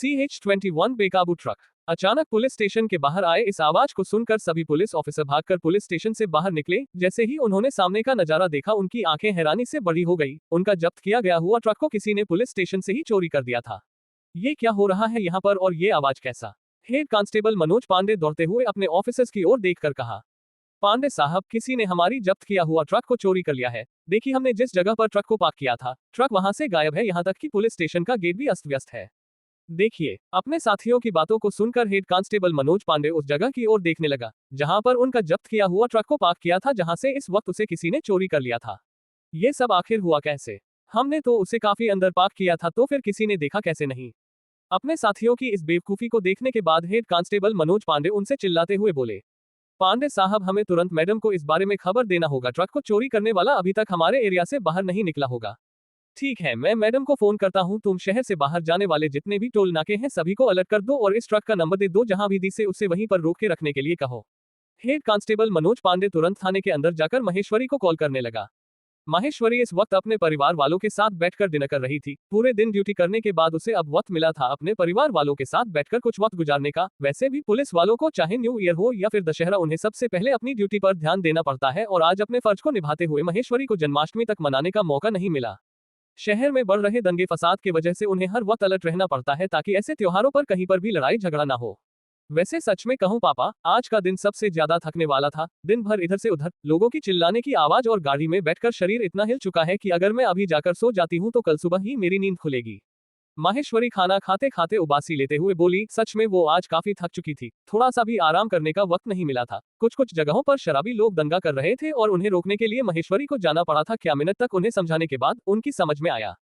CH-21 बेकाबू truck. अचानक police station के बाहर आए इस आवाज को सुनकर सभी पुलिस ऑफिसर भागकर पुलिस स्टेशन से बाहर निकले। जैसे ही उन्होंने सामने का नजारा देखा, उनकी आंखें हैरानी से बड़ी हो गई। उनका जब्त किया गया हुआ ट्रक को किसी ने पुलिस स्टेशन से ही चोरी कर दिया था। ये क्या हो रहा है यहाँ पर, और ये आवाज कैसा? हेड कांस्टेबल मनोज पांडे दौड़ते हुए अपने ऑफिसर्स की ओर देखकर कहा, पांडे साहब, किसी ने हमारी जब्त किया हुआ ट्रक को चोरी कर लिया है। देखिए, हमने जिस जगह पर ट्रक को पार्क किया था, ट्रक वहां से गायब है। यहाँ तक कि पुलिस स्टेशन का गेट भी अस्त व्यस्त है। देखिए। अपने साथियों की बातों को सुनकर हेड कांस्टेबल मनोज पांडे उस जगह की ओर देखने लगा जहां पर उनका जब्त किया हुआ ट्रक को पार्क किया था, जहां से इस वक्त उसे किसी ने चोरी कर लिया था। ये सब आखिर हुआ कैसे? हमने तो उसे काफी अंदर पार्क किया था, तो फिर किसी ने देखा कैसे नहीं? अपने साथियों की इस बेवकूफी को देखने के बाद हेड कांस्टेबल मनोज पांडे उनसे चिल्लाते हुए बोले, पांडे साहब, हमें तुरंत मैडम को इस बारे में खबर देना होगा। ट्रक को चोरी करने वाला अभी तक हमारे एरिया से बाहर नहीं निकला होगा। ठीक है, मैं मैडम को फोन करता हूँ। तुम शहर से बाहर जाने वाले जितने भी टोल नाके हैं सभी को अलर्ट कर दो और इस ट्रक का नंबर दे दो। जहां भी दिसे उसे वहीं पर रोक के रखने के लिए कहो। हेड कांस्टेबल मनोज पांडे तुरंत थाने के अंदर जाकर महेश्वरी को कॉल करने लगा। माहेश्वरी इस वक्त अपने परिवार वालों के साथ बैठकर डिनर कर रही थी। पूरे दिन ड्यूटी करने के बाद उसे अब वक्त मिला था अपने परिवार वालों के साथ बैठकर कुछ वक्त गुजारने का। वैसे भी पुलिस वालों को चाहे न्यू ईयर हो या फिर दशहरा, उन्हें सबसे पहले अपनी ड्यूटी पर ध्यान देना पड़ता है और आज अपने फर्ज को निभाते हुए महेश्वरी को जन्माष्टमी तक मनाने का मौका नहीं मिला। शहर में बढ़ रहे दंगे फसाद की वजह से उन्हें हर वक्त अलर्ट रहना पड़ता है ताकि ऐसे त्योहारों पर कहीं पर भी लड़ाई झगड़ा ना हो। वैसे सच में कहूं पापा, आज का दिन सबसे ज्यादा थकने वाला था। दिन भर इधर से उधर लोगों की चिल्लाने की आवाज और गाड़ी में बैठकर शरीर इतना हिल चुका है कि अगर मैं अभी जाकर सो जाती हूं तो कल सुबह ही मेरी नींद खुलेगी। माहेश्वरी खाना खाते खाते उबासी लेते हुए बोली, सच में वो आज काफी थक चुकी थी। थोड़ा सा भी आराम करने का वक्त नहीं मिला था। कुछ कुछ जगहों पर शराबी लोग दंगा कर रहे थे और उन्हें रोकने के लिए महेश्वरी को जाना पड़ा था। क्या मिनट तक उन्हें समझाने के बाद उनकी समझ में आया,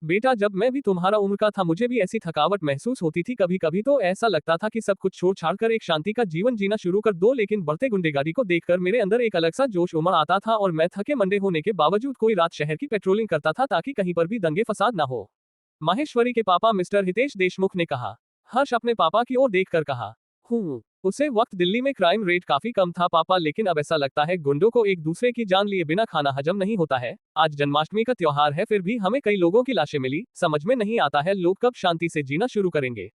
बेटा, जब मैं भी तुम्हारा उम्र का था मुझे भी ऐसी थकावट महसूस होती थी। कभी कभी तो ऐसा लगता था कि सब कुछ छोड़ छाड़ कर एक शांति का जीवन जीना शुरू कर दो, लेकिन बढ़ते गुंडेगारी को देखकर मेरे अंदर एक अलग सा जोश उमड़ आता था और मैं थके मंडे होने के बावजूद कोई रात शहर की पेट्रोलिंग करता था ताकि कहीं पर भी दंगे फसाद ना हो। माहेश्वरी के पापा मिस्टर हितेश देशमुख ने कहा। हर्ष अपने पापा की ओर देखकर कहा, उसे वक्त दिल्ली में क्राइम रेट काफी कम था पापा, लेकिन अब ऐसा लगता है गुंडों को एक दूसरे की जान लिए बिना खाना हजम नहीं होता है। आज जन्माष्टमी का त्योहार है, फिर भी हमें कई लोगों की लाशें मिली। समझ में नहीं आता है लोग कब शांति से जीना शुरू करेंगे।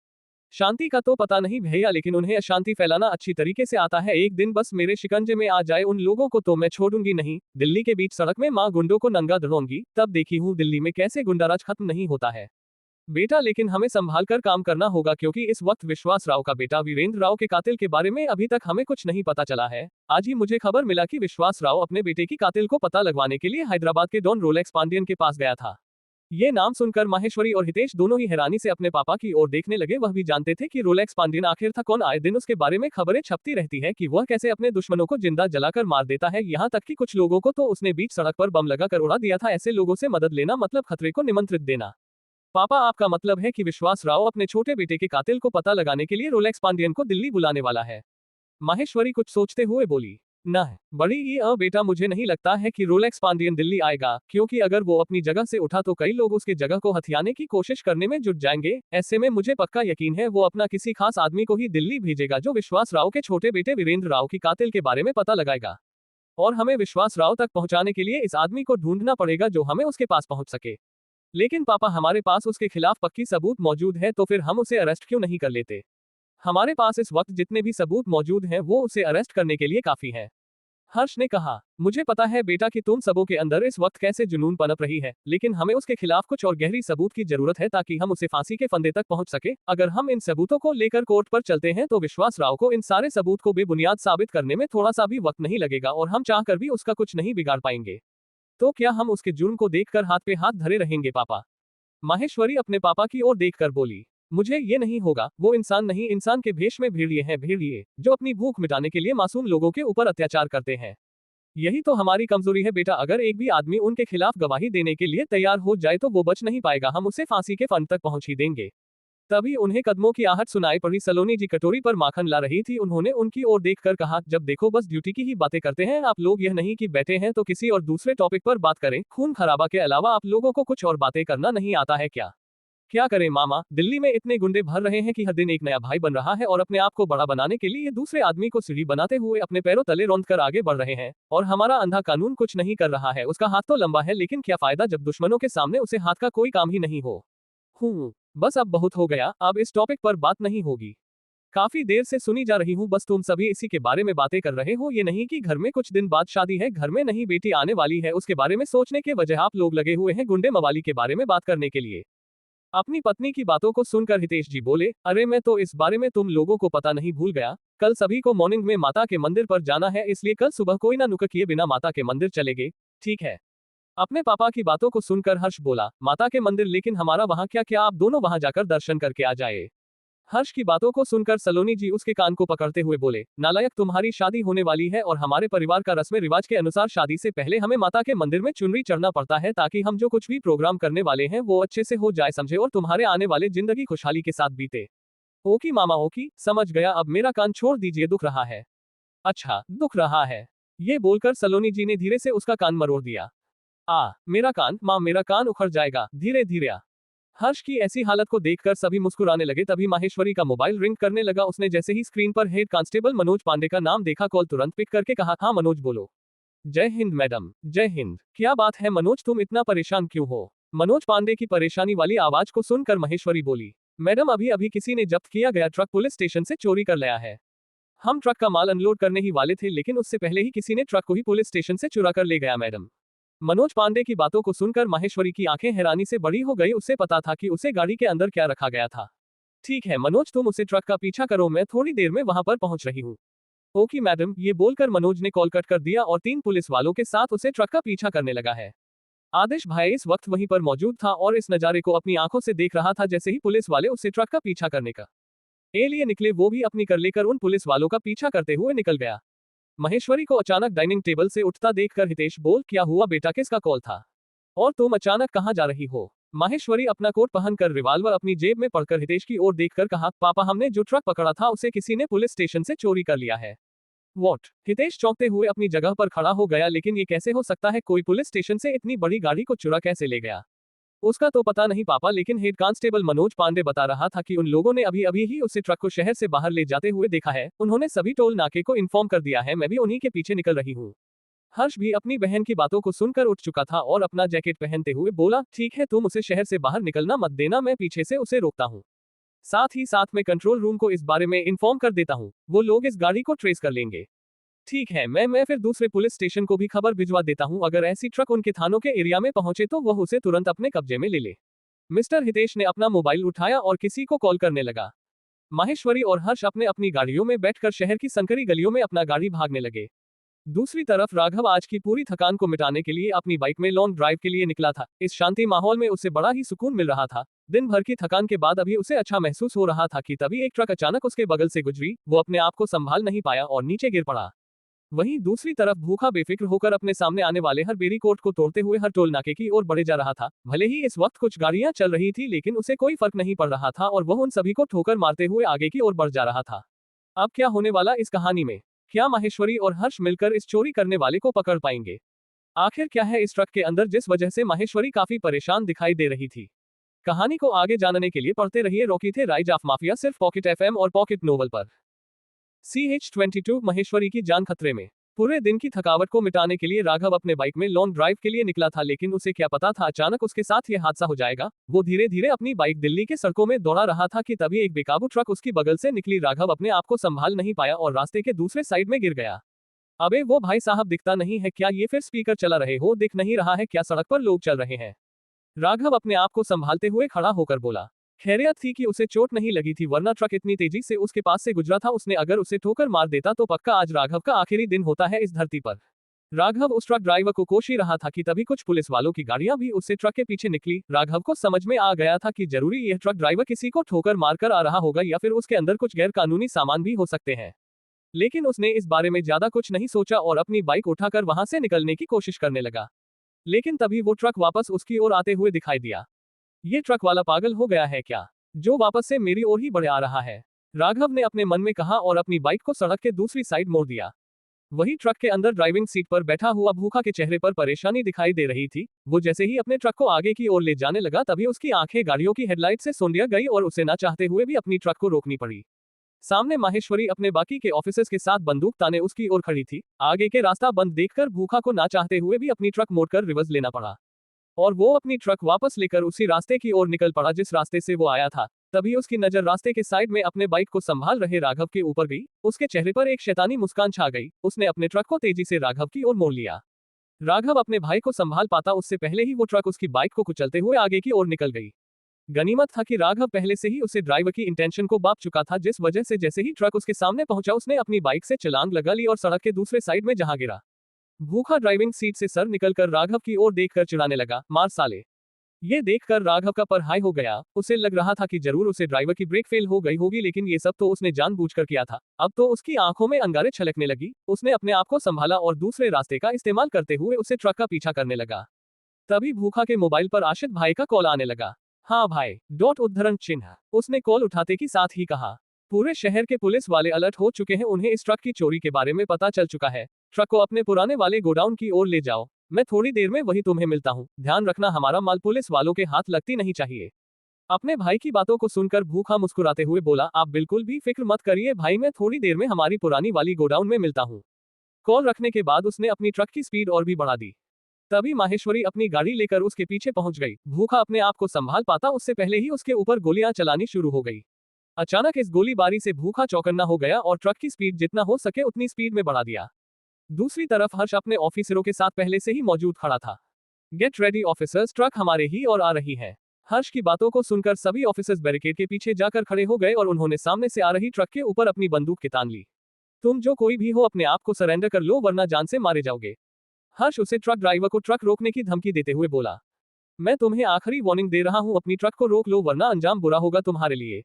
शांति का तो पता नहीं भैया, लेकिन उन्हें अशांति फैलाना अच्छी तरीके से आता है। एक दिन बस मेरे शिकंजे में आ जाए उन लोगों को तो मैं छोड़ूंगी नहीं। दिल्ली के बीच सड़क में माँ गुंडों को नंगा दड़ोंगी, तब देखी हूँ दिल्ली में कैसे गुंडाराज खत्म नहीं होता है। बेटा, लेकिन हमें संभाल कर काम करना होगा क्योंकि इस वक्त विश्वास राव का बेटा वीरेंद्र राव के कातिल के बारे में अभी तक हमें कुछ नहीं पता चला है। आज ही मुझे खबर मिला कि विश्वास राव अपने बेटे की कातिल को पता लगवाने के लिए हैदराबाद के डॉन रोलेक्स पांडियन के पास गया था। ये नाम सुनकर माहेश्वरी और हितेश दोनों ही हैरानी से अपने पापा की ओर देखने लगे। वह भी जानते थे कि रोलेक्स पांडियन आखिर था कौन। आए दिन उसके बारे में खबरें छपती रहती है कि वह कैसे अपने दुश्मनों को जिंदा जलाकर मार देता है। यहाँ तक कि कुछ लोगों को तो उसने बीच सड़क पर बम लगाकर उड़ा दिया था। ऐसे लोगों से मदद लेना मतलब खतरे को निमंत्रित देना। पापा, आपका मतलब है कि विश्वास राव अपने छोटे बेटे के कातिल को पता लगाने के लिए रोलेक्स पांडियन को दिल्ली बुलाने वाला है? माहेश्वरी कुछ सोचते हुए बोली, ना बड़ी ये बेटा, मुझे नहीं लगता है कि रोलेक्स पांडियन दिल्ली आएगा, क्योंकि अगर वो अपनी जगह से उठा तो कई लोग उसके जगह को हथियाने की कोशिश करने में जुट जाएंगे। ऐसे में मुझे पक्का यकीन है वो अपना किसी खास आदमी को ही दिल्ली भेजेगा जो विश्वास राव के छोटे बेटे वीरेंद्र राव की कातिल के बारे में पता लगाएगा। और हमें विश्वास राव तक पहुंचाने के लिए इस आदमी को ढूंढना पड़ेगा जो हमें उसके पास पहुंच सके। लेकिन पापा, हमारे पास उसके खिलाफ पक्की सबूत मौजूद है, तो फिर हम उसे अरेस्ट क्यों नहीं कर लेते? हमारे पास इस वक्त जितने भी सबूत मौजूद हैं वो उसे अरेस्ट करने के लिए काफी है। हर्ष ने कहा, मुझे पता है बेटा कि तुम सबों के अंदर इस वक्त कैसे जुनून पनप रही है, लेकिन हमें उसके खिलाफ कुछ और गहरी सबूत की जरूरत है ताकि हम उसे फांसी के फंदे तक पहुंच सके। अगर हम इन सबूतों को लेकर कोर्ट पर चलते हैं तो विश्वास राव को इन सारे सबूत को बेबुनियाद साबित करने में थोड़ा सा भी वक्त नहीं लगेगा और हम चाहकर भी उसका कुछ नहीं बिगाड़ पाएंगे। तो क्या हम उसके जुर्म को देखकर हाथ पे हाथ धरे रहेंगे पापा? माहेश्वरी अपने पापा की ओर देखकर बोली, मुझे ये नहीं होगा। वो इंसान नहीं, इंसान के भेष में भेड़िए हैं, भेड़िए जो अपनी भूख मिटाने के लिए मासूम लोगों के ऊपर अत्याचार करते हैं। यही तो हमारी कमजोरी है बेटा। अगर एक भी आदमी उनके खिलाफ गवाही देने के लिए तैयार हो जाए तो वो बच नहीं पाएगा। हम उसे फांसी के फंद तक पहुंच ही देंगे। तभी उन्हें कदमों की आहट सुनाई पड़ी। सलोनी जी कटोरी पर माखन ला रही थी। उन्होंने उनकी ओर देखकर कहा, जब देखो बस ड्यूटी की ही बातें करते हैं आप लोग। यह नहीं कि बैठे हैं तो किसी और दूसरे टॉपिक पर बात करें। खून खराबा के अलावा आप लोगों को कुछ और बातें करना नहीं आता है क्या? क्या करें मामा, दिल्ली में इतने गुंडे भर रहे हैं कि हर दिन एक नया भाई बन रहा है और अपने आप को बड़ा बनाने के लिए दूसरे आदमी को सीढ़ी बनाते हुए अपने पैरों तले रौंद कर आगे बढ़ रहे हैं। और हमारा अंधा कानून कुछ नहीं कर रहा है। उसका हाथ तो लंबा है, लेकिन क्या फायदा जब दुश्मनों के सामने उसे हाथ का कोई काम ही नहीं हो। बस अब बहुत हो गया, अब इस टॉपिक पर बात नहीं होगी। काफी देर से सुनी जा रही हूँ, बस तुम सभी इसी के बारे में बातें कर रहे हो। ये नहीं कि घर में कुछ दिन बाद शादी है, घर में नहीं बेटी आने वाली है, उसके बारे में सोचने के वजह आप लोग लगे हुए हैं गुंडे मवाली के बारे में बात करने के लिए। अपनी पत्नी की बातों को सुनकर हितेश जी बोले, अरे मैं तो इस बारे में तुम लोगों को पता नहीं भूल गया। कल सभी को मॉर्निंग में माता के मंदिर पर जाना है, इसलिए कल सुबह कोई ना नुक्कड़ किए बिना माता के मंदिर चले गए, ठीक है। अपने पापा की बातों को सुनकर हर्ष बोला, माता के मंदिर, लेकिन हमारा वहां क्या, क्या आप दोनों वहां जाकर दर्शन करके आ जाए। हर्ष की बातों को सुनकर सलोनी जी उसके कान को पकड़ते हुए बोले, नालायक, तुम्हारी शादी होने वाली है और हमारे परिवार का रस्म रिवाज के अनुसार शादी से पहले हमें माता के मंदिर में चुनरी चढ़ना पड़ता है, ताकि हम जो कुछ भी प्रोग्राम करने वाले हैं वो अच्छे से हो जाए, समझे, और तुम्हारे आने वाले जिंदगी खुशहाली के साथ बीते। ओकी मामा ओकी, समझ गया, अब मेरा कान छोड़ दीजिए, दुख रहा है। अच्छा, दुख रहा है। ये बोलकर सलोनी जी ने धीरे से उसका कान मरोड़ दिया। मेरा कान, माँ मेरा कान उखड़ जाएगा, धीरे धीरे। हर्ष की ऐसी हालत को देखकर सभी मुस्कुराने लगे। तभी माहेश्वरी का मोबाइल रिंग करने लगा। उसने जैसे ही स्क्रीन पर हेड कांस्टेबल मनोज पांडे का नाम देखा, कॉल तुरंत पिक करके कहा, हाँ मनोज बोलो। जय हिंद मैडम। जय हिंद। क्या बात है मनोज, तुम इतना परेशान क्यों हो? मनोज पांडे की परेशानी वाली आवाज को सुनकर महेश्वरी बोली, मैडम अभी अभी किसी ने जब्त किया गया ट्रक पुलिस स्टेशन से चोरी कर लाया है। हम ट्रक का माल अनलोड करने ही वाले थे, लेकिन उससे पहले ही किसी ने ट्रक को ही पुलिस स्टेशन से चुरा कर ले गया मैडम। मनोज पांडे की बातों को सुनकर माहेश्वरी की आंखें हैरानी से बड़ी हो गई। उसे पता था कि उसे गाड़ी के अंदर क्या रखा गया था। ठीक है मनोज, तुम उसे ट्रक का पीछा करो, मैं थोड़ी देर में वहां पर पहुंच रही हूँ। Okay madam. ये बोलकर मनोज ने कॉल कट कर दिया और 3 पुलिस वालों के साथ उसे ट्रक का पीछा करने लगा है। आदेश भाई इस वक्त वहीं पर मौजूद था और इस नजारे को अपनी आंखों से देख रहा था। जैसे ही पुलिस वाले उसे ट्रक का पीछा करने का लिए निकले, वो भी अपनी कर लेकर उन पुलिस वालों का पीछा करते हुए निकल गया। महेश्वरी को अचानक डाइनिंग टेबल से उठता देखकर हितेश बोल, क्या हुआ बेटा, किसका कॉल था और तुम अचानक कहां जा रही हो? माहेश्वरी अपना कोट पहनकर रिवॉल्वर अपनी जेब में पड़कर हितेश की ओर देखकर कहा, पापा हमने जो ट्रक पकड़ा था उसे किसी ने पुलिस स्टेशन से चोरी कर लिया है। वॉट? हितेश चौंकते हुए अपनी जगह पर खड़ा हो गया। लेकिन ये कैसे हो सकता है? कोई पुलिस स्टेशन से इतनी बड़ी गाड़ी को चुरा कैसे ले गया? उसका तो पता नहीं पापा, लेकिन हेड कांस्टेबल मनोज पांडे बता रहा था कि उन लोगों ने अभी अभी ही उसे ट्रक को शहर से बाहर ले जाते हुए देखा है। उन्होंने सभी टोल नाके को इन्फॉर्म कर दिया है, मैं भी उन्हीं के पीछे निकल रही हूँ। हर्ष भी अपनी बहन की बातों को सुनकर उठ चुका था और अपना जैकेट पहनते हुए बोला, ठीक है, तुम उसे शहर से बाहर निकलना मत देना, मैं पीछे से उसे रोकता हूँ। साथ ही साथ मैं कंट्रोल रूम को इस बारे में इन्फॉर्म कर देता हूँ, वो लोग इस गाड़ी को ट्रेस कर लेंगे। ठीक है, मैं फिर दूसरे पुलिस स्टेशन को भी खबर भिजवा देता हूँ। अगर ऐसी ट्रक उनके थानों के एरिया में पहुंचे तो वह उसे तुरंत अपने कब्जे में ले ले। मिस्टर हितेश ने अपना मोबाइल उठाया और किसी को कॉल करने लगा। माहेश्वरी और हर्ष अपने अपनी गाड़ियों में बैठकर शहर की संकरी गलियों में अपना गाड़ी भागने लगे। दूसरी तरफ राघव आज की पूरी थकान को मिटाने के लिए अपनी बाइक में लॉन्ग ड्राइव के लिए निकला था। इस शांति माहौल में उसे बड़ा ही सुकून मिल रहा था। दिन भर की थकान के बाद अभी उसे अच्छा महसूस हो रहा था कि तभी एक ट्रक अचानक उसके बगल से गुजरी। वो अपने आप को संभाल नहीं पाया और नीचे गिर पड़ा। वहीं दूसरी तरफ भूखा बेफिक्र होकर अपने सामने आने वाले हर बेरी कोट को तोड़ते हुए हर टोल नाके की ओर बढ़े जा रहा था। भले ही इस वक्त कुछ गाड़ियां चल रही थी, लेकिन उसे कोई फर्क नहीं पड़ रहा था और वह उन सभी को ठोकर मारते हुए आगे की ओर बढ़ जा रहा था। अब क्या होने वाला इस कहानी में? क्या माहेश्वरी और हर्ष मिलकर इस चोरी करने वाले को पकड़ पाएंगे? आखिर क्या है इस ट्रक के अंदर जिस वजह से माहेश्वरी काफी परेशान दिखाई दे रही थी? कहानी को आगे जानने के लिए पढ़ते रहिए रॉकी थे राइज ऑफ माफिया, सिर्फ पॉकेट एफएम और पॉकेट नोवेल पर। CH22 महेश्वरी की जान खतरे में। पूरे दिन की थकावट को मिटाने के लिए राघव अपने बाइक में लॉन्ग ड्राइव के लिए निकला था, लेकिन उसे क्या पता था अचानक उसके साथ यह हादसा हो जाएगा। वो धीरे धीरे अपनी बाइक दिल्ली के सड़कों में दौड़ा रहा था कि तभी एक बेकाबू ट्रक उसकी बगल से निकली। राघव अपने आप को संभाल नहीं पाया और रास्ते के दूसरे साइड में गिर गया। अबे वो भाई साहब, दिखता नहीं है क्या? ये फिर स्पीकर चला रहे हो? दिख नहीं रहा है क्या सड़क पर लोग चल रहे हैं? राघव अपने आप को संभालते हुए खड़ा होकर बोला। खैरियत थी कि उसे चोट नहीं लगी थी, वरना ट्रक इतनी तेजी से उसके पास से गुजरा था, उसने अगर उसे ठोकर मार देता तो पक्का आज राघव का आखिरी दिन होता है इस धरती पर। राघव उस ट्रक ड्राइवर को कोश ही रहा था कि तभी कुछ पुलिस वालों की गाड़ियां भी उससे ट्रक के पीछे निकली। राघव को समझ में आ गया था कि जरूरी यह ट्रक ड्राइवर किसी को ठोकर मारकर आ रहा होगा या फिर उसके अंदर कुछ गैर कानूनी सामान भी हो सकते हैं। लेकिन उसने इस बारे में ज्यादा कुछ नहीं सोचा और अपनी बाइक उठाकर वहां से निकलने की कोशिश करने लगा। लेकिन तभी वो ट्रक वापस उसकी ओर आते हुए दिखाई दिया। ये ट्रक वाला पागल हो गया है क्या, जो वापस से मेरी ओर ही बढ़ आ रहा है? राघव ने अपने मन में कहा और अपनी बाइक को सड़क के दूसरी साइड मोड़ दिया। वही ट्रक के अंदर ड्राइविंग सीट पर बैठा हुआ भूखा के चेहरे पर परेशानी दिखाई दे रही थी। वो जैसे ही अपने ट्रक को आगे की ओर ले जाने लगा, तभी उसकी आंखें गाड़ियों की हेडलाइट से सोंधिया गई और उसे ना चाहते हुए भी अपनी ट्रक को रोकनी पड़ी। सामने माहेश्वरी अपने बाकी के ऑफिसर्स के साथ बंदूक ताने उसकी ओर खड़ी थी। आगे के रास्ता बंद देखकर भूखा को ना चाहते हुए भी अपनी ट्रक मोड़कर रिवर्स लेना पड़ा और वो अपनी ट्रक वापस लेकर उसी रास्ते की ओर निकल पड़ा जिस रास्ते से वो आया था। तभी उसकी नजर रास्ते के साइड में अपने बाइक को संभाल रहे राघव के ऊपर गई। उसके चेहरे पर एक शैतानी मुस्कान छा गई। उसने अपने ट्रक को तेजी से राघव की ओर मोड़ लिया। राघव अपने भाई को संभाल पाता उससे पहले ही वो ट्रक उसकी बाइक को कुचलते हुए आगे की ओर निकल गई। गनीमत था कि राघव पहले से ही उसे ड्राइवर की इंटेंशन को बाप चुका था, जिस वजह से जैसे ही ट्रक उसके सामने पहुंचा उसने अपनी बाइक से छलांग लगा ली और सड़क के दूसरे साइड में जहां गिरा। भूखा ड्राइविंग सीट से सर निकलकर राघव की ओर देखकर चिढ़ाने लगा, मार साले। ये देखकर राघव का पर हाई हो गया। उसे लग रहा था कि जरूर उसे ड्राइवर की ब्रेक फेल हो गई होगी, लेकिन ये सब तो उसने जानबूझकर किया था। अब तो उसकी आंखों में अंगारे छलकने लगी। उसने अपने आप को संभाला और दूसरे रास्ते का इस्तेमाल करते हुए उसे ट्रक का पीछा करने लगा। तभी भूखा के मोबाइल पर आशित भाई का कॉल आने लगा। हाँ भाई, डॉट उद्धरण चिन्ह। उसने कॉल उठाते के साथ ही कहा, पूरे शहर के पुलिस वाले अलर्ट हो चुके हैं। उन्हें इस ट्रक की चोरी के बारे में पता चल चुका है। ट्रक को अपने पुराने वाले गोडाउन की ओर ले जाओ। मैं थोड़ी देर में वही तुम्हें मिलता हूँ। ध्यान रखना हमारा माल पुलिस वालों के हाथ लगती नहीं चाहिए। अपने भाई की बातों को सुनकर भूखा मुस्कुराते हुए बोला, आप बिल्कुल भी फिक्र मत करिए भाई, मैं थोड़ी देर में हमारी पुरानी वाली गोडाउन में मिलता हूँ। कॉल रखने के बाद उसने अपनी ट्रक की स्पीड और भी बढ़ा दी। तभी माहेश्वरी अपनी गाड़ी लेकर उसके पीछे पहुंच गई। भूखा अपने आप को संभाल पाता उससे पहले ही उसके ऊपर गोलियां चलानी शुरू हो गई। अचानक इस गोलीबारी से भूखा चौकन्ना हो गया और ट्रक की स्पीड जितना हो सके उतनी स्पीड में बढ़ा दिया। दूसरी तरफ हर्ष अपने ऑफिसरों के साथ पहले से ही मौजूद खड़ा था। गेट रेडी ऑफिसर्स, ट्रक हमारे ही और आ रही है। हर्ष की बातों को सुनकर सभी ऑफिसर्स बैरिकेड के पीछे जाकर खड़े हो गए और उन्होंने सामने से आ रही ट्रक के ऊपर अपनी बंदूक की तान ली। तुम जो कोई भी हो अपने आप को सरेंडर कर लो वरना जान से मारे जाओगे। हर्ष उसे ट्रक ड्राइवर को ट्रक रोकने की धमकी देते हुए बोला, मैं तुम्हें आखिरी वार्निंग दे रहा हूं, अपनी ट्रक को रोक लो वरना अंजाम बुरा होगा तुम्हारे लिए।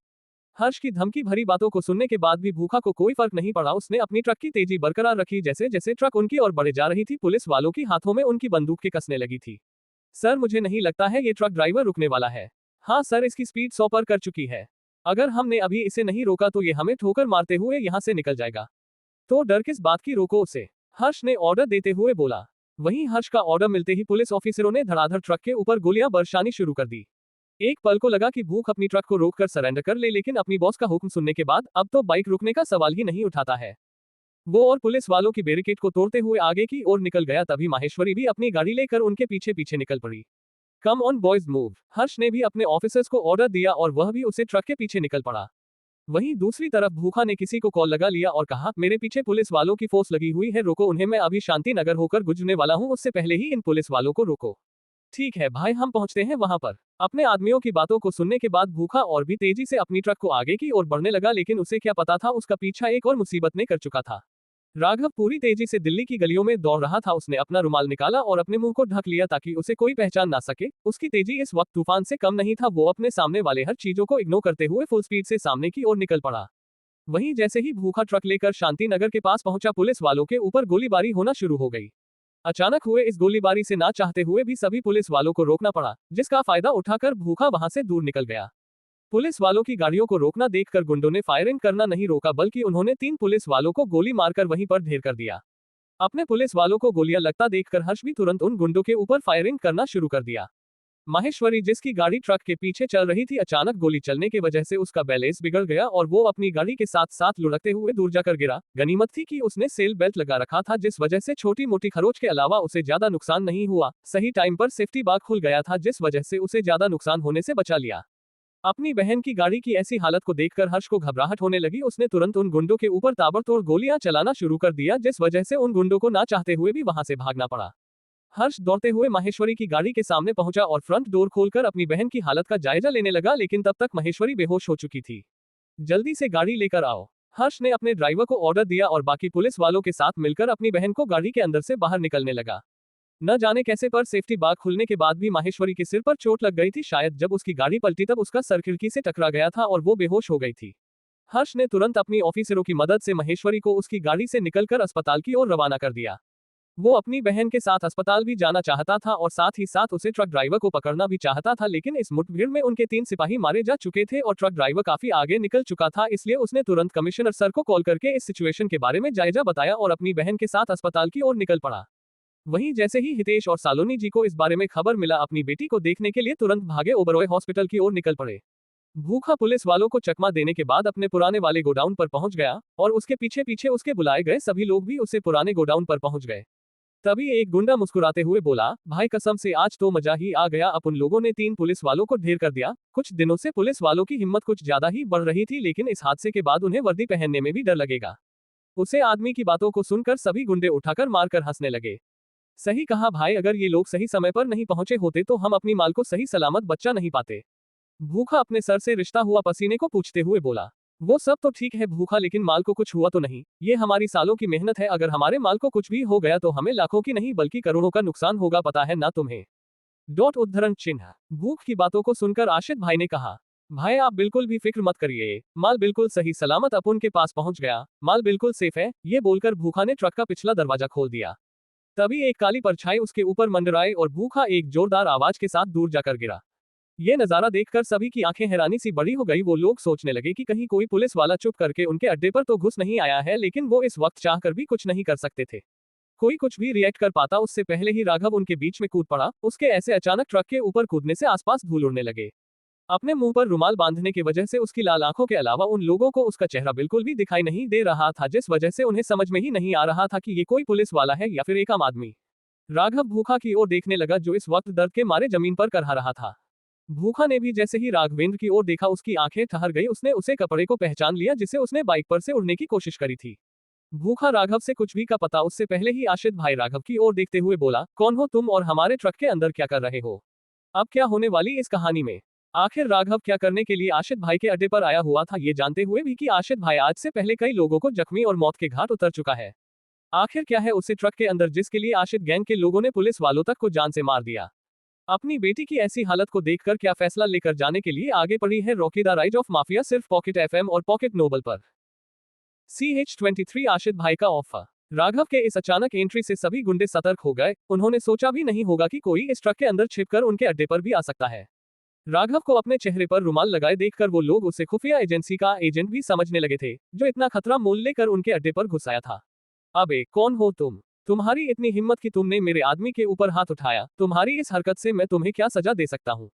हर्ष की धमकी भरी बातों को सुनने के बाद भी भूखा को कोई फर्क नहीं पड़ा। उसने अपनी ट्रक की तेजी बरकरार रखी। जैसे जैसे ट्रक उनकी ओर बढ़े जा रही थी पुलिस वालों की हाथों में उनकी बंदूकें कसने लगी थी। सर, मुझे नहीं लगता है ये ट्रक ड्राइवर रुकने वाला है। हाँ सर, इसकी स्पीड 100 पर कर चुकी है। अगर हमने अभी इसे नहीं रोका तो ये हमें ठोकर मारते हुए यहाँ से निकल जाएगा। तो डर किस बात की, रोको उसे, हर्ष ने ऑर्डर देते हुए बोला। वहीं हर्ष का ऑर्डर मिलते ही पुलिस ऑफिसरों ने धड़ाधड़ ट्रक के ऊपर गोलियां बरसानी शुरू कर दी। एक पल को लगा कि भूख अपनी ट्रक को रोककर सरेंडर कर ले, लेकिन अपनी बॉस का हुक्म सुनने के बाद अब तो बाइक रुकने का सवाल ही नहीं उठाता है। वो और पुलिस वालों की बैरिकेड को तोड़ते हुए आगे की ओर निकल गया। तभी माहेश्वरी भी अपनी गाड़ी लेकर उनके पीछे पीछे निकल पड़ी। Come on boys move. Harsh ने भी अपने ऑफिसर्स को ऑर्डर दिया और वह भी उसे ट्रक के पीछे निकल पड़ा। वहीं दूसरी तरफ भूखा ने किसी को कॉल लगा लिया और कहा, मेरे पीछे पुलिस वालों की फोर्स लगी हुई है, रोको उन्हें, मैं अभी शांति नगर होकर गुजरने वाला हूं, उससे पहले ही इन पुलिस वालों को रोको। ठीक है भाई, हम पहुंचते हैं वहां पर। अपने आदमियों की बातों को सुनने के बाद भूखा और भी तेजी से अपनी ट्रक को आगे की ओर बढ़ने लगा, लेकिन उसे क्या पता था उसका पीछा एक और मुसीबत ने कर चुका था। राघव पूरी तेजी से दिल्ली की गलियों में दौड़ रहा था। उसने अपना रुमाल निकाला और अपने मुंह को ढक लिया ताकि उसे कोई पहचान ना सके। उसकी तेजी इस वक्त तूफान से कम नहीं था। वो अपने सामने वाले हर चीजों को इग्नोर करते हुए फुल स्पीड से सामने की ओर निकल पड़ा। वहीं जैसे ही भूखा ट्रक लेकर शांति नगर के पास पहुंचा, पुलिस वालों के ऊपर गोलीबारी होना शुरू हो गई। अचानक हुए इस गोलीबारी से ना चाहते हुए भी सभी पुलिस वालों को रोकना पड़ा, जिसका फायदा उठाकर भूखा वहां से दूर निकल गया। पुलिस वालों की गाड़ियों को रोकना देखकर गुंडों ने फायरिंग करना नहीं रोका, बल्कि उन्होंने 3 पुलिस वालों को गोली मारकर वहीं पर ढेर कर दिया। अपने पुलिस वालों को गोलियां लगता देखकर हर्ष भी तुरंत उन गुंडों के ऊपर फायरिंग करना शुरू कर दिया। माहेश्वरी, जिसकी गाड़ी ट्रक के पीछे चल रही थी, अचानक गोली चलने की वजह से उसका बैलेंस बिगड़ गया और वो अपनी गाड़ी के साथ साथ लुढ़कते हुए दूर जाकर गिरा। गनीमत थी कि उसने सेल बेल्ट लगा रखा था, जिस वजह से छोटी मोटी खरोच के अलावा उसे ज्यादा नुकसान नहीं हुआ। सही टाइम पर सेफ्टी बाग खुल गया था, जिस वजह से उसे ज्यादा नुकसान होने से बचा लिया। अपनी बहन की गाड़ी की ऐसी हालत को देखकर हर्ष को घबराहट होने लगी। उसने तुरंत उन गुंडों के ऊपर ताबड़तोड़ गोलियां चलाना शुरू कर दिया, जिस वजह से उन गुंडों को ना चाहते हुए भी वहां से भागना पड़ा। हर्ष दौड़ते हुए माहेश्वरी की गाड़ी के सामने पहुंचा और फ्रंट डोर खोलकर अपनी बहन की हालत का जायजा लेने लगा, लेकिन तब तक माहेश्वरी बेहोश हो चुकी थी। जल्दी से गाड़ी लेकर आओ, हर्ष ने अपने ड्राइवर को ऑर्डर दिया और बाकी पुलिस वालों के साथ मिलकर अपनी बहन को गाड़ी के अंदर से बाहर निकलने लगा। न जाने कैसे पर सेफ्टी बाग खुलने के बाद भी माहेश्वरी के सिर पर चोट लग गई थी। शायद जब उसकी गाड़ी पलटी तब उसका सर खिड़की से टकरा गया था और वो बेहोश हो गई थी। हर्ष ने तुरंत अपनी ऑफिसरों की मदद से माहेश्वरी को उसकी गाड़ी से निकलकर अस्पताल की ओर रवाना कर दिया। वो अपनी बहन के साथ अस्पताल भी जाना चाहता था और साथ ही साथ उसे ट्रक ड्राइवर को पकड़ना भी चाहता था, लेकिन इस मुठभेड़ में उनके 3 सिपाही मारे जा चुके थे और ट्रक ड्राइवर काफी आगे निकल चुका था। इसलिए उसने तुरंत कमिश्नर सर को कॉल करके इस सिचुएशन के बारे में जायजा बताया और अपनी बहन के साथ अस्पताल की ओर निकल पड़ा। वहीं जैसे ही हितेश और सालोनी जी को इस बारे में खबर मिला, अपनी बेटी को देखने के लिए तुरंत भागे ओबरॉय हॉस्पिटल की ओर निकल पड़े। भूखा पुलिस वालों को चकमा देने के बाद अपने पुराने वाले गोडाउन पर पहुंच गया और उसके पीछे पीछे उसके बुलाए गए सभी लोग भी उससे पुराने गोडाउन पर पहुंच गए। तभी एक गुंडा मुस्कुराते हुए बोला, भाई कसम से आज तो मजा ही आ गया, अपन लोगों ने 3 पुलिस वालों को ढेर कर दिया। कुछ दिनों से पुलिस वालों की हिम्मत कुछ ज्यादा ही बढ़ रही थी, लेकिन इस हादसे के बाद उन्हें वर्दी पहनने में भी डर लगेगा। उसे आदमी की बातों को सुनकर सभी गुंडे उठाकर मारकर हंसने लगे। सही कहा भाई, अगर ये लोग सही समय पर नहीं पहुंचे होते तो हम अपनी माल को सही सलामत बच्चा नहीं पाते। भूखा अपने सर से रिश्ता हुआ पसीने को पूछते हुए बोला। वो सब तो ठीक है भूखा, लेकिन माल को कुछ हुआ तो नहीं? ये हमारी सालों की मेहनत है, अगर हमारे माल को कुछ भी हो गया तो हमें लाखों की नहीं बल्कि करोड़ों का नुकसान होगा, पता है ना तुम्हें? उद्धरण चिन्ह। भूख की बातों को सुनकर आशित भाई ने कहा, भाई आप बिल्कुल भी फिक्र मत करिए, माल बिल्कुल सही सलामत अपन के पास पहुंच गया, माल बिल्कुल सेफ है। ये बोलकर भूखा ने ट्रक का पिछला दरवाजा खोल दिया। तभी एक काली परछाई उसके ऊपर मंडराई और भूखा एक जोरदार आवाज के साथ दूर जाकर गिरा। ये नजारा देखकर सभी की आंखें हैरानी सी बड़ी हो गई। वो लोग सोचने लगे कि कहीं कोई पुलिस वाला चुप करके उनके अड्डे पर तो घुस नहीं आया है, लेकिन वो इस वक्त चाहकर भी कुछ नहीं कर सकते थे। कोई कुछ भी रिएक्ट कर पाता उससे पहले ही राघव उनके बीच में कूद पड़ा। उसके ऐसे अचानक ट्रक के ऊपर कूदने से आसपास धूल उड़ने लगे। अपने मुंह पर रुमाल बांधने की वजह से उसकी लाल आंखों के अलावा उन लोगों को उसका चेहरा बिल्कुल भी दिखाई नहीं दे रहा था, जिस वजह से उन्हें समझ में ही नहीं आ रहा था कि ये कोई पुलिस वाला है या फिर एक आम आदमी। राघव भूखा की ओर देखने लगा, जो इस वक्त दर्द के मारे जमीन पर करहा रहा था। भूखा ने भी जैसे ही राघवेंद्र की ओर देखा उसकी आंखें ठहर गई। उसने उसे कपड़े को पहचान लिया जिसे उसने बाइक पर से उड़ने की कोशिश करी थी। भूखा राघव से कुछ भी का पता उससे पहले ही आशित भाई राघव की ओर देखते हुए बोला, कौन हो तुम और हमारे ट्रक के अंदर क्या कर रहे हो? अब क्या होने वाली इस कहानी में? आखिर राघव क्या करने के लिए आशित भाई के अड्डे पर आया हुआ था, ये जानते हुए भी कि आशित भाई आज से पहले कई लोगों को जख्मी और मौत के घाट उतर चुका है। आखिर क्या है उसे ट्रक के अंदर जिसके लिए आशित गैंग के लोगों ने पुलिस वालों तक को जान से मार दिया? अपनी बेटी की ऐसी हालत को देखकर क्या फैसला लेकर जाने के लिए आगे पड़ी है Rocky the rise of mafia, सिर्फ पॉकेट एफएम और पॉकेट नोबल पर। CH23 आशित भाई का ऑफर। राघव के इस अचानक एंट्री से सभी गुंडे सतर्क हो गए। उन्होंने सोचा भी नहीं होगा कि कोई इस ट्रक के अंदर छिपकर उनके अड्डे पर भी आ सकता है। राघव को अपने चेहरे पर रुमाल लगाए देखकर वो लोग उसे खुफिया एजेंसी का एजेंट भी समझने लगे थे, जो इतना खतरा मोल लेकर उनके अड्डे पर घुस आया था। अबे कौन हो तुम? तुम्हारी इतनी हिम्मत कि तुमने मेरे आदमी के ऊपर हाथ उठाया? तुम्हारी इस हरकत से मैं तुम्हें क्या सजा दे सकता हूँ?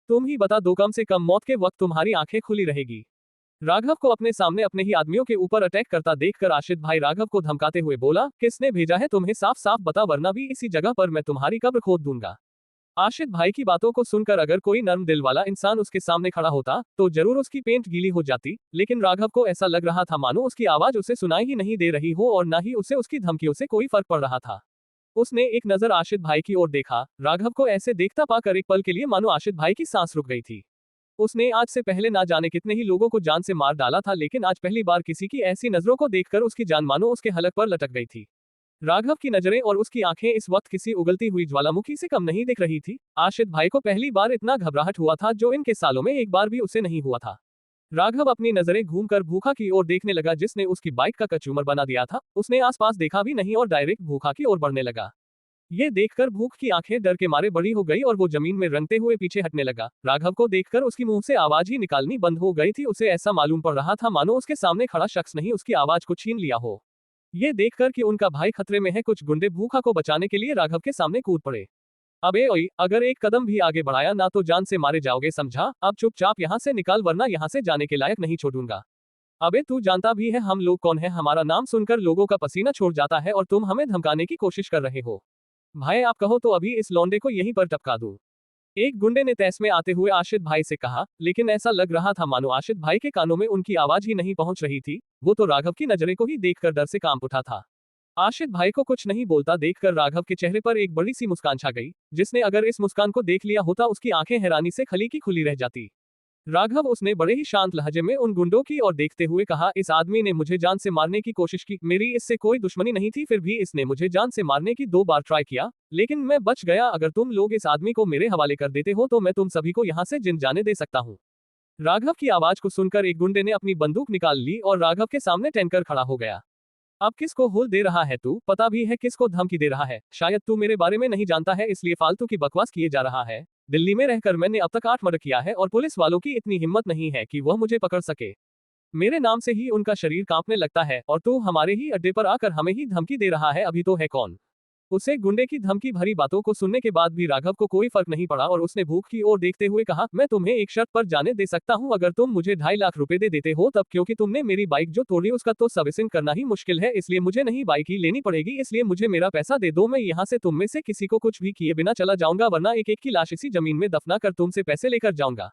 तुम ही बता दो, कम से कम मौत के वक्त तुम्हारी आंखें खुली रहेगी। राघव को अपने सामने अपने ही आदमियों के ऊपर अटैक करता देखकर आशित भाई राघव को धमकाते हुए बोला, किसने भेजा है तुम्हें? साफ साफ बता, वरना भी इसी जगह पर मैं तुम्हारी कब्र खोद दूंगा। आशित भाई की बातों को सुनकर अगर कोई नर्म दिल वाला इंसान उसके सामने खड़ा होता तो जरूर उसकी पेंट गीली हो जाती, लेकिन राघव को ऐसा लग रहा था मानो उसकी आवाज उसे सुनाई ही नहीं दे रही हो और ना ही उसे उसकी धमकियों से कोई फर्क पड़ रहा था। उसने एक नजर आशित भाई की ओर देखा। राघव को ऐसे देखता पाकर एक पल के लिए मानो आशित भाई की सांस रुक गई थी। उसने आज से पहले ना जाने कितने ही लोगों को जान से मार डाला था, लेकिन आज पहली बार किसी की ऐसी नजरों को देखकर उसकी जान मानो उसके हलक पर लटक गई थी। राघव की नजरें और उसकी आंखें इस वक्त किसी उगलती हुई ज्वालामुखी से कम नहीं दिख रही थी। आशित भाई को पहली बार इतना घबराहट हुआ था जो इनके सालों में एक बार भी उसे नहीं हुआ था। राघव अपनी नजरें घूमकर भूखा की ओर देखने लगा, जिसने उसकी बाइक का कचूमर बना दिया था। उसने आसपास देखा भी नहीं और डायरेक्ट भूखा की ओर बढ़ने लगा। ये देखकर भूख की आंखें डर के मारे बड़ी हो गई और वो जमीन में रंगते हुए पीछे हटने लगा। राघव को देखकर उसकी मुंह से आवाज ही निकालनी बंद हो गई थी। उसे ऐसा मालूम पड़ रहा था मानो उसके सामने खड़ा शख्स नहीं उसकी आवाज को छीन लिया हो। ये देखकर कि उनका भाई खतरे में है, कुछ गुंडे भूखा को बचाने के लिए राघव के सामने कूद पड़े। अबे ओए, अगर एक कदम भी आगे बढ़ाया ना तो जान से मारे जाओगे, समझा? अब चुपचाप यहाँ से निकाल, वरना यहाँ से जाने के लायक नहीं छोड़ूंगा। अबे तू जानता भी है हम लोग कौन है? हमारा नाम सुनकर लोगों का पसीना छोड़ जाता है और तुम हमें धमकाने की कोशिश कर रहे हो। भाई आप कहो तो अभी इस लौंडे को यहीं पर टपका दूं। एक गुंडे ने तैस में आते हुए आशित भाई से कहा, लेकिन ऐसा लग रहा था मानो आशित भाई के कानों में उनकी आवाज ही नहीं पहुंच रही थी। वो तो राघव की नजरें को ही देखकर डर से कांप उठा था। आशित भाई को कुछ नहीं बोलता देखकर राघव के चेहरे पर एक बड़ी सी मुस्कान छा गई, जिसने अगर इस मुस्कान को देख लिया होता उसकी आंखें हैरानी से खली की खुली रह जाती। राघव उसने बड़े ही शांत लहजे में उन गुंडों की ओर देखते हुए कहा, इस आदमी ने मुझे जान से मारने की कोशिश की। मेरी इससे कोई दुश्मनी नहीं थी, फिर भी इसने मुझे जान से मारने की 2 बार ट्राई किया, लेकिन मैं बच गया। अगर तुम लोग इस आदमी को मेरे हवाले कर देते हो तो मैं तुम सभी को यहाँ से जिन जाने दे सकता हूँ। राघव की आवाज को सुनकर एक गुंडे ने अपनी बंदूक निकाल ली और राघव के सामने टैंकर खड़ा हो गया। अब किसको हुल दे रहा है तू? पता भी है किसको धमकी दे रहा है? शायद तू मेरे बारे में नहीं जानता है, इसलिए फालतू की बकवास किए जा रहा है। दिल्ली में रहकर मैंने अब तक 8 मर्डर किया है और पुलिस वालों की इतनी हिम्मत नहीं है कि वह मुझे पकड़ सके। मेरे नाम से ही उनका शरीर कांपने लगता है और तू हमारे ही अड्डे पर आकर हमें ही धमकी दे रहा है। अभी तो है कौन? उसे गुंडे की धमकी भरी बातों को सुनने के बाद भी राघव को कोई फर्क नहीं पड़ा और उसने भूख की ओर देखते हुए कहा, मैं तुम्हें एक शर्त पर जाने दे सकता हूँ, अगर तुम मुझे 2.5 लाख रुपए दे देते हो तब, क्योंकि तुमने मेरी बाइक जो तोड़ी उसका तो सर्विसिंग करना ही मुश्किल है, इसलिए मुझे नहीं बाइक ही लेनी पड़ेगी, इसलिए मुझे मेरा पैसा दे दो, मैं यहाँ से तुम में से किसी को कुछ भी किए बिना चला जाऊंगा, वरना एक एक की लाश इसी जमीन में दफना कर तुमसे पैसे लेकर जाऊंगा।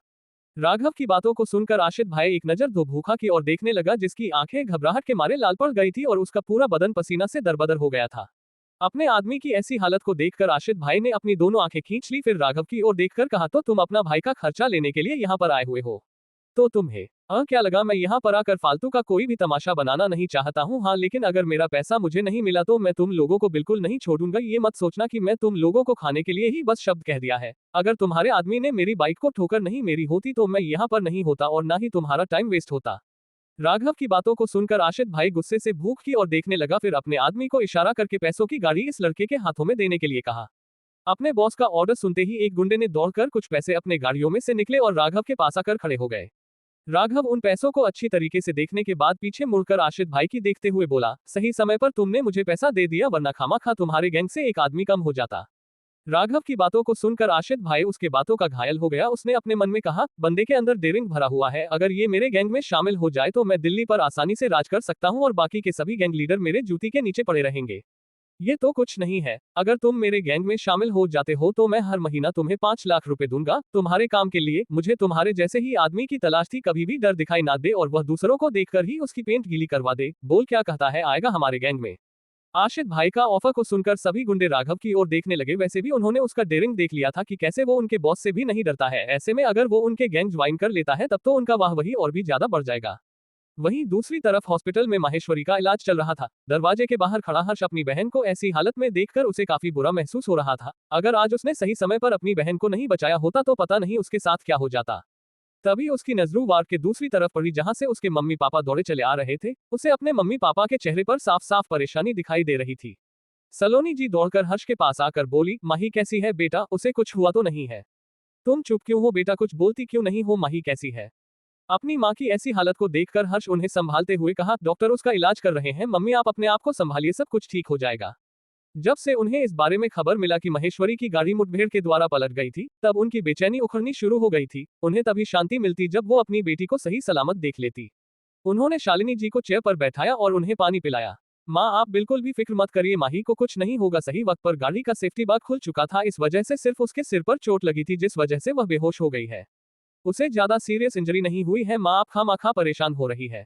राघव की बातों को सुनकर आशित भाई एक नजर दो भूखा की ओर देखने लगा, जिसकी आंखें घबराहट के मारे लाल पड़ गई थी और उसका पूरा बदन पसीना से दरबदर हो गया था। अपने आदमी की ऐसी हालत को देखकर आशित भाई ने अपनी दोनों आंखें खींच ली, फिर राघव की ओर देखकर कहा, तो तुम अपना भाई का खर्चा लेने के लिए यहाँ पर आए हुए हो? तो तुम्हें क्या लगा मैं यहाँ पर आकर फालतू का कोई भी तमाशा बनाना नहीं चाहता हूँ? हाँ, लेकिन अगर मेरा पैसा मुझे नहीं मिला तो मैं तुम लोगों को बिल्कुल नहीं छोड़ूंगा। ये मत सोचना कि मैं तुम लोगों को खाने के लिए ही बस शब्द कह दिया है। अगर तुम्हारे आदमी ने मेरी बाइक को ठोकर नहीं मेरी होती तो मैं यहाँ पर नहीं होता और ना ही तुम्हारा टाइम वेस्ट होता। राघव की बातों को सुनकर आशित भाई गुस्से से भूख की ओर देखने लगा, फिर अपने आदमी को इशारा करके पैसों की गाड़ी इस लड़के के हाथों में देने के लिए कहा। अपने बॉस का ऑर्डर सुनते ही एक गुंडे ने दौड़कर कुछ पैसे अपने गाड़ियों में से निकले और राघव के पास आकर खड़े हो गए। राघव उन पैसों को अच्छी तरीके से देखने के बाद पीछे मुड़कर आशित भाई की देखते हुए बोला, सही समय पर तुमने मुझे पैसा दे दिया, वरना खामखा तुम्हारे गैंग से एक आदमी कम हो जाता। राघव की बातों को सुनकर आशित भाई उसके बातों का घायल हो गया। उसने अपने मन में कहा, बंदे के अंदर डेयरिंग भरा हुआ है, अगर ये मेरे गैंग में शामिल हो जाए तो मैं दिल्ली पर आसानी से राज कर सकता हूँ और बाकी के सभी गैंग लीडर मेरे जूती के नीचे पड़े रहेंगे। ये तो कुछ नहीं है, अगर तुम मेरे गैंग में शामिल हो जाते हो तो मैं हर महीना तुम्हें 5 लाख रुपए दूंगा तुम्हारे काम के लिए। मुझे तुम्हारे जैसे ही आदमी की तलाश थी, कभी भी डर दिखाई ना दे और वह दूसरों को देखकर ही उसकी पेंट गीली करवा दे। बोल क्या कहता है, आएगा हमारे गैंग में? आशित भाई का ऑफर को सुनकर सभी गुंडे राघव की ओर देखने लगे। वैसे भी उन्होंने उसका डेयरिंग देख लिया था कि कैसे वो उनके बॉस से भी नहीं डरता है, ऐसे में अगर वो उनके गैंग ज्वाइन कर लेता है तब तो उनका वाहवाही और भी ज्यादा बढ़ जाएगा। वहीं दूसरी तरफ हॉस्पिटल में माहेश्वरी का इलाज चल रहा था। दरवाजे के बाहर खड़ा हर्ष अपनी बहन को ऐसी हालत में देखकर उसे काफी बुरा महसूस हो रहा था। अगर आज उसने सही समय पर अपनी बहन को नहीं बचाया होता तो पता नहीं उसके साथ क्या हो जाता। तभी उसकी नजरों वार्ड के दूसरी तरफ पड़ी, जहां से उसके मम्मी पापा दौड़े चले आ रहे थे। उसे अपने मम्मी पापा के चेहरे पर साफ साफ परेशानी दिखाई दे रही थी। सलोनी जी दौड़कर हर्ष के पास आकर बोली, माही कैसी है बेटा, उसे कुछ हुआ तो नहीं है? तुम चुप क्यों हो बेटा, कुछ बोलती क्यों नहीं हो? माही कैसी है? अपनी माँ की ऐसी हालत को देखकर हर्ष उन्हें संभालते हुए कहा, डॉक्टर उसका इलाज कर रहे हैं, मम्मी आप अपने आप को संभालिए, सब कुछ ठीक हो जाएगा। जब से उन्हें इस बारे में खबर मिला कि महेश्वरी की गाड़ी मुठभेड़ के द्वारा पलट गई थी, तब उनकी बेचैनी उखड़नी शुरू हो गई थी। उन्हें तभी शांति मिलती जब वो अपनी बेटी को सही सलामत देख लेती। उन्होंने शालिनी जी को चेयर पर बैठाया और उन्हें पानी पिलाया। माँ आप बिल्कुल भी फिक्र मत करिए, माही को कुछ नहीं होगा। सही वक्त पर गाड़ी का सेफ्टी बाग खुल चुका था, इस वजह से सिर्फ उसके सिर पर चोट लगी थी, जिस वजह से वह बेहोश हो गई है। उसे ज्यादा सीरियस इंजरी नहीं हुई है। माँ आप खामखा परेशान हो रही है।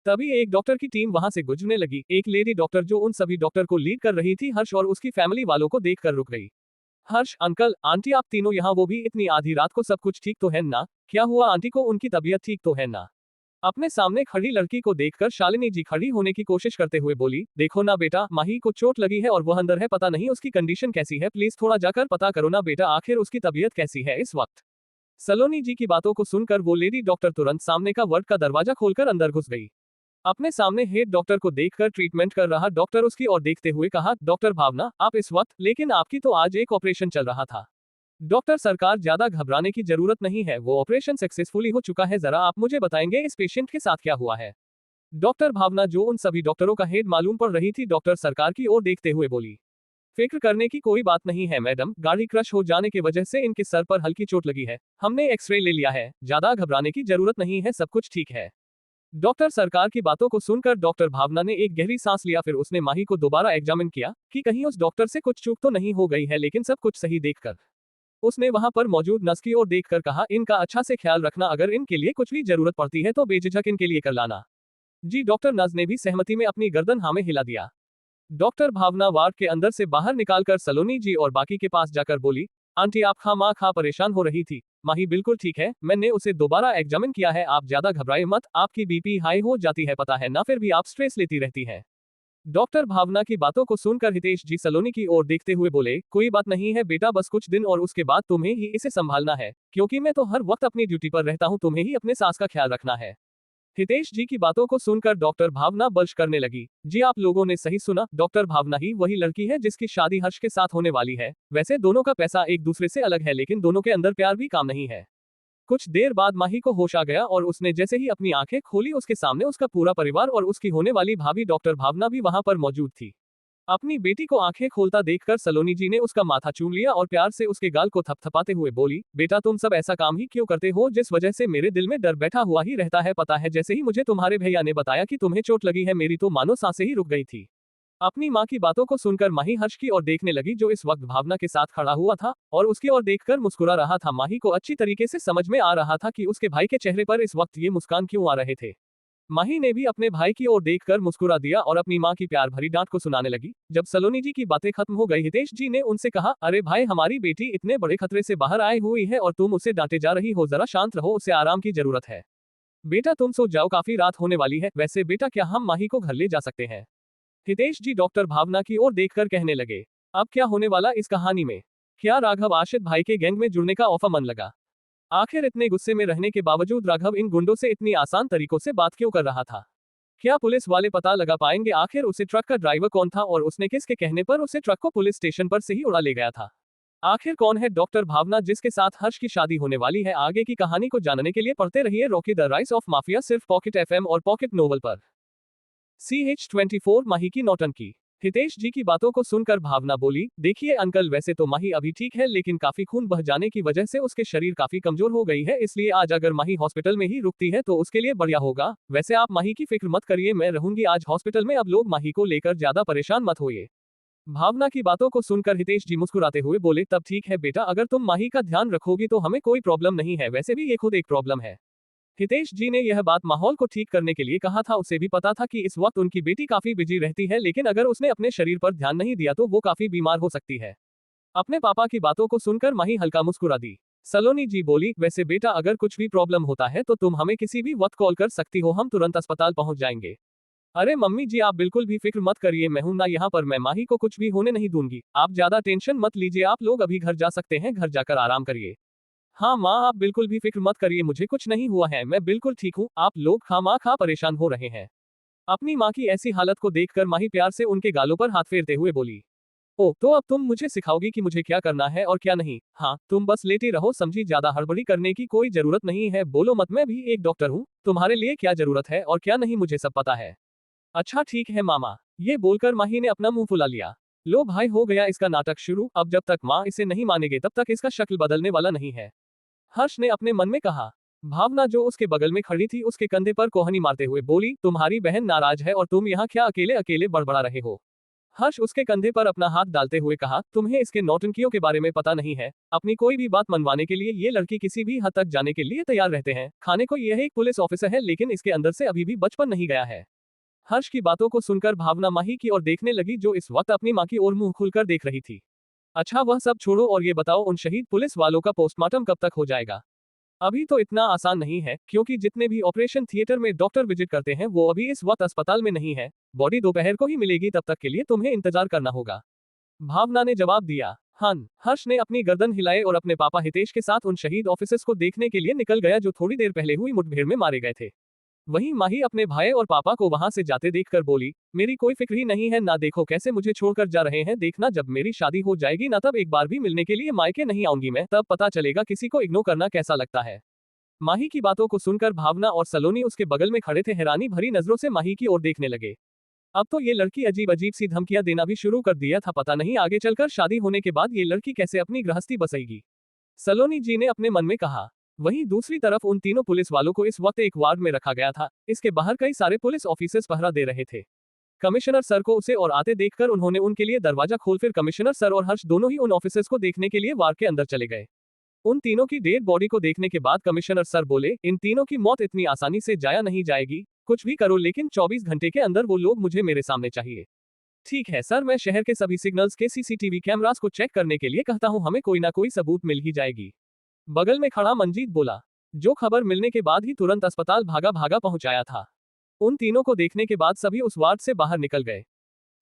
तभी एक डॉक्टर की टीम वहां से गुजरने लगी। एक लेडी डॉक्टर जो उन सभी डॉक्टर को लीड कर रही थी, हर्ष और उसकी फैमिली वालों को देखकर रुक गई। हर्ष अंकल आंटी आप तीनों यहाँ, वो भी इतनी आधी रात को, सब कुछ ठीक तो है ना? क्या हुआ आंटी को, उनकी तबीयत ठीक तो है ना? अपने सामने खड़ी लड़की को देखकर शालिनी जी खड़ी होने की कोशिश करते हुए बोली, देखो ना बेटा, माही को चोट लगी है और वह अंदर है, पता नहीं उसकी कंडीशन कैसी है, प्लीज थोड़ा जाकर पता करो ना बेटा, आखिर उसकी तबीयत कैसी है इस वक्त। सलोनी जी की बातों को सुनकर वो लेडी डॉक्टर तुरंत सामने का वार्ड का दरवाजा खोलकर अंदर घुस गई। अपने सामने हेड डॉक्टर को देखकर ट्रीटमेंट कर रहा डॉक्टर उसकी ओर देखते हुए कहा, डॉक्टर भावना आप इस वक्त, लेकिन आपकी तो आज एक ऑपरेशन चल रहा था। डॉक्टर सरकार ज्यादा घबराने की जरूरत नहीं है, वो ऑपरेशन सक्सेसफुली हो चुका है, जरा आप मुझे बताएंगे इस पेशेंट के साथ क्या हुआ है? डॉक्टर भावना जो उन सभी डॉक्टरों का हेड मालूम पड़ रही थी, डॉक्टर सरकार की ओर देखते हुए बोली, फिक्र करने की कोई बात नहीं है मैडम, गाड़ी क्रश हो जाने की वजह से इनके सर पर हल्की चोट लगी है, हमने एक्सरे ले लिया है, ज्यादा घबराने की जरूरत नहीं है, सब कुछ ठीक है। डॉक्टर सरकार की बातों को सुनकर डॉक्टर भावना ने एक गहरी सांस लिया, फिर उसने माही को दोबारा एग्जामिन किया कि कहीं उस डॉक्टर से कुछ चूक तो नहीं हो गई है, लेकिन सब कुछ सही देखकर उसने वहां पर मौजूद नर्स की ओर देखकर कहा, इनका अच्छा से ख्याल रखना, अगर इनके लिए कुछ भी जरूरत पड़ती है तो बेझिझक इनके लिए कर लाना। जी डॉक्टर नर्स ने भी सहमति में अपनी गर्दन हाँ में हिला दिया। डॉक्टर भावना वार्ड के अंदर से बाहर निकालकर सलोनी जी और बाकी के पास जाकर बोली, आंटी आप खामखा परेशान हो रही थी, माही बिल्कुल ठीक है, मैंने उसे दोबारा एग्जामिन किया है, आप ज्यादा घबराए मत, आपकी बीपी हाई हो जाती है पता है ना, फिर भी आप स्ट्रेस लेती रहती हैं। डॉक्टर भावना की बातों को सुनकर हितेश जी सलोनी की ओर देखते हुए बोले, कोई बात नहीं है बेटा, बस कुछ दिन और उसके बाद तुम्हें ही इसे संभालना है, क्योंकि मैं तो हर वक्त अपनी ड्यूटी पर रहता हूं, तुम्हें ही अपने सास का ख्याल रखना है। हितेश जी की बातों को सुनकर डॉक्टर भावना बल्श करने लगी। जी आप लोगों ने सही सुना, डॉक्टर भावना ही वही लड़की है जिसकी शादी हर्ष के साथ होने वाली है। वैसे दोनों का पैसा एक दूसरे से अलग है, लेकिन दोनों के अंदर प्यार भी काम नहीं है। कुछ देर बाद माही को होश आ गया और उसने जैसे ही अपनी आंखें खोली, उसके सामने उसका पूरा परिवार और उसकी होने वाली भाभी डॉक्टर भावना भी वहां पर मौजूद थी। अपनी बेटी को आंखें खोलता देखकर सलोनी जी ने उसका माथा चूम लिया और प्यार से उसके गाल को थपथपाते हुए बोली, बेटा तुम सब ऐसा काम ही क्यों करते हो जिस वजह से मेरे दिल में डर बैठा हुआ ही रहता है। पता है जैसे ही मुझे तुम्हारे भैया ने बताया कि तुम्हें चोट लगी है, मेरी तो मानो सांसें ही रुक गई थी। अपनी माँ की बातों को सुनकर माही हर्ष की ओर देखने लगी जो इस वक्त भावना के साथ खड़ा हुआ था और उसकी ओर देखकर मुस्कुरा रहा था। माही को अच्छी तरीके से समझ में आ रहा था कि उसके भाई के चेहरे पर इस वक्त ये मुस्कान क्यों आ रहे थे। माही ने भी अपने भाई की ओर देखकर मुस्कुरा दिया और अपनी माँ की प्यार भरी डांट को सुनाने लगी। जब सलोनी जी की बातें खत्म हो गई, हितेश जी ने उनसे कहा, अरे भाई, हमारी बेटी इतने बड़े खतरे से बाहर आई हुई है और तुम उसे डांटे जा रही हो। जरा शांत रहो, उसे आराम की जरूरत है। बेटा तुम सो जाओ, काफी रात होने वाली है। वैसे बेटा, क्या हम माही को घर ले जा सकते हैं? हितेश जी डॉक्टर भावना की ओर देखकर कहने लगे। अब क्या होने वाला इस कहानी में? क्या राघव आशित भाई के गैंग में जुड़ने का ऑफर मन लगा? आखिर इतने गुस्से में रहने के बावजूद राघव इन गुंडों से इतनी आसान तरीकों से बात क्यों कर रहा था? क्या पुलिस वाले पता लगा पाएंगे आखिर उसे ट्रक का ड्राइवर कौन था और उसने किसके कहने पर उसे ट्रक को पुलिस स्टेशन पर से ही उड़ा ले गया था? आखिर कौन है डॉक्टर भावना जिसके साथ हर्ष की शादी होने वाली है? आगे की कहानी को जानने के लिए पढ़ते रहिए Rocky the rise of mafia, सिर्फ पॉकेट एफएम और पॉकेट नोवेल पर। CH24 माही की नौटंकी। हितेश जी की बातों को सुनकर भावना बोली, देखिए अंकल, वैसे तो माही अभी ठीक है लेकिन काफी खून बह जाने की वजह से उसके शरीर काफी कमजोर हो गई है, इसलिए आज अगर माही हॉस्पिटल में ही रुकती है तो उसके लिए बढ़िया होगा। वैसे आप माही की फिक्र मत करिए, मैं रहूंगी आज हॉस्पिटल में। अब लोग माही को लेकर ज्यादा परेशान मत होइए। भावना की बातों को सुनकर हितेश जी मुस्कुराते हुए बोले, तब ठीक है बेटा, अगर तुम माही का ध्यान रखोगी तो हमें कोई प्रॉब्लम नहीं है। वैसे भी ये खुद एक प्रॉब्लम है। हितेश जी ने यह बात माहौल को ठीक करने के लिए कहा था। उसे भी पता था कि इस वक्त उनकी बेटी काफी बिजी रहती है, लेकिन अगर उसने अपने शरीर पर ध्यान नहीं दिया तो वो काफी बीमार हो सकती है। अपने पापा की बातों को सुनकर माही हल्का मुस्कुरा दी। सलोनी जी बोली, वैसे बेटा, अगर कुछ भी प्रॉब्लम होता है तो तुम हमें किसी भी वक्त कॉल कर सकती हो, हम तुरंत अस्पताल पहुंच जाएंगे। अरे मम्मी जी, आप बिल्कुल भी फिक्र मत करिए, मैं हूं ना यहाँ पर। मैं माही को कुछ भी होने नहीं दूंगी, आप ज्यादा टेंशन मत लीजिए। आप लोग अभी घर जा सकते हैं, घर जाकर आराम करिए। हाँ माँ, आप बिल्कुल भी फिक्र मत करिए, मुझे कुछ नहीं हुआ है, मैं बिल्कुल ठीक हूँ। आप लोग खामखा परेशान हो रहे हैं। अपनी माँ की ऐसी हालत को देखकर माही प्यार से उनके गालों पर हाथ फेरते हुए बोली, ओ तो अब तुम मुझे सिखाओगी कि मुझे क्या करना है और क्या नहीं? हाँ, तुम बस लेटी रहो, समझी? ज्यादा हड़बड़ी करने की कोई जरूरत नहीं है। बोलो मत, मैं भी एक डॉक्टर हूँ, तुम्हारे लिए क्या जरूरत है और क्या नहीं मुझे सब पता है। अच्छा ठीक है मामा। ये बोलकर माही ने अपना मुंह फुला लिया। लो भाई, हो गया इसका नाटक शुरू। अब जब तक माँ इसे नहीं मानेगी तब तक इसका शक्ल बदलने वाला नहीं है। हर्ष ने अपने मन में कहा। भावना जो उसके बगल में खड़ी थी उसके कंधे पर कोहनी मारते हुए बोली, तुम्हारी बहन नाराज है और तुम यहाँ क्या अकेले अकेले बड़बड़ा रहे हो? हर्ष उसके कंधे पर अपना हाथ डालते हुए कहा, तुम्हें इसके नौटंकियों के बारे में पता नहीं है। अपनी कोई भी बात मनवाने के लिए ये लड़की किसी भी हद तक जाने के लिए तैयार रहते हैं। खाने को यह एक पुलिस ऑफिसर है लेकिन इसके अंदर से अभी भी बचपन नहीं गया है। हर्ष की बातों को सुनकर भावना माही की ओर देखने लगी जो इस वक्त अपनी माँ की ओर मुंह खुलकर देख रही थी। अच्छा वह सब छोड़ो और ये बताओ, उन शहीद पुलिस वालों का पोस्टमार्टम कब तक हो जाएगा? अभी तो इतना आसान नहीं है क्योंकि जितने भी ऑपरेशन थिएटर में डॉक्टर विजिट करते हैं वो अभी इस वक्त अस्पताल में नहीं है। बॉडी दोपहर को ही मिलेगी, तब तक के लिए तुम्हें इंतजार करना होगा। भावना ने जवाब दिया। हर्ष ने अपनी गर्दन हिलाई और अपने पापा हितेश के साथ उन शहीद ऑफिसर्स को देखने के लिए निकल गया जो थोड़ी देर पहले हुई मुठभेड़ में मारे गए थे। वहीं माही अपने भाई और पापा को वहां से जाते देखकर बोली, मेरी कोई फिक्र ही नहीं है ना, देखो कैसे मुझे छोड़कर जा रहे हैं। देखना जब मेरी शादी हो जाएगी ना, तब एक बार भी मिलने के लिए मायके नहीं आऊंगी मैं, तब पता चलेगा किसी को इग्नोर करना कैसा लगता है। माही की बातों को सुनकर भावना और सलोनी उसके बगल में खड़े थे हैरानी भरी नजरों से माही की ओर देखने लगे। अब तो ये लड़की अजीब अजीब सी धमकियां देना भी शुरू कर दिया था, पता नहीं आगे चलकर शादी होने के बाद ये लड़की कैसे अपनी गृहस्थी बसाएगी। सलोनी जी ने अपने मन में कहा। वहीं दूसरी तरफ उन तीनों पुलिस वालों को इस वक्त एक वार्ड में रखा गया था। इसके बाहर कई सारे पुलिस ऑफिसर्स पहरा दे रहे थे। कमिश्नर सर को उसे और आते देखकर उन्होंने उनके लिए दरवाजा खोल, फिर कमिश्नर सर और हर्ष दोनों ही उन ऑफिसर्स को देखने के लिए वार्ड के अंदर चले गए। उन तीनों की डेड बॉडी को देखने के बाद कमिश्नर सर बोले, इन तीनों की मौत इतनी आसानी से जाया नहीं जाएगी। कुछ भी करो लेकिन 24 घंटे के अंदर वो लोग मुझे मेरे सामने चाहिए। ठीक है सर, मैं शहर के सभी सिग्नल्स के CCTV कैमरास को चेक करने के लिए कहता हूँ, हमें कोई ना कोई सबूत मिल ही जाएगी। बगल में खड़ा मंजीत बोला, जो खबर मिलने के बाद ही तुरंत अस्पताल भागा भागा पहुंचाया था। उन तीनों को देखने के बाद सभी उस वार्ड से बाहर निकल गए।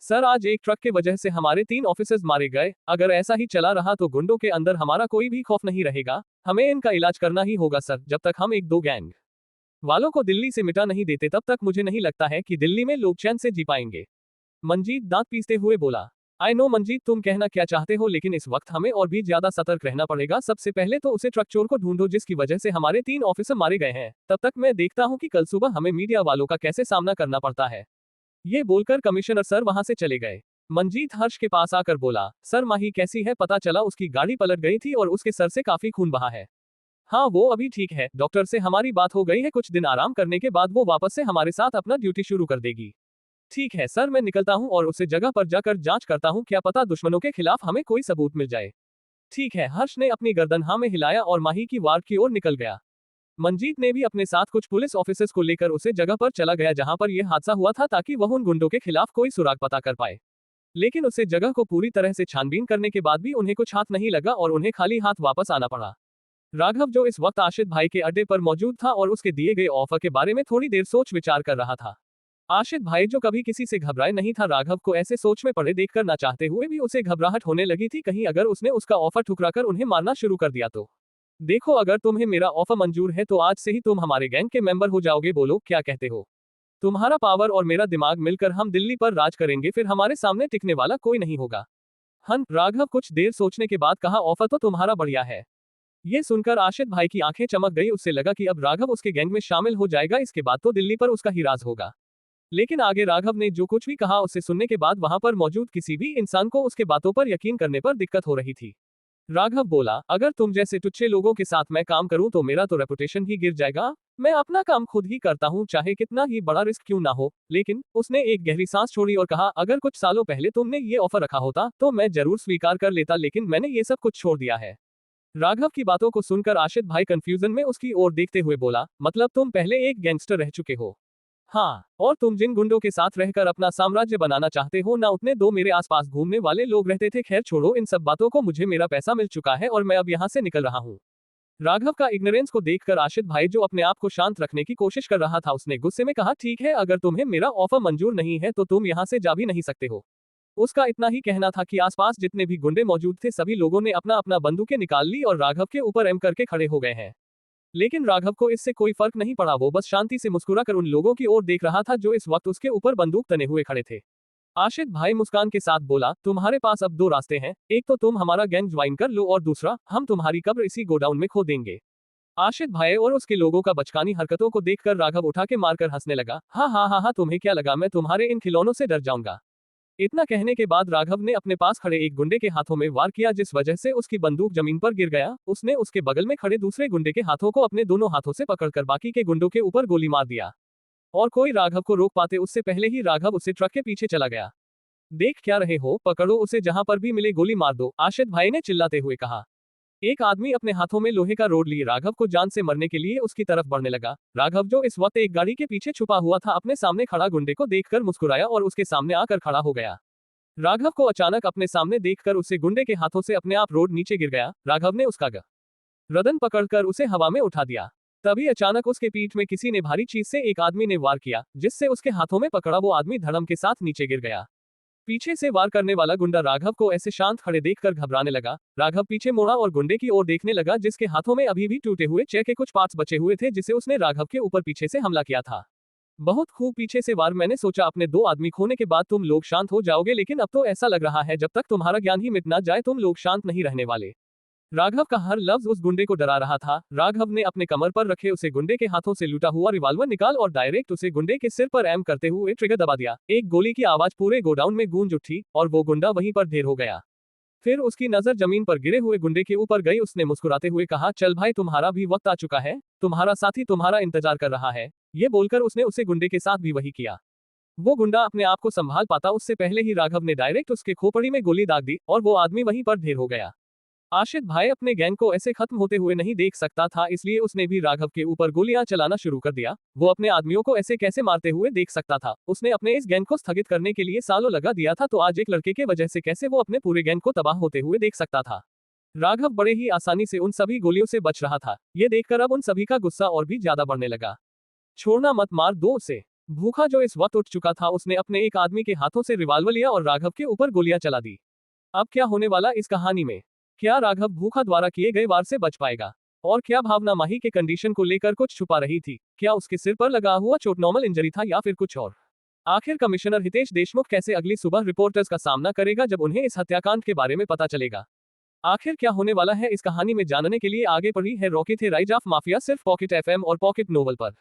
सर, आज एक ट्रक के वजह से हमारे 3 ऑफिसर्स मारे गए। अगर ऐसा ही चला रहा तो गुंडों के अंदर हमारा कोई भी खौफ नहीं रहेगा। हमें इनका इलाज करना ही होगा सर। जब तक हम एक दो गैंग वालों को दिल्ली से मिटा नहीं देते तब तक मुझे नहीं लगता है कि दिल्ली में लोग चैन से जी पाएंगे। मंजीत दांत पीसते हुए बोला। आई नो मंजीत, तुम कहना क्या चाहते हो, लेकिन इस वक्त हमें और भी ज्यादा सतर्क रहना पड़ेगा। सबसे पहले तो उसे ट्रक चोर को ढूंढो जिसकी वजह से हमारे 3 ऑफिसर मारे गए हैं। तब तक मैं देखता हूँ कि कल सुबह हमें मीडिया वालों का कैसे सामना करना पड़ता है। ये बोलकर कमिश्नर सर वहां से चले गए। मंजीत हर्ष के पास आकर बोला, सर माही कैसी है? पता चला उसकी गाड़ी पलट गई थी और उसके सर से काफी खून बहा है। हाँ वो अभी ठीक है, डॉक्टर से हमारी बात हो गई है, कुछ दिन आराम करने के बाद वो वापस से हमारे साथ अपना ड्यूटी शुरू कर देगी। ठीक है सर, मैं निकलता हूँ और उसे जगह पर जाकर जांच करता हूँ, क्या पता दुश्मनों के खिलाफ हमें कोई सबूत मिल जाए। ठीक है। हर्ष ने अपनी गर्दन हाँ में हिलाया और माही की वार्ड की ओर निकल गया। मंजीत ने भी अपने साथ कुछ पुलिस ऑफिसर्स को लेकर उसे जगह पर चला गया जहां पर यह हादसा हुआ था, ताकि वह उन गुंडों के खिलाफ कोई सुराग पता कर पाए। लेकिन उसे जगह को पूरी तरह से छानबीन करने के बाद भी उन्हें कुछ हाथ नहीं लगा और उन्हें खाली हाथ वापस आना पड़ा। राघव जो इस वक्त आशित भाई के अड्डे पर मौजूद था और उसके दिए गए ऑफर के बारे में थोड़ी देर सोच विचार कर रहा था। आशित भाई जो कभी किसी से घबराए नहीं था, राघव को ऐसे सोच में पड़े देखकर ना चाहते हुए भी उसे घबराहट होने लगी थी, कहीं अगर उसने उसका ऑफर ठुकराकर उन्हें मारना शुरू कर दिया तो। देखो अगर तुम्हें मेरा ऑफर मंजूर है तो आज से ही तुम हमारे गैंग के मेंबर हो जाओगे, बोलो क्या कहते हो? तुम्हारा पावर और मेरा दिमाग मिलकर हम दिल्ली पर राज करेंगे, फिर हमारे सामने टिकने वाला कोई नहीं होगा। राघव कुछ देर सोचने के बाद कहा, ऑफर तो तुम्हारा बढ़िया है। ये सुनकर आशित भाई की आंखें चमक गई, उससे लगा कि अब राघव उसके गैंग में शामिल हो जाएगा, इसके बाद तो दिल्ली पर उसका ही राज होगा। लेकिन आगे राघव ने जो कुछ भी कहा उसे सुनने के बाद वहां पर मौजूद किसी भी इंसान को उसके बातों पर यकीन करने पर दिक्कत हो रही थी। राघव बोला, अगर तुम जैसे टुच्चे लोगों के साथ मैं काम करूं तो मेरा तो रेपुटेशन ही गिर जाएगा। मैं अपना काम खुद ही करता हूं, चाहे कितना ही बड़ा रिस्क क्यों ना हो। लेकिन उसने एक गहरी सांस छोड़ी और कहा, अगर कुछ सालों पहले तुमने ये ऑफर रखा होता तो मैं जरूर स्वीकार कर लेता, लेकिन मैंने ये सब कुछ छोड़ दिया है। राघव की बातों को सुनकर आशित भाई कंफ्यूजन में उसकी ओर देखते हुए बोला, मतलब तुम पहले एक गैंगस्टर रह चुके हो? हाँ, और तुम जिन गुंडों के साथ रहकर अपना साम्राज्य बनाना चाहते हो ना, उतने दो मेरे आसपास घूमने वाले लोग रहते थे। खैर छोड़ो इन सब बातों को, मुझे मेरा पैसा मिल चुका है और मैं अब यहाँ से निकल रहा हूँ। राघव का इग्नोरेंस को देखकर आशित भाई जो अपने आप को शांत रखने की कोशिश कर रहा था, उसने गुस्से में कहा, ठीक है, अगर तुम्हें मेरा ऑफर मंजूर नहीं है तो तुम यहाँ से जा भी नहीं सकते हो। उसका इतना ही कहना था कि आसपास जितने भी गुंडे मौजूद थे सभी लोगों ने अपना अपना बंदूकें निकाल ली और राघव के ऊपर एम करके खड़े हो गए हैं। लेकिन राघव को इससे कोई फर्क नहीं पड़ा, वो बस शांति से मुस्कुराकर उन लोगों की ओर देख रहा था जो इस वक्त उसके ऊपर बंदूक तने हुए खड़े थे। आशित भाई मुस्कान के साथ बोला, तुम्हारे पास अब दो रास्ते हैं, एक तो तुम हमारा गैंग ज्वाइन कर लो और दूसरा हम तुम्हारी कब्र इसी गोडाउन में खो देंगे। आशित भाई और उसके लोगों का बचकानी हरकतों को देखकर राघव उठा के मारकर हंसने लगा, हाँ हाँ हाँ हाँ, तुम्हें क्या लगा मैं तुम्हारे इन खिलौनों से डर जाऊंगा? इतना कहने के बाद राघव ने अपने पास खड़े एक गुंडे के हाथों में वार किया, जिस वजह से उसकी बंदूक जमीन पर गिर गया। उसने उसके बगल में खड़े दूसरे गुंडे के हाथों को अपने दोनों हाथों से पकड़कर बाकी के गुंडों के ऊपर गोली मार दिया और कोई राघव को रोक पाते उससे पहले ही राघव उसे ट्रक के पीछे चला गया। देख क्या रहे हो, पकड़ो उसे, जहां पर भी मिले गोली मार दो, आशित भाई ने चिल्लाते हुए कहा। एक आदमी अपने हाथों में लोहे का रोड लिए राघव को जान से मरने के लिए उसकी तरफ बढ़ने लगा। राघव जो इस वक्त एक गाड़ी के पीछे छुपा हुआ था, अपने सामने खड़ा गुंडे को देखकर मुस्कुराया और उसके सामने आकर खड़ा हो गया। राघव को अचानक अपने सामने देखकर उसे गुंडे के हाथों से अपने आप रोड नीचे गिर गया। राघव ने उसका गर्दन पकड़कर उसे हवा में उठा दिया। तभी अचानक उसके पीठ में किसी ने भारी चीज से एक आदमी ने वार किया, जिससे उसके हाथों में पकड़ा वो आदमी धड़म के साथ नीचे गिर गया। पीछे से वार करने वाला गुंडा राघव को ऐसे शांत खड़े देखकर घबराने लगा। राघव पीछे मुड़ा और गुंडे की ओर देखने लगा, जिसके हाथों में अभी भी टूटे हुए चेयर के कुछ पार्ट्स बचे हुए थे, जिसे उसने राघव के ऊपर पीछे से हमला किया था। बहुत खूब, पीछे से वार। मैंने सोचा अपने दो आदमी खोने के बाद तुम लोग शांत हो जाओगे, लेकिन अब तो ऐसा लग रहा है जब तक तुम्हारा ज्ञान ही मिट ना जाए तुम लोग शांत नहीं रहने वाले। राघव का हर लफ्ज उस गुंडे को डरा रहा था। राघव ने अपने कमर पर रखे उसे गुंडे के हाथों से लूटा हुआ रिवॉल्वर निकाल और डायरेक्ट उसे गुंडे के सिर पर एम करते हुए ट्रिगर दबा दिया। एक गोली की आवाज पूरे गोडाउन में गूंज उठी और वो गुंडा वहीं पर ढेर हो गया। फिर उसकी नजर जमीन पर गिरे हुए गुंडे के ऊपर गई। उसने मुस्कुराते हुए कहा, चल भाई, तुम्हारा भी वक्त आ चुका है, तुम्हारा साथी तुम्हारा इंतजार कर रहा है। ये बोलकर उसने उसे गुंडे के साथ भी वही किया। वो गुंडा अपने आप को संभाल पाता उससे पहले ही राघव ने डायरेक्ट उसके खोपड़ी में गोली दाग दी और वो आदमी वहीं पर ढेर हो गया। आशित भाई अपने गैंग को ऐसे खत्म होते हुए नहीं देख सकता था, इसलिए उसने भी राघव के ऊपर गोलियां चलाना शुरू कर दिया। वो अपने आदमियों को ऐसे कैसे मारते हुए देख सकता था? उसने अपने इस गैंग को स्थगित करने के लिए सालों लगा दिया था, तो आज एक लड़के के वजह से कैसे वो अपने पूरे गैंग को तबाह होते हुए देख सकता था? राघव बड़े ही आसानी से उन सभी गोलियों से बच रहा था। ये देखकर अब उन सभी का गुस्सा और भी ज्यादा बढ़ने लगा। छोड़ना मत, मार दो उसे। भूखा जो इस वक्त उठ चुका था, उसने अपने एक आदमी के हाथों से रिवॉल्वर लिया और राघव के ऊपर गोलियां चला दी। अब क्या होने वाला इस कहानी में? क्या राघव भूखा द्वारा किए गए वार से बच पाएगा? और क्या भावना माही के कंडीशन को लेकर कुछ छुपा रही थी? क्या उसके सिर पर लगा हुआ चोट नॉर्मल इंजरी था या फिर कुछ और? आखिर कमिश्नर हितेश देशमुख कैसे अगली सुबह रिपोर्टर्स का सामना करेगा जब उन्हें इस हत्याकांड के बारे में पता चलेगा? आखिर क्या होने वाला है इस कहानी में, जानने के लिए आगे पढ़ी है रॉकी थे राइज ऑफ माफिया, सिर्फ पॉकेट FM और पॉकेट नोवेल पर।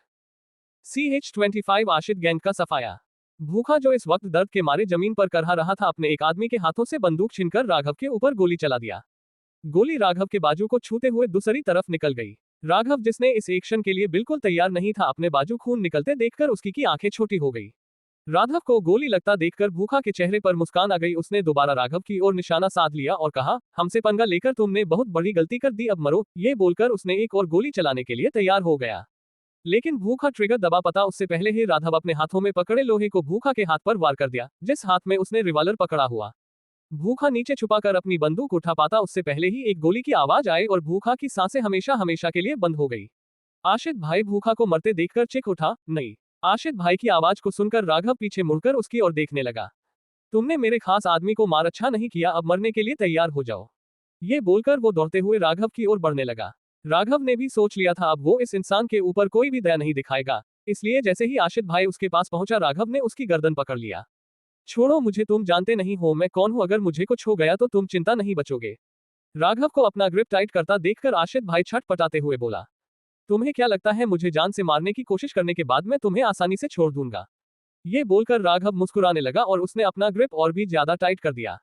CH25 आशित गैंग का सफाया। भूखा जो इस वक्त दर्द के मारे जमीन पर करहा रहा था, अपने एक आदमी के हाथों से बंदूक छीनकर राघव के ऊपर गोली चला दिया। गोली राघव के बाजू को छूते हुए दूसरी तरफ निकल गई। राघव, जिसने इस एक्शन के लिए बिल्कुल तैयार नहीं था, अपने बाजू खून निकलते देखकर उसकी की आंखें छोटी हो गई। राघव को गोली लगता देखकर भूखा के चेहरे पर मुस्कान आ गई। उसने दोबारा राघव की ओर निशाना साध लिया और कहा, हमसे पंगा लेकर तुमने बहुत बड़ी गलती कर दी, अब मरो। ये बोलकर उसने एक और गोली चलाने के लिए तैयार हो गया। लेकिन भूखा ट्रिगर दबा पता उससे पहले ही राघव अपने हाथों में पकड़े लोहे को भूखा के हाथ पर वार कर दिया, जिस हाथ में उसने रिवॉल्वर पकड़ा हुआ। भूखा नीचे छुपाकर अपनी बंदूक उठा पाता उससे पहले ही एक गोली की आवाज आई और भूखा की सांसें हमेशा हमेशा के लिए बंद हो गई। आशित भाई भूखा को मरते देखकर चीख उठा, नहीं। आशित भाई की आवाज को सुनकर राघव पीछे मुड़कर उसकी ओर देखने लगा। तुमने मेरे खास आदमी को मार अच्छा नहीं किया, अब मरने के लिए तैयार हो जाओ। ये बोलकर वो दौड़ते हुए राघव की ओर बढ़ने लगा। राघव ने भी सोच लिया था अब वो इस इंसान के ऊपर कोई भी दया नहीं दिखाएगा, इसलिए जैसे ही आशित भाई उसके पास पहुंचा, राघव ने उसकी गर्दन पकड़ लिया। छोड़ो मुझे, तुम जानते नहीं हो मैं कौन हूं, अगर मुझे कुछ हो गया तो तुम चिंता नहीं बचोगे। राघव को अपना ग्रिप टाइट करता देखकर आशित भाई छटपटाते हुए बोला, तुम्हें क्या लगता है मुझे जान से मारने की कोशिश करने के बाद मैं तुम्हें आसानी से छोड़ दूंगा? ये बोलकर राघव मुस्कुराने लगा और उसने अपना ग्रिप और भी ज्यादा टाइट कर दिया।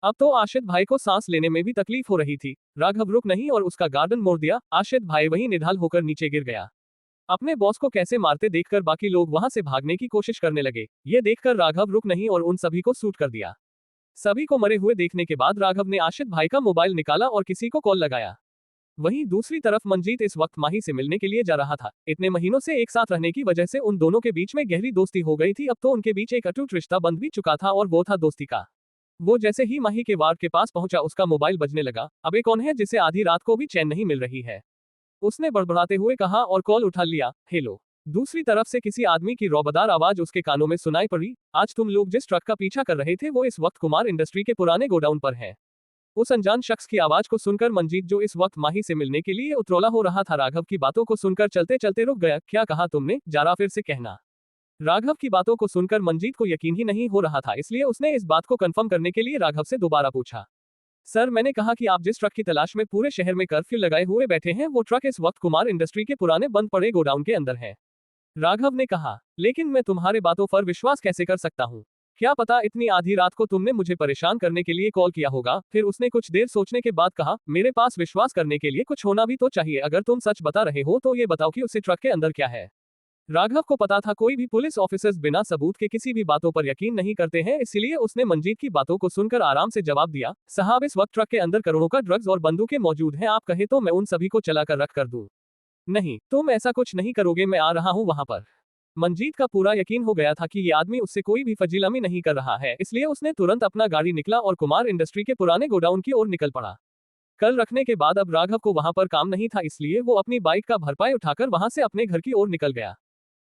अब तो आशित भाई को सांस लेने में भी तकलीफ हो रही थी। राघव रुक नहीं और उसका गार्डन मोड़ दिया। आशित भाई वहीं निढाल होकर नीचे गिर गया। अपने बॉस को कैसे मारते देखकर बाकी लोग वहां से भागने की कोशिश करने लगे। ये देखकर राघव रुक नहीं और उन सभी को शूट कर दिया। सभी को मरे हुए देखने के बाद राघव ने आशित भाई का मोबाइल निकाला और किसी को कॉल लगाया। वहीं दूसरी तरफ मंजीत इस वक्त माही से मिलने के लिए जा रहा था। इतने महीनों से एक साथ रहने की वजह से उन दोनों के बीच में गहरी दोस्ती हो गई थी। अब तो उनके बीच एक अटूट रिश्ता बंध भी चुका था और वो था दोस्ती का। वो जैसे ही माही के वार्ड के पास पहुंचा, उसका मोबाइल बजने लगा। अबे कौन है जिसे आधी रात को भी चैन नहीं मिल रही है? उसने बड़बड़ाते हुए कहा और कॉल उठा लिया। हेलो। दूसरी तरफ से किसी आदमी की रौबदार आवाज उसके कानों में सुनाई पड़ी। आज तुम लोग जिस ट्रक का पीछा कर रहे थे वो इस वक्त कुमार इंडस्ट्री के पुराने गोडाउन पर है। उस अनजान शख्स की आवाज को सुनकर मंजीत, जो इस वक्त माही से मिलने के लिए उतरौला हो रहा था, राघव की बातों को सुनकर चलते चलते रुक गया। क्या कहा तुमने? जरा फिर से कहना। राघव की बातों को सुनकर मंजीत को यकीन ही नहीं हो रहा था, इसलिए उसने इस बात को कंफर्म करने के लिए राघव से दोबारा पूछा। सर, मैंने कहा कि आप जिस ट्रक की तलाश में पूरे शहर में कर्फ्यू लगाए हुए बैठे हैं, वो ट्रक इस वक्त कुमार इंडस्ट्री के पुराने बंद पड़े गोडाउन के अंदर है। राघव ने कहा, लेकिन मैं तुम्हारे बातों पर विश्वास कैसे कर सकता हूँ? क्या पता इतनी आधी रात को तुमने मुझे परेशान करने के लिए कॉल किया होगा। फिर उसने कुछ देर सोचने के बाद कहा, मेरे पास विश्वास करने के लिए कुछ होना भी तो चाहिए। अगर तुम सच बता रहे हो तो ये बताओ कि उसी ट्रक के अंदर क्या है। राघव को पता था कोई भी पुलिस ऑफिसर्स बिना सबूत के किसी भी बातों पर यकीन नहीं करते हैं, इसलिए उसने मंजीत की बातों को सुनकर आराम से जवाब दिया, साहब इस वक्त ट्रक के अंदर करोड़ों का ड्रग्स और बंदूकें मौजूद हैं। आप कहे तो मैं उन सभी को चलाकर रख कर दूं। नहीं, तुम ऐसा कुछ नहीं करोगे, मैं आ रहा हूं वहां पर। मंजीत का पूरा यकीन हो गया था कि ये आदमी उससे कोई भी फजीलामी नहीं कर रहा है, इसलिए उसने तुरंत अपना गाड़ी निकला और कुमार इंडस्ट्री के पुराने गोडाउन की ओर निकल पड़ा। कल रखने के बाद अब राघव को वहां पर काम नहीं था, इसलिए वो अपनी बाइक का भरपाई उठाकर वहां से अपने घर की ओर निकल गया।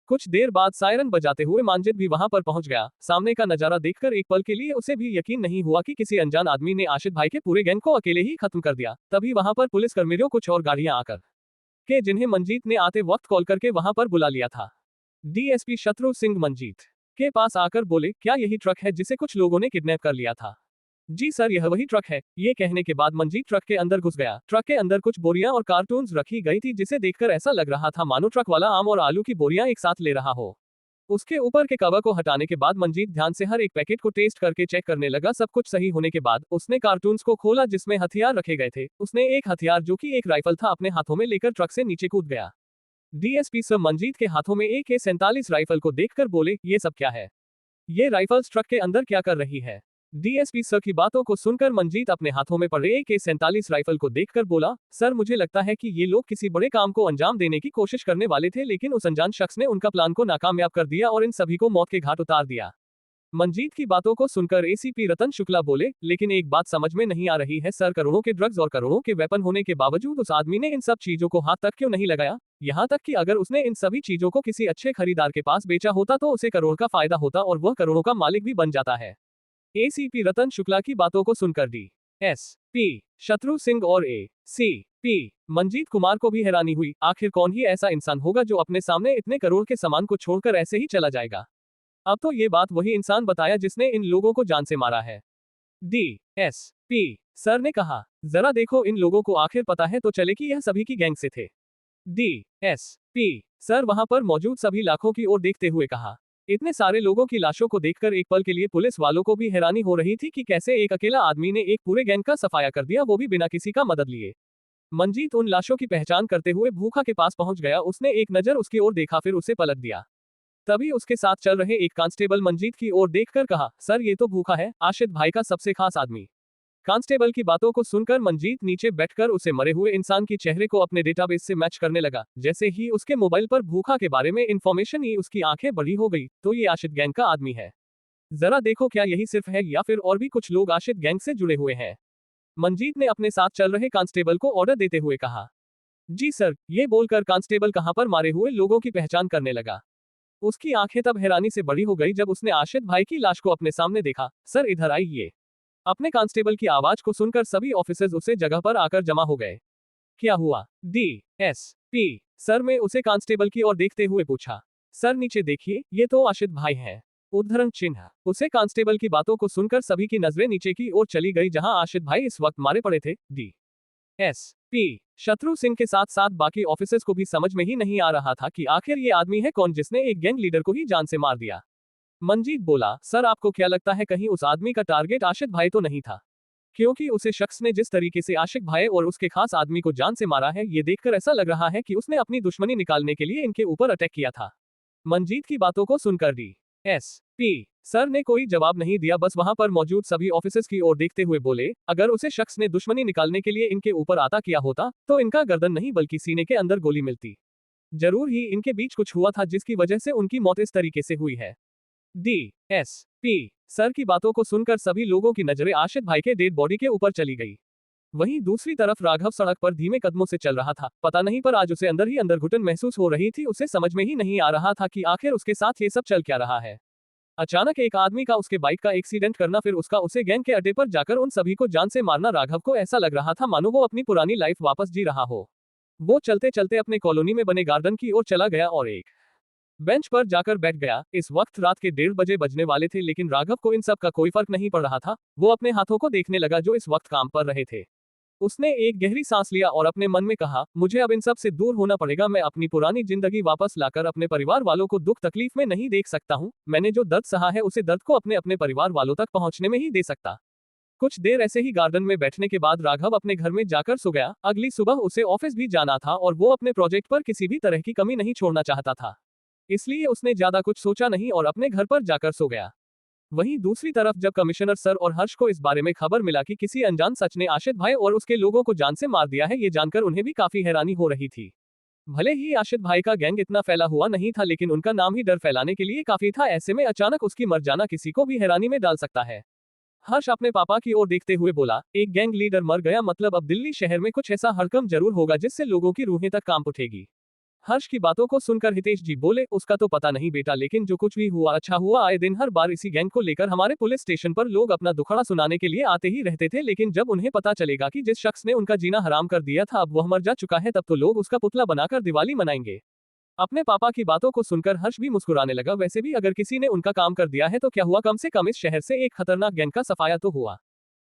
कुछ देर बाद सायरन बजाते हुए मांजित भी वहां पर पहुंच गया। सामने का नजारा देखकर एक पल के लिए उसे भी यकीन नहीं हुआ कि किसी अनजान आदमी ने आशित भाई के पूरे गैंग को अकेले ही खत्म कर दिया। तभी वहां पर पुलिस कर्मियों कुछ और गाड़ियां आकर के जिन्हें मंजीत ने आते वक्त कॉल करके वहां पर बुला लिया था। डीएसपी शत्रु सिंह मंजीत के पास आकर बोले, क्या यही ट्रक है जिसे कुछ लोगों ने किडनैप कर लिया था? जी सर, यह वही ट्रक है। ये कहने के बाद मंजीत ट्रक के अंदर घुस गया। ट्रक के अंदर कुछ बोरियां और कार्टून्स रखी गई थी, जिसे देखकर ऐसा लग रहा था मानो ट्रक वाला आम और आलू की बोरियां एक साथ ले रहा हो। उसके ऊपर के कवर को हटाने के बाद मंजीत ध्यान से हर एक पैकेट को टेस्ट करके चेक करने लगा। सब कुछ सही होने के बाद उसने कार्टून्स को खोला जिसमें हथियार रखे गए थे। उसने एक हथियार, जो कि एक राइफल था, अपने हाथों में लेकर ट्रक से नीचे कूद गया। डीएसपी सर मंजीत के हाथों में AK-47 राइफल को देखकर बोले, ये सब क्या है? ये राइफल्स ट्रक के अंदर क्या कर रही है? डीएसपी सर की बातों को सुनकर मंजीत अपने हाथों में पड़े AK-47 राइफल को देखकर बोला, सर मुझे लगता है कि ये लोग किसी बड़े काम को अंजाम देने की कोशिश करने वाले थे, लेकिन उस अनजान शख्स ने उनका प्लान को नाकामयाब कर दिया और इन सभी को मौत के घाट उतार दिया। मंजीत की बातों को सुनकर एसीपी रतन शुक्ला बोले, लेकिन एक बात समझ में नहीं आ रही है सर, करोड़ों के ड्रग्स और करोड़ों के वेपन होने के बावजूद उस आदमी ने इन सब चीजों को हाथ तक क्यों नहीं लगाया? यहाँ तक कि अगर उसने इन सभी चीजों को किसी अच्छे खरीदार के पास बेचा होता तो उसे करोड़ का फायदा होता और वह करोड़ों का मालिक भी बन जाता है। एसीपी रतन शुक्ला की बातों को सुनकर डीएसपी शत्रु सिंह और एसीपी मंजीत कुमार को भी हैरानी हुई। आखिर कौन ही ऐसा इंसान होगा जो अपने सामने इतने करोड़ के सामान को छोड़कर ऐसे ही चला जाएगा? अब तो ये बात वही इंसान बताया जिसने इन लोगों को जान से मारा है। डीएसपी सर ने कहा, जरा देखो इन लोगों को, आखिर पता है तो चले कि यह सभी की गैंग से थे। डीएसपी सर वहां पर मौजूद सभी लाखों की ओर देखते हुए कहा, इतने सारे लोगों की लाशों को देखकर एक पल के लिए पुलिस वालों को भी हैरानी हो रही थी कि कैसे एक अकेला आदमी ने एक पूरे गैंग का सफाया कर दिया, वो भी बिना किसी का मदद लिए। मंजीत उन लाशों की पहचान करते हुए भूखा के पास पहुंच गया। उसने एक नजर उसकी ओर देखा, फिर उसे पलट दिया। तभी उसके साथ चल रहे एक कांस्टेबल मंजीत की ओर देखकर कहा, सर ये तो भूखा है, आशित भाई का सबसे खास आदमी। कांस्टेबल की बातों को सुनकर मंजीत नीचे बैठकर उसे मरे हुए इंसान की चेहरे को अपने डेटाबेस से मैच करने लगा। जैसे ही उसके मोबाइल पर भूखा के बारे में इंफॉर्मेशन ही उसकी आंखें बड़ी हो गई। तो ये आशित गैंग का आदमी है। जरा देखो क्या यही सिर्फ है या फिर और भी कुछ लोग आशित गैंग से जुड़े हुए हैं। मंजीत ने अपने साथ चल रहे कांस्टेबल को ऑर्डर देते हुए कहा। जी सर, ये बोलकर कांस्टेबल कहां पर मारे हुए लोगों की पहचान करने लगा। उसकी आंखें तब हैरानी से बड़ी हो गई जब उसने आशित भाई की लाश को अपने सामने देखा। सर इधर आइए। अपने कांस्टेबल की आवाज को सुनकर सभी ऑफिसर्स उसे जगह पर आकर जमा हो गए। क्या हुआ? DSP सर, में उसे कांस्टेबल की ओर देखते हुए पूछा। सर नीचे देखिए, ये तो आशित भाई हैं। उद्धरण चिन्ह। उसे कांस्टेबल की बातों को सुनकर सभी की नजरें नीचे की ओर चली गई जहां आशित भाई इस वक्त मारे पड़े थे। DSP शत्रु सिंह के साथ साथ बाकी ऑफिसर्स को भी समझ में ही नहीं आ रहा था कि आखिर ये आदमी है कौन जिसने एक गैंग लीडर को ही जान से मार दिया। मंजीत बोला, सर आपको क्या लगता है कहीं उस आदमी का टारगेट आशित भाई तो नहीं था? क्योंकि उसे शख्स ने जिस तरीके से आशिक भाई और उसके खास आदमी को जान से मारा है, ये देखकर ऐसा लग रहा है कि उसने अपनी दुश्मनी निकालने के लिए इनके ऊपर अटैक किया था। मंजीत की बातों को सुनकर DSP सर ने कोई जवाब नहीं दिया, बस वहां पर मौजूद सभी ऑफिसर्स की ओर देखते हुए बोले, अगर उसे शख्स ने दुश्मनी निकालने के लिए इनके ऊपर आता किया होता तो इनका गर्दन नहीं बल्कि सीने के अंदर गोली मिलती। जरूर ही इनके बीच कुछ हुआ था जिसकी वजह से उनकी मौत इस तरीके से हुई है। DSP सर की बातों को सुनकर सभी लोगों की नजरें आशित भाई के डेड बॉडी के ऊपर चली गई। वहीं दूसरी तरफ राघव सड़क पर धीमे कदमों से चल रहा था। पता नहीं पर आज उसे अंदर ही अंदर घुटन महसूस हो रही थी। उसे समझ में ही नहीं आ रहा था कि आखिर उसके साथ ये सब चल क्या रहा है। अचानक एक आदमी का उसके बाइक का एक्सीडेंट करना, फिर उसका उसे गैंग के अड्डे पर जाकर उन सभी को जान से मारना। राघव को ऐसा लग रहा था मानो वो अपनी पुरानी लाइफ वापस जी रहा हो। वो चलते चलते अपने कॉलोनी में बने गार्डन की ओर चला गया और एक बेंच पर जाकर बैठ गया। इस वक्त रात के 1:30 बजे बजने वाले थे, लेकिन राघव को इन सब का कोई फर्क नहीं पड़ रहा था। वो अपने हाथों को देखने लगा जो इस वक्त काम पर रहे थे। उसने एक गहरी सांस लिया और अपने मन में कहा, मुझे अब इन सब से दूर होना पड़ेगा। मैं अपनी पुरानी जिंदगी वापस लाकर अपने परिवार वालों को दुख तकलीफ में नहीं देख सकता हूँ। मैंने जो दर्द सहा है उसे दर्द को अपने अपने परिवार वालों तक पहुंचने में ही दे सकता। कुछ देर ऐसे ही गार्डन में बैठने के बाद राघव अपने घर में जाकर सो गया। अगली सुबह उसे ऑफिस भी जाना था और वो अपने प्रोजेक्ट पर किसी भी तरह की कमी नहीं छोड़ना चाहता था। इसलिए उसने ज्यादा कुछ सोचा नहीं और अपने घर पर जाकर सो गया। वहीं दूसरी तरफ जब कमिश्नर सर और हर्ष को इस बारे में खबर मिला कि किसी अनजान सच ने आशित भाई और उसके लोगों को जान से मार दिया है, ये जानकर उन्हें भी काफी हैरानी हो रही थी। भले ही आशित भाई का गैंग इतना फैला हुआ नहीं था, लेकिन उनका नाम ही डर फैलाने के लिए काफी था। ऐसे में अचानक उसकी मर जाना किसी को भी हैरानी में डाल सकता है। हर्ष अपने पापा की ओर देखते हुए बोला, एक गैंग लीडर मर गया मतलब अब दिल्ली शहर में कुछ ऐसा हड़कंप जरूर होगा जिससे लोगों की रूहें तक कांप उठेगी। हर्ष की बातों को सुनकर हितेश जी बोले, उसका तो पता नहीं बेटा, लेकिन जो कुछ भी हुआ अच्छा हुआ। आए दिन हर बार इसी गैंग को लेकर हमारे पुलिस स्टेशन पर लोग अपना दुखड़ा सुनाने के लिए आते ही रहते थे, लेकिन जब उन्हें पता चलेगा कि जिस शख्स ने उनका जीना हराम कर दिया था अब वह मर जा चुका है, तब तो लोग उसका पुतला बनाकर दिवाली मनाएंगे। अपने पापा की बातों को सुनकर हर्ष भी मुस्कुराने लगा। वैसे भी अगर किसी ने उनका काम कर दिया है तो क्या हुआ, कम से कम इस शहर से एक खतरनाक गैंग का सफाया तो हुआ।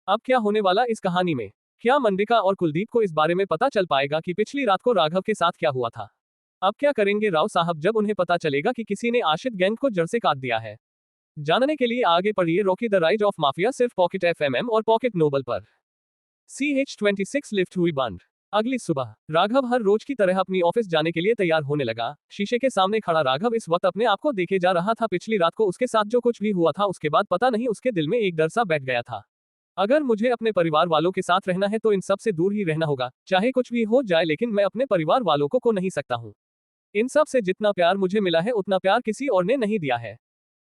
अब क्या होने वाला इस कहानी में? क्या मंडिका और कुलदीप को इस बारे में पता चल पाएगा कि पिछली रात को राघव के साथ क्या हुआ था? अब क्या करेंगे राव साहब जब उन्हें पता चलेगा कि किसी ने आशित गैंग को जड़ से काट दिया है? जानने के लिए आगे पढ़िए Rocky the rise of mafia, सिर्फ पॉकेट FMM और पॉकेट नोबल पर। CH26 लिफ्ट हुई बंद। अगली सुबह राघव हर रोज की तरह अपनी ऑफिस जाने के लिए तैयार होने लगा। शीशे के सामने खड़ा राघव इस वक्त अपने आप को देखे जा रहा था। पिछली रात को उसके साथ जो कुछ भी हुआ था उसके बाद पता नहीं उसके दिल में एक डर सा बैठ गया था। अगर मुझे अपने परिवार वालों के साथ रहना है तो इन सब से दूर ही रहना होगा, चाहे कुछ भी हो जाए, लेकिन मैं अपने परिवार वालों को खो नहीं सकता हूँ। इन सब से जितना प्यार मुझे मिला है उतना प्यार किसी और ने नहीं दिया है।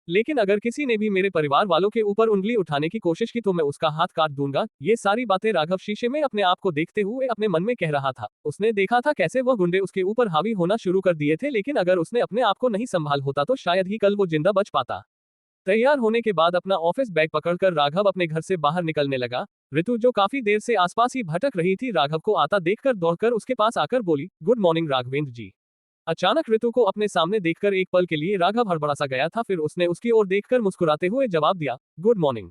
लेकिन अगर किसी ने भी मेरे परिवार वालों के ऊपर उंगली उठाने की कोशिश की तो मैं उसका हाथ काट दूंगा। ये सारी बातें राघव शीशे में अपने आप को देखते हुए अपने मन में कह रहा था। उसने देखा था कैसे वह गुंडे उसके ऊपर हावी होना शुरू कर दिए थे, लेकिन अगर उसने अपने आप को नहीं संभाल होता तो शायद ही कल वो जिंदा बच पाता। तैयार होने के बाद अपना ऑफिस बैग पकड़कर राघव अपने घर से बाहर निकलने लगा। ऋतु जो काफी देर से आसपास ही भटक रही थी, राघव को आता देखकर दौड़कर उसके पास आकर बोली, गुड मॉर्निंग राघवेंद्र जी। अचानक ऋतु को अपने सामने देखकर एक पल के लिए राघव हड़बड़ा सा गया था, फिर उसने उसकी ओर देखकर मुस्कुराते हुए जवाब दिया, गुड मॉर्निंग।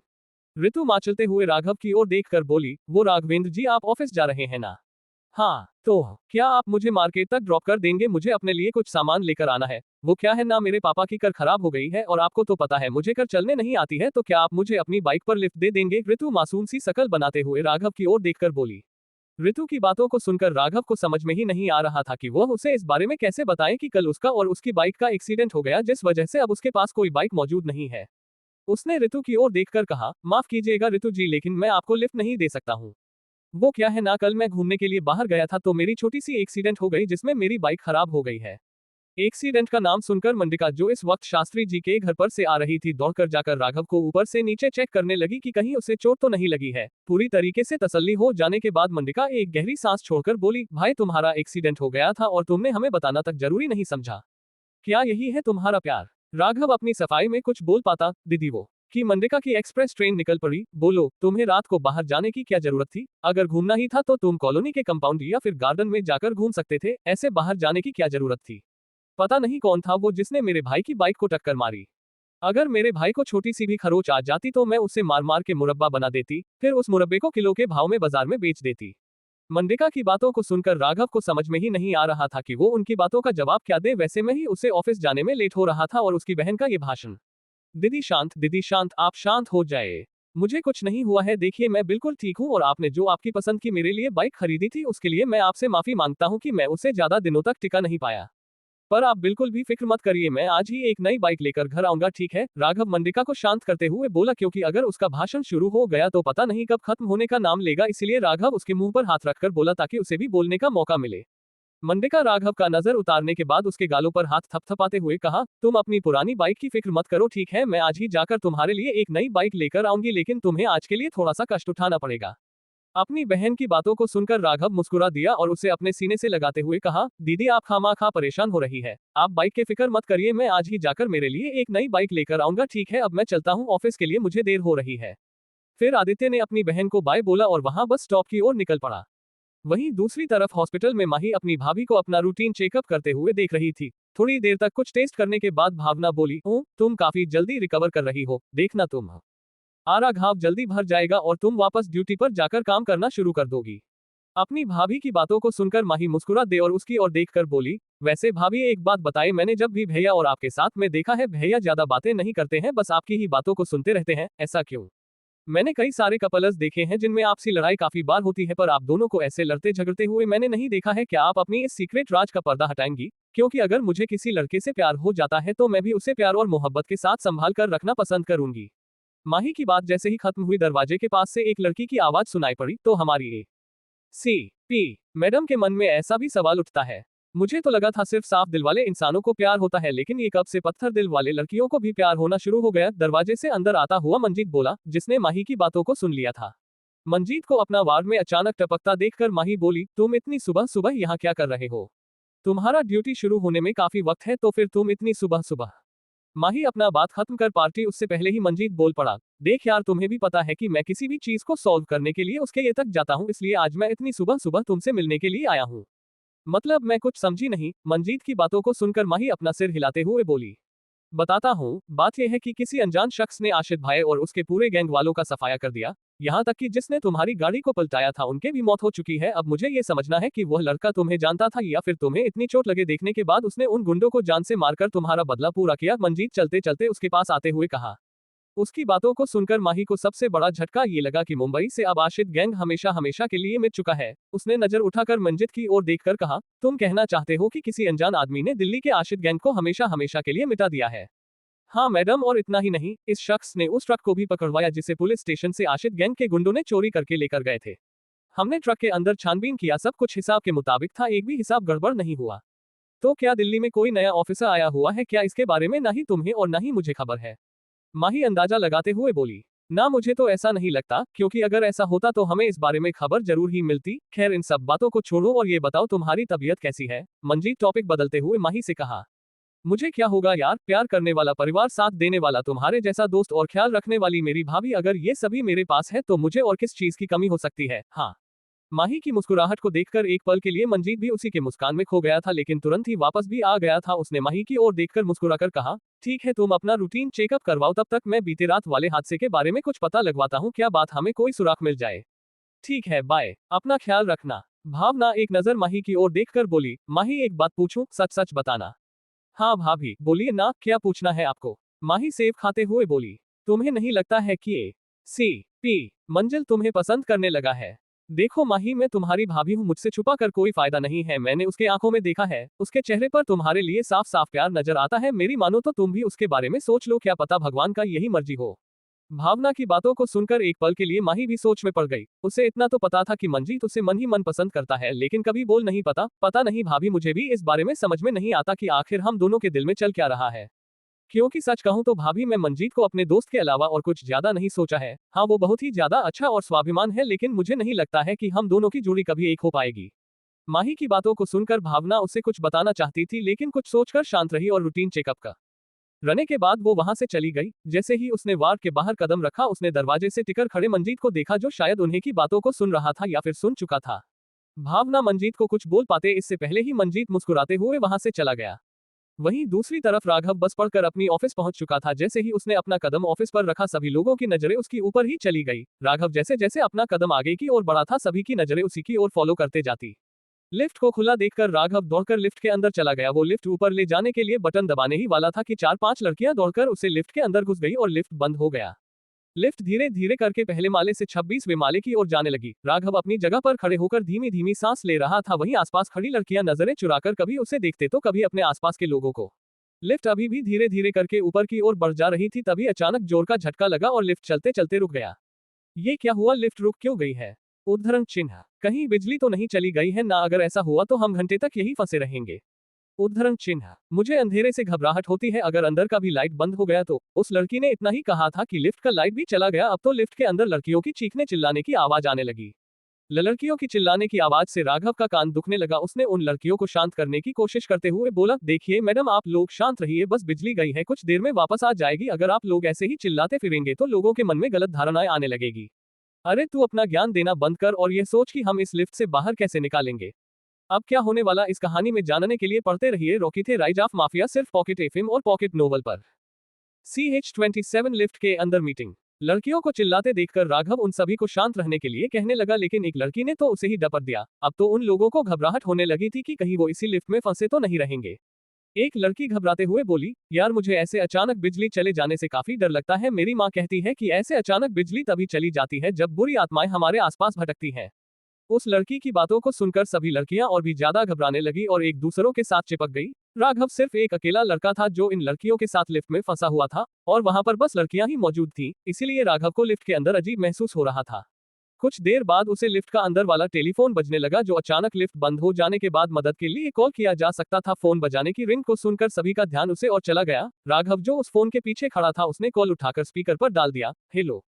ऋतु माचलते हुए राघव की ओर देखकर बोली, वो राघवेंद्र जी आप ऑफिस जा रहे हैं ना? हाँ, तो क्या आप मुझे मार्केट तक ड्रॉप कर देंगे? मुझे अपने लिए कुछ सामान लेकर आना है। वो क्या है ना, मेरे पापा की कार खराब हो गई है और आपको तो पता है मुझे कार चलने नहीं आती है, तो क्या आप मुझे अपनी बाइक पर लिफ्ट दे देंगे? ऋतु मासूम सी शकल बनाते हुए राघव की ओर देखकर बोली। ऋतु की बातों को सुनकर राघव को समझ में ही नहीं आ रहा था कि वह उसे इस बारे में कैसे बताएं कि कल उसका और उसकी बाइक का एक्सीडेंट हो गया, जिस वजह से अब उसके पास कोई बाइक मौजूद नहीं है। उसने ऋतु की ओर देखकर कहा, माफ कीजिएगा ऋतु जी, लेकिन मैं आपको लिफ्ट नहीं दे सकता हूँ। वो क्या है ना, कल मैं घूमने के लिए बाहर गया था तो मेरी छोटी सी एक्सीडेंट हो गई जिसमें मेरी बाइक खराब हो गई है। एक्सीडेंट का नाम सुनकर मंडिका, जो इस वक्त शास्त्री जी के घर पर से आ रही थी, दौड़कर जाकर राघव को ऊपर से नीचे चेक करने लगी कि कहीं उसे चोट तो नहीं लगी है। पूरी तरीके से तसल्ली हो जाने के बाद मंडिका एक गहरी सांस छोड़कर बोली, भाई तुम्हारा एक्सीडेंट हो गया था और तुमने हमें बताना तक जरूरी नहीं समझा। क्या यही है तुम्हारा प्यार? राघव अपनी सफाई में कुछ बोल पाता, दीदी वो कि मंडिका की एक्सप्रेस ट्रेन निकल पड़ी। बोलो, तुम्हें रात को बाहर जाने की क्या जरूरत थी? अगर घूमना ही था तो तुम कॉलोनी के कंपाउंड या फिर गार्डन में जाकर घूम सकते थे, ऐसे बाहर जाने की क्या जरूरत थी? पता नहीं कौन था वो जिसने मेरे भाई की बाइक को टक्कर मारी। अगर मेरे भाई को छोटी सी भी खरोच आ जाती तो मैं उसे मार मार के मुरब्बा बना देती, फिर उस मुरब्बे को किलो के भाव में बाजार में बेच देती। मंडिका की बातों को सुनकर राघव को समझ में ही नहीं आ रहा था कि वो उनकी बातों का जवाब क्या दे। वैसे में ही उसे ऑफिस जाने में लेट हो रहा था और उसकी बहन का ये भाषण। दीदी शांत, आप शांत हो जाए। मुझे कुछ नहीं हुआ है, देखिए मैं बिल्कुल ठीक हूँ और आपने जो आपकी पसंद की मेरे लिए बाइक खरीदी थी उसके लिए मैं आपसे माफी मांगता हूँ कि मैं उसे ज्यादा दिनों तक टिका नहीं पाया। पर आप बिल्कुल भी फिक्र मत करिए, मैं आज ही एक नई बाइक लेकर घर आऊंगा, ठीक है? राघव मंडिका को शांत करते हुए बोला, क्योंकि अगर उसका भाषण शुरू हो गया तो पता नहीं कब खत्म होने का नाम लेगा, इसलिए राघव उसके मुंह पर हाथ रखकर बोला ताकि उसे भी बोलने का मौका मिले। मंडिका राघव का नजर उतारने के बाद उसके गालों पर हाथ थपथपाते हुए कहा, तुम अपनी पुरानी बाइक की फिक्र मत करो, ठीक है? मैं आज ही जाकर तुम्हारे लिए एक नई बाइक लेकर आऊंगी, लेकिन तुम्हें आज के लिए थोड़ा सा कष्ट उठाना पड़ेगा। अपनी बहन की बातों को सुनकर राघव मुस्कुरा दिया और उसे अपने सीने से लगाते हुए कहा, दीदी आप खामाखा परेशान हो रही है, आप बाइक की फिक्र मत करिए, मैं आज ही जाकर मेरे लिए एक नई बाइक लेकर आऊंगा, ठीक है? अब मैं चलता हूँ, ऑफिस के लिए मुझे देर हो रही है। फिर आदित्य ने अपनी बहन को बाय बोला और वहां बस स्टॉप की ओर निकल पड़ा। वहीं दूसरी तरफ हॉस्पिटल में माही अपनी भाभी को अपना रूटीन चेकअप करते हुए देख रही थी। थोड़ी देर तक कुछ टेस्ट करने के बाद भावना बोली, ओ तुम काफी जल्दी रिकवर कर रही हो, देखना तुम आरा घाव जल्दी भर जाएगा और तुम वापस ड्यूटी पर जाकर काम करना शुरू कर दोगी। अपनी भाभी की बातों को सुनकर माही मुस्कुरा दे और उसकी ओर देखकर बोली, वैसे भाभी एक बात बताए, मैंने जब भी भैया और आपके साथ में देखा है, भैया ज्यादा बातें नहीं करते हैं, बस आपकी ही बातों को सुनते रहते हैं, ऐसा क्यों? मैंने कई सारे कपल्स देखे हैं जिनमें आपसी लड़ाई काफी बार होती है, पर आप दोनों को ऐसे लड़ते झगड़ते हुए मैंने नहीं देखा है। क्या आप अपनी इस सीक्रेट राज का पर्दा हटाएंगी? क्योंकि अगर मुझे किसी लड़के से प्यार हो जाता है तो मैं भी उसे प्यार और मोहब्बत के साथ संभाल कर रखना पसंद करूंगी। माही की बात जैसे ही खत्म हुई, दरवाजे के पास से एक लड़की की आवाज सुनाई पड़ी, तो हमारी ACP मैडम के मन में ऐसा भी सवाल उठता है। मुझे तो लगा था सिर्फ साफ दिल वाले इंसानों को प्यार होता है, लेकिन ये कब से पत्थर दिल वाले लड़कियों को भी प्यार होना शुरू हो गया? दरवाजे से अंदर आता हुआ मंजीत बोला, जिसने माही की बातों को सुन लिया था। मंजीत को अपना वार्ड में अचानक टपकता देखकर माही बोली, तुम इतनी सुबह सुबह यहाँ क्या कर रहे हो? तुम्हारा ड्यूटी शुरू होने में काफी वक्त है, तो फिर तुम इतनी सुबह सुबह? माही अपना बात खत्म कर पार्टी उससे पहले ही मंजीत बोल पड़ा, देख यार, तुम्हें भी पता है कि मैं किसी भी चीज को सॉल्व करने के लिए उसके ये तक जाता हूँ, इसलिए आज मैं इतनी सुबह सुबह तुमसे मिलने के लिए आया हूँ। मतलब मैं कुछ समझी नहीं। मंजीत की बातों को सुनकर माही अपना सिर हिलाते हुए बोली, बताता हूँ, बात यह है कि किसी अनजान शख्स ने आशित भाई और उसके पूरे गैंग वालों का सफाया कर दिया। यहाँ तक कि जिसने तुम्हारी गाड़ी को पलटाया था उनके भी मौत हो चुकी है। अब मुझे ये समझना है कि वह लड़का तुम्हें जानता था या फिर तुम्हें इतनी चोट लगे देखने के बाद उसने उन गुंडों को जान से मारकर तुम्हारा बदला पूरा किया। मंजीत चलते चलते उसके पास आते हुए कहा। उसकी बातों को सुनकर माही को सबसे बड़ा झटका ये लगा कि मुंबई से अब आशित गैंग हमेशा हमेशा के लिए मिट चुका है। उसने नजर उठाकर मंजीत की ओर देखकर कहा, तुम कहना चाहते हो कि किसी अनजान आदमी ने दिल्ली के आशित गैंग को हमेशा हमेशा के लिए मिटा दिया है? हाँ मैडम, और इतना ही नहीं, इस शख्स ने उस ट्रक को भी पकड़वाया जिसे पुलिस स्टेशन से आशित गैंग के गुंडों ने चोरी करके लेकर गए थे। हमने ट्रक के अंदर छानबीन किया, सब कुछ हिसाब के मुताबिक था, एक भी हिसाब गड़बड़ नहीं हुआ। तो क्या दिल्ली में कोई नया ऑफिसर आया हुआ है क्या? इसके बारे में ना ही तुम्हें और ना ही मुझे खबर है। माही अंदाजा लगाते हुए बोली, ना मुझे तो ऐसा नहीं लगता, क्योंकि अगर ऐसा होता तो हमें इस बारे में खबर जरूर ही मिलती। खैर इन सब बातों को छोड़ो और ये बताओ तुम्हारी तबीयत कैसी है? मंजीत टॉपिक बदलते हुए माही से कहा। मुझे क्या होगा यार, प्यार करने वाला परिवार, साथ देने वाला तुम्हारे जैसा दोस्त और ख्याल रखने वाली मेरी भाभी, अगर ये सभी मेरे पास है तो मुझे और किस चीज की कमी हो सकती है? हाँ। माही की मुस्कुराहट को देखकर एक पल के लिए मंजीत भी उसी के मुस्कान में खो गया था, लेकिन तुरंत ही वापस भी आ गया था। उसने माही की ओर देखकर मुस्कुराकर कहा, ठीक है तुम अपना रूटीन चेकअप करवाओ, तब तक मैं बीते रात वाले हादसे के बारे में कुछ पता लगवाता हूँ, क्या बात हमें कोई सुराग मिल जाए। ठीक है, बाय, अपना ख्याल रखना। भावना एक नजर माही की ओर देखकर बोली, माही एक बात पूछूं, सच सच बताना। हाँ भाभी, बोलिए ना, क्या पूछना है आपको। माही सेब खाते हुए बोली, तुम्हें नहीं लगता है कि ACP मंजिल तुम्हें पसंद करने लगा है? देखो माही, मैं तुम्हारी भाभी हूँ, मुझसे छुपा कर कोई फायदा नहीं है। मैंने उसके आंखों में देखा है, उसके चेहरे पर तुम्हारे लिए साफ साफ प्यार नजर आता है। मेरी मानो तो तुम भी उसके बारे में सोच लो, क्या पता भगवान का यही मर्जी हो। भावना की बातों को सुनकर एक पल के लिए माही भी सोच में पड़ गई। उसे इतना तो पता था कि मंजीत उसे मन ही मन पसंद करता है, लेकिन कभी बोल नहीं पता नहीं भाभी, मुझे भी इस बारे में समझ में नहीं आता कि आखिर हम दोनों के दिल में चल क्या रहा है। क्योंकि सच कहूं तो भाभी, मैं मंजीत को अपने दोस्त के अलावा और कुछ ज्यादा नहीं सोचा है। हाँ, वो बहुत ही ज्यादा अच्छा और स्वाभिमान है, लेकिन मुझे नहीं लगता है कि हम दोनों की जोड़ी कभी एक हो पाएगी। माही की बातों को सुनकर भावना उसे कुछ बताना चाहती थी, लेकिन कुछ सोचकर शांत रही और रूटीन चेकअप का रने के बाद वो वहां से चली गई। जैसे ही उसने वार्ड के बाहर कदम रखा, उसने दरवाजे से टिकर खड़े मंजीत को देखा, जो शायद उन्हीं की बातों को सुन रहा था या फिर सुन चुका था। भावना मंजीत को कुछ बोल पाते इससे पहले ही मंजीत मुस्कुराते हुए वहां से चला गया। वहीं दूसरी तरफ राघव बस पढ़कर अपनी ऑफिस पहुंच चुका था। जैसे ही उसने अपना कदम ऑफिस पर रखा, सभी लोगों की नजरें उसकी ऊपर ही चली गई। राघव जैसे जैसे अपना कदम आगे की ओर बढ़ा था, सभी की नजरें उसी की ओर फॉलो करते जाती। लिफ्ट को खुला देखकर राघव दौड़कर लिफ्ट के अंदर चला गया। वो लिफ्ट ऊपर ले जाने के लिए बटन दबाने ही वाला था कि 4-5 लड़कियां दौड़कर उसे लिफ्ट के अंदर घुस गई और लिफ्ट बंद हो गया। लिफ्ट धीरे धीरे करके पहले माले से 26वें माले की ओर जाने लगी। राघव अपनी जगह पर खड़े होकर धीमी धीमी सांस ले रहा था। वहीं आसपास खड़ी लड़कियां नजरें चुराकर कभी उसे देखते तो कभी अपने आसपास के लोगों को। लिफ्ट अभी भी धीरे धीरे करके ऊपर की ओर बढ़ जा रही थी, तभी अचानक जोर का झटका लगा और लिफ्ट चलते चलते रुक गया। ये क्या हुआ, लिफ्ट रुक क्यों गई है? उद्धरण चिन्ह, कहीं बिजली तो नहीं चली गई है ना? अगर ऐसा हुआ तो हम घंटे तक यही फंसे रहेंगे। उद्धरण चिन्ह, मुझे अंधेरे से घबराहट होती है, अगर अंदर का भी लाइट बंद हो गया तो। उस लड़की ने इतना ही कहा था कि लिफ्ट का लाइट भी चला गया। अब तो लिफ्ट के अंदर लड़कियों की चीखने चिल्लाने की आवाज आने लगी। लड़कियों की चिल्लाने की आवाज से राघव का कान दुखने लगा। उसने उन लड़कियों को शांत करने की कोशिश करते हुए बोला, देखिए मैडम, आप लोग शांत रहिए, बस बिजली गई है, कुछ देर में वापस आ जाएगी। अगर आप लोग ऐसे ही चिल्लाते फिरेंगे तो लोगों के मन में गलत धारणाएं आने लगेगी। अरे तू अपना ज्ञान देना बंद कर और यह सोच कि हम इस लिफ्ट से बाहर कैसे निकालेंगे। अब क्या होने वाला इस कहानी में जानने के लिए पढ़ते रहिए रॉकी थे राइज ऑफ माफिया, सिर्फ पॉकेट एफएम और पॉकेट नोवेल पर। CH27 लिफ्ट के अंदर मीटिंग। लड़कियों को चिल्लाते देखकर राघव उन सभी को शांत रहने के लिए कहने लगा, लेकिन एक लड़की ने तो उसे ही डपट दिया। अब तो उन लोगों को घबराहट होने लगी थी कि कहीं वो इसी लिफ्ट में फंसे तो नहीं रहेंगे। एक लड़की घबराते हुए बोली, यार मुझे ऐसे अचानक बिजली चले जाने से काफी डर लगता है। मेरी माँ कहती है कि ऐसे अचानक बिजली तभी चली जाती है जब बुरी आत्माएं हमारे आसपास भटकती हैं। उस लड़की की बातों को सुनकर सभी लड़कियां और भी ज्यादा घबराने लगी और एक दूसरों के साथ चिपक गई। राघव सिर्फ एक अकेला लड़का था जो इन लड़कियों के साथ लिफ्ट में फंसा हुआ था, और वहां पर बस लड़कियां ही मौजूद थीं, इसीलिए राघव को लिफ्ट के अंदर अजीब महसूस हो रहा था। कुछ देर बाद उसे लिफ्ट का अंदर वाला टेलीफोन बजने लगा, जो अचानक लिफ्ट बंद हो जाने के बाद मदद के लिए कॉल किया जा सकता था। फोन बजाने की रिंग को सुनकर सभी का ध्यान उसे और चला गया। राघव जो उस फोन के पीछे खड़ा था, उसने कॉल उठाकर स्पीकर पर डाल दिया। हेलो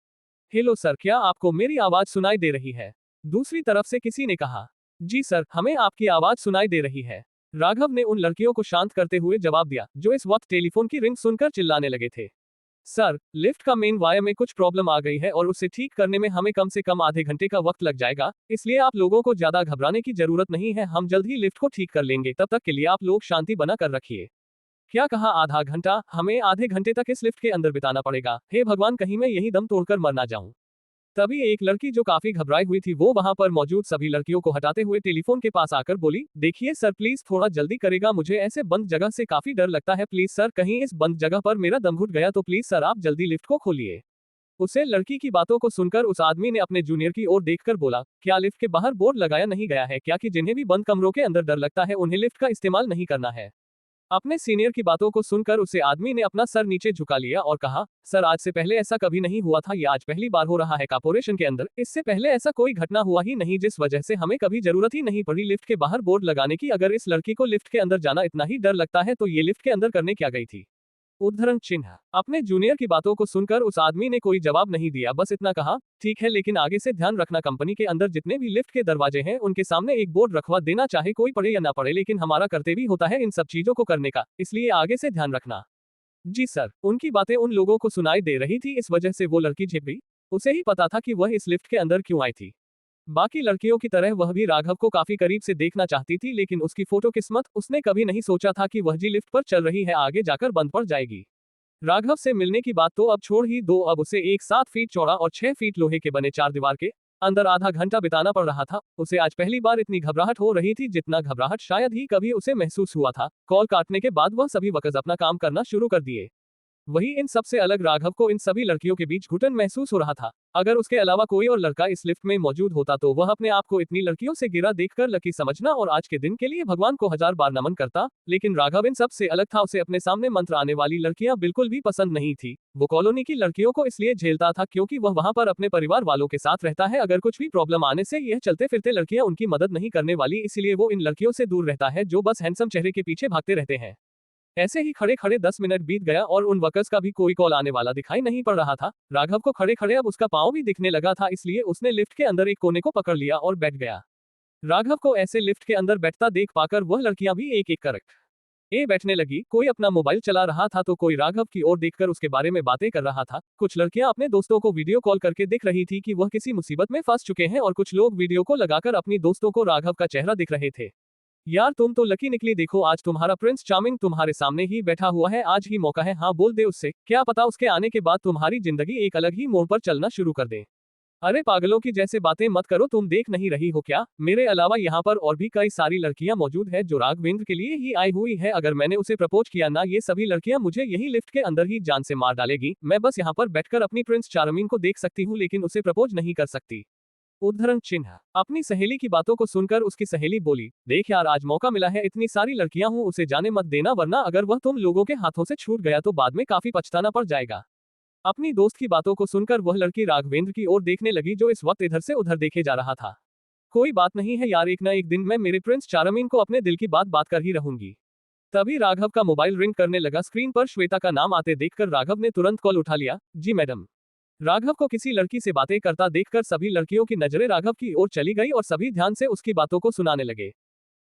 हेलो सर, क्या आपको मेरी आवाज सुनाई दे रही है? दूसरी तरफ से किसी ने कहा, जी सर, हमें आपकी आवाज सुनाई दे रही है। राघव ने उन लड़कियों को शांत करते हुए जवाब दिया, जो इस वक्त टेलीफोन की रिंग सुनकर चिल्लाने लगे थे। सर, लिफ्ट का मेन वायर में कुछ प्रॉब्लम आ गई है और उसे ठीक करने में हमें कम से कम आधे घंटे का वक्त लग जाएगा, इसलिए आप लोगों को ज्यादा घबराने की जरूरत नहीं है। हम जल्द ही लिफ्ट को ठीक कर लेंगे, तब तक के लिए आप लोग शांति बना कर रखिए। क्या कहा, आधा घंटा? हमें आधे घंटे तक इस लिफ्ट के अंदर बिताना पड़ेगा। हे भगवान, कहीं मैं यही दम तोड़कर मर ना जाऊं। तभी एक लड़की जो काफी घबराई हुई थी, वो वहां पर मौजूद सभी लड़कियों को हटाते हुए टेलीफोन के पास आकर बोली, देखिए सर, प्लीज थोड़ा जल्दी करेगा, मुझे ऐसे बंद जगह से काफी डर लगता है। प्लीज सर, कहीं इस बंद जगह पर मेरा दम घुट गया तो प्लीज सर आप जल्दी लिफ्ट को खोलिए। उसे लड़की की बातों को सुनकर उस आदमी ने अपने जूनियर की ओर देखकर बोला, क्या लिफ्ट के बाहर बोर्ड लगाया नहीं गया है क्या कि जिन्हें भी बंद कमरों के अंदर डर लगता है उन्हें लिफ्ट का इस्तेमाल नहीं करना है? अपने सीनियर की बातों को सुनकर उसे आदमी ने अपना सर नीचे झुका लिया और कहा, सर आज से पहले ऐसा कभी नहीं हुआ था, ये आज पहली बार हो रहा है कॉर्पोरेशन के अंदर। इससे पहले ऐसा कोई घटना हुआ ही नहीं, जिस वजह से हमें कभी जरूरत ही नहीं पड़ी लिफ्ट के बाहर बोर्ड लगाने की। अगर इस लड़की को लिफ्ट के अंदर जाना इतना ही डर लगता है तो ये लिफ्ट के अंदर करने क्या गई थी? उद्धरण चिन्ह, अपने जूनियर की बातों को सुनकर उस आदमी ने कोई जवाब नहीं दिया, बस इतना कहा, ठीक है, लेकिन आगे से ध्यान रखना, कंपनी के अंदर जितने भी लिफ्ट के दरवाजे हैं उनके सामने एक बोर्ड रखवा देना, चाहे कोई पढ़े या ना पढ़े, लेकिन हमारा कर्तव्य होता है इन सब चीजों को करने का, इसलिए आगे से ध्यान रखना। जी सर। उनकी बातें उन लोगों को सुनाई दे रही थी, इस वजह से वो लड़की झिप गई। उसे ही पता था कि वह इस लिफ्ट के अंदर क्यों आई थी। बाकी लड़कियों की तरह वह भी राघव को काफी करीब से देखना चाहती थी, लेकिन उसकी फोटो किस्मत, उसने कभी नहीं सोचा था कि वह जी लिफ्ट पर चल रही है आगे जाकर बंद पड़ जाएगी। राघव से मिलने की बात तो अब छोड़ ही दो, अब उसे एक 7 फीट चौड़ा और 6 फीट लोहे के बने 4 दीवार के अंदर आधा घंटा बिताना पड़ रहा था। उसे आज पहली बार इतनी घबराहट हो रही थी जितना घबराहट शायद ही कभी उसे महसूस हुआ था। कॉल काटने के बाद वह सभी वक़्त अपना काम करना शुरू कर दिए। वहीं इन सबसे अलग राघव को इन सभी लड़कियों के बीच घुटन महसूस हो रहा था। अगर उसके अलावा कोई और लड़का इस लिफ्ट में मौजूद होता तो वह अपने आप को इतनी लड़कियों से घिरा देखकर लकी समझना और आज के दिन के लिए भगवान को 1000 बार नमन करता। लेकिन राघव इन सब से अलग था। उसे अपने सामने मंत्र आने वाली लड़कियां बिल्कुल भी पसंद नहीं थी। वो कॉलोनी की लड़कियों को इसलिए झेलता था क्योंकि वह वहां पर अपने परिवार वालों के साथ रहता है। अगर कुछ भी प्रॉब्लम आने से यह चलते फिरते लड़कियां उनकी मदद नहीं करने वाली, इसलिए वो इन लड़कियों से दूर रहता है जो बस हैंडसम चेहरे के पीछे भागते रहते हैं। ऐसे ही खड़े खड़े 10 मिनट बीत गया और उन वर्कर्स का भी कोई कॉल आने वाला दिखाई नहीं पड़ रहा था। राघव को खड़े खड़े अब उसका पाँव भी दिखने लगा था, इसलिए उसने लिफ्ट के अंदर एक कोने को पकड़ लिया और बैठ गया। राघव को ऐसे लिफ्ट के अंदर बैठता देख पाकर वह लड़कियां भी एक एक कर बैठने लगी। कोई अपना मोबाइल चला रहा था तो कोई राघव की ओर देखकर उसके बारे में बातें कर रहा था। कुछ लड़कियां अपने दोस्तों को वीडियो कॉल करके दिख रही थी कि वह किसी मुसीबत में फंस चुके हैं और कुछ लोग वीडियो को लगाकर अपनी दोस्तों को राघव का चेहरा दिख रहे थे। यार तुम तो लकी निकली, देखो आज तुम्हारा प्रिंस चार्मिंग तुम्हारे सामने ही बैठा हुआ है, आज ही मौका है, हाँ बोल दे उससे, क्या पता उसके आने के बाद तुम्हारी जिंदगी एक अलग ही मोड़ पर चलना शुरू कर दे। अरे पागलों की जैसे बातें मत करो, तुम देख नहीं रही हो क्या, मेरे अलावा यहाँ पर और भी कई सारी लड़कियां मौजूद है जो राघवेंद्र के लिए ही आई हुई है। अगर मैंने उसे प्रपोज किया ना, ये सभी लड़कियां मुझे यही लिफ्ट के अंदर ही जान से मार डालेगी। मैं बस यहाँ पर बैठकर अपनी प्रिंस चार्मिंग को देख सकती हूँ लेकिन उसे प्रपोज नहीं कर सकती। उद्धरण चिन्ह। अपनी सहेली की बातों को सुनकर उसकी सहेली बोली, देख यार आज मौका मिला है, इतनी सारी लड़कियां हूं, उसे जाने मत देना वरना अगर वह तुम लोगों के हाथों से छूट गया तो बाद में काफी पछताना पड़ जाएगा। अपनी दोस्त की बातों को सुनकर वह लड़की राघवेंद्र की ओर देखने लगी जो इस वक्त इधर से उधर देखे जा रहा था। कोई बात नहीं है यार, एक न एक दिन मैं मेरे प्रिंस चार्मिंग को अपने दिल की बात कर ही रहूंगी। तभी राघव का मोबाइल रिंग करने लगा। स्क्रीन पर श्वेता का नाम आते देखकर राघव ने तुरंत कॉल उठा लिया। जी मैडम। राघव को किसी लड़की से बातें करता देखकर सभी लड़कियों की नजरें राघव की ओर चली गई और सभी ध्यान से उसकी बातों को सुनाने लगे।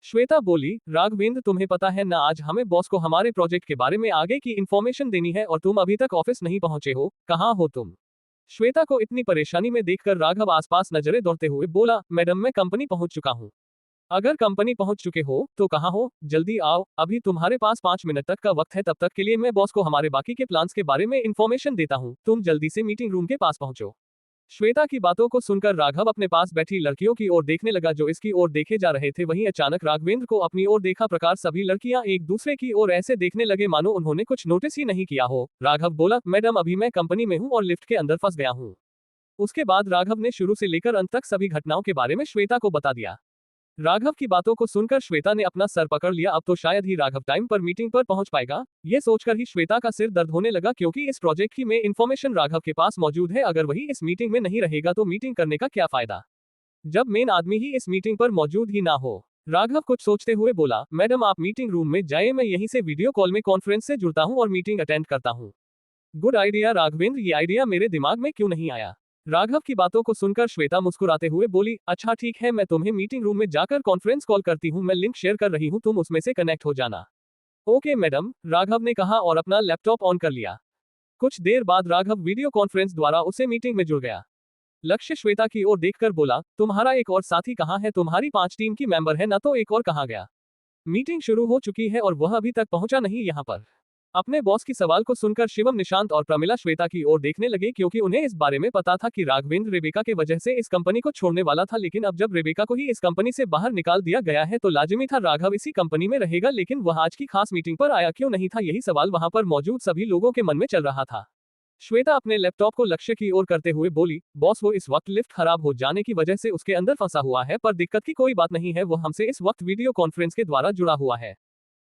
श्वेता बोली, राघवेंद्र तुम्हें पता है ना, आज हमें बॉस को हमारे प्रोजेक्ट के बारे में आगे की इंफॉर्मेशन देनी है और तुम अभी तक ऑफिस नहीं पहुंचे हो, कहाँ हो तुम? श्वेता को इतनी परेशानी में देखकर राघव आसपास नजरें दौड़ते हुए बोला, मैडम मैं कंपनी पहुंच चुका हूँ। अगर कंपनी पहुंच चुके हो तो कहाँ हो, जल्दी आओ, अभी तुम्हारे पास 5 मिनट तक का वक्त है, तब तक के लिए मैं बॉस को हमारे बाकी के प्लान्स के बारे में इंफॉर्मेशन देता हूँ, तुम जल्दी से मीटिंग रूम के पास पहुंचो। श्वेता की बातों को सुनकर राघव अपने पास बैठी लड़कियों की ओर देखने लगा जो इसकी ओर देखे जा रहे थे। वहीं अचानक राघवेंद्र को अपनी ओर देखा प्रकार सभी लड़कियां एक दूसरे की ओर ऐसे देखने लगे मानो उन्होंने कुछ नोटिस ही नहीं किया हो। राघव बोला, मैडम अभी मैं कंपनी में हूँ और लिफ्ट के अंदर फंस गया हूँ। उसके बाद राघव ने शुरू से लेकर अंत तक सभी घटनाओं के बारे में श्वेता को बता दिया। राघव की बातों को सुनकर श्वेता ने अपना सर पकड़ लिया। अब तो शायद ही राघव टाइम पर मीटिंग पर पहुंच पाएगा। ये सोचकर ही श्वेता का सिर दर्द होने लगा क्योंकि इस प्रोजेक्ट की में इंफॉर्मेशन राघव के पास मौजूद है। अगर वही इस मीटिंग में नहीं रहेगा तो मीटिंग करने का क्या फायदा, जब मेन आदमी ही इस मीटिंग पर मौजूद ही ना हो। राघव कुछ सोचते हुए बोला, मैडम आप मीटिंग रूम में जाए, मैं यहीं से वीडियो कॉल में कॉन्फ्रेंस से जुड़ता हूँ और मीटिंग अटेंड करता हूँ। गुड आइडिया राघवेंद्र, ये आइडिया मेरे दिमाग में क्यों नहीं आया? राघव की बातों को सुनकर श्वेता मुस्कुराते हुए बोली, अच्छा ठीक है, मैं तुम्हें मीटिंग रूम में जाकर कॉन्फ्रेंस कॉल करती हूँ, मैं लिंक शेयर कर रही हूँ, तुम उसमें से कनेक्ट हो जाना। ओके मैडम, राघव ने कहा और अपना लैपटॉप ऑन कर लिया। कुछ देर बाद राघव वीडियो कॉन्फ्रेंस द्वारा उसे मीटिंग में जुड़ गया। लक्ष्य श्वेता की ओर देखकर बोला, तुम्हारा एक और साथी कहाँ है? तुम्हारी 5 टीम की मेंबर है ना, तो एक और कहाँ गया? मीटिंग शुरू हो चुकी है और वह अभी तक पहुंचा नहीं यहाँ पर। अपने बॉस की सवाल को सुनकर शिवम, निशांत और प्रमिला श्वेता की ओर देखने लगे क्योंकि उन्हें इस बारे में पता था कि राघवेंद्र रेबेका के वजह से इस कंपनी को छोड़ने वाला था। लेकिन अब जब रेबेका को ही इस कंपनी से बाहर निकाल दिया गया है तो लाजिमी था राघव इसी कंपनी में रहेगा। लेकिन वह आज की खास मीटिंग पर आया क्यों नहीं था, यही सवाल वहां पर मौजूद सभी लोगों के मन में चल रहा था। श्वेता अपने लैपटॉप को लक्ष्य की ओर करते हुए बोली, बॉस वो इस वक्त लिफ्ट खराब हो जाने की वजह से उसके अंदर फंसा हुआ है, पर दिक्कत की कोई बात नहीं है, वो हमसे इस वक्त वीडियो कॉन्फ्रेंस के द्वारा जुड़ा हुआ है।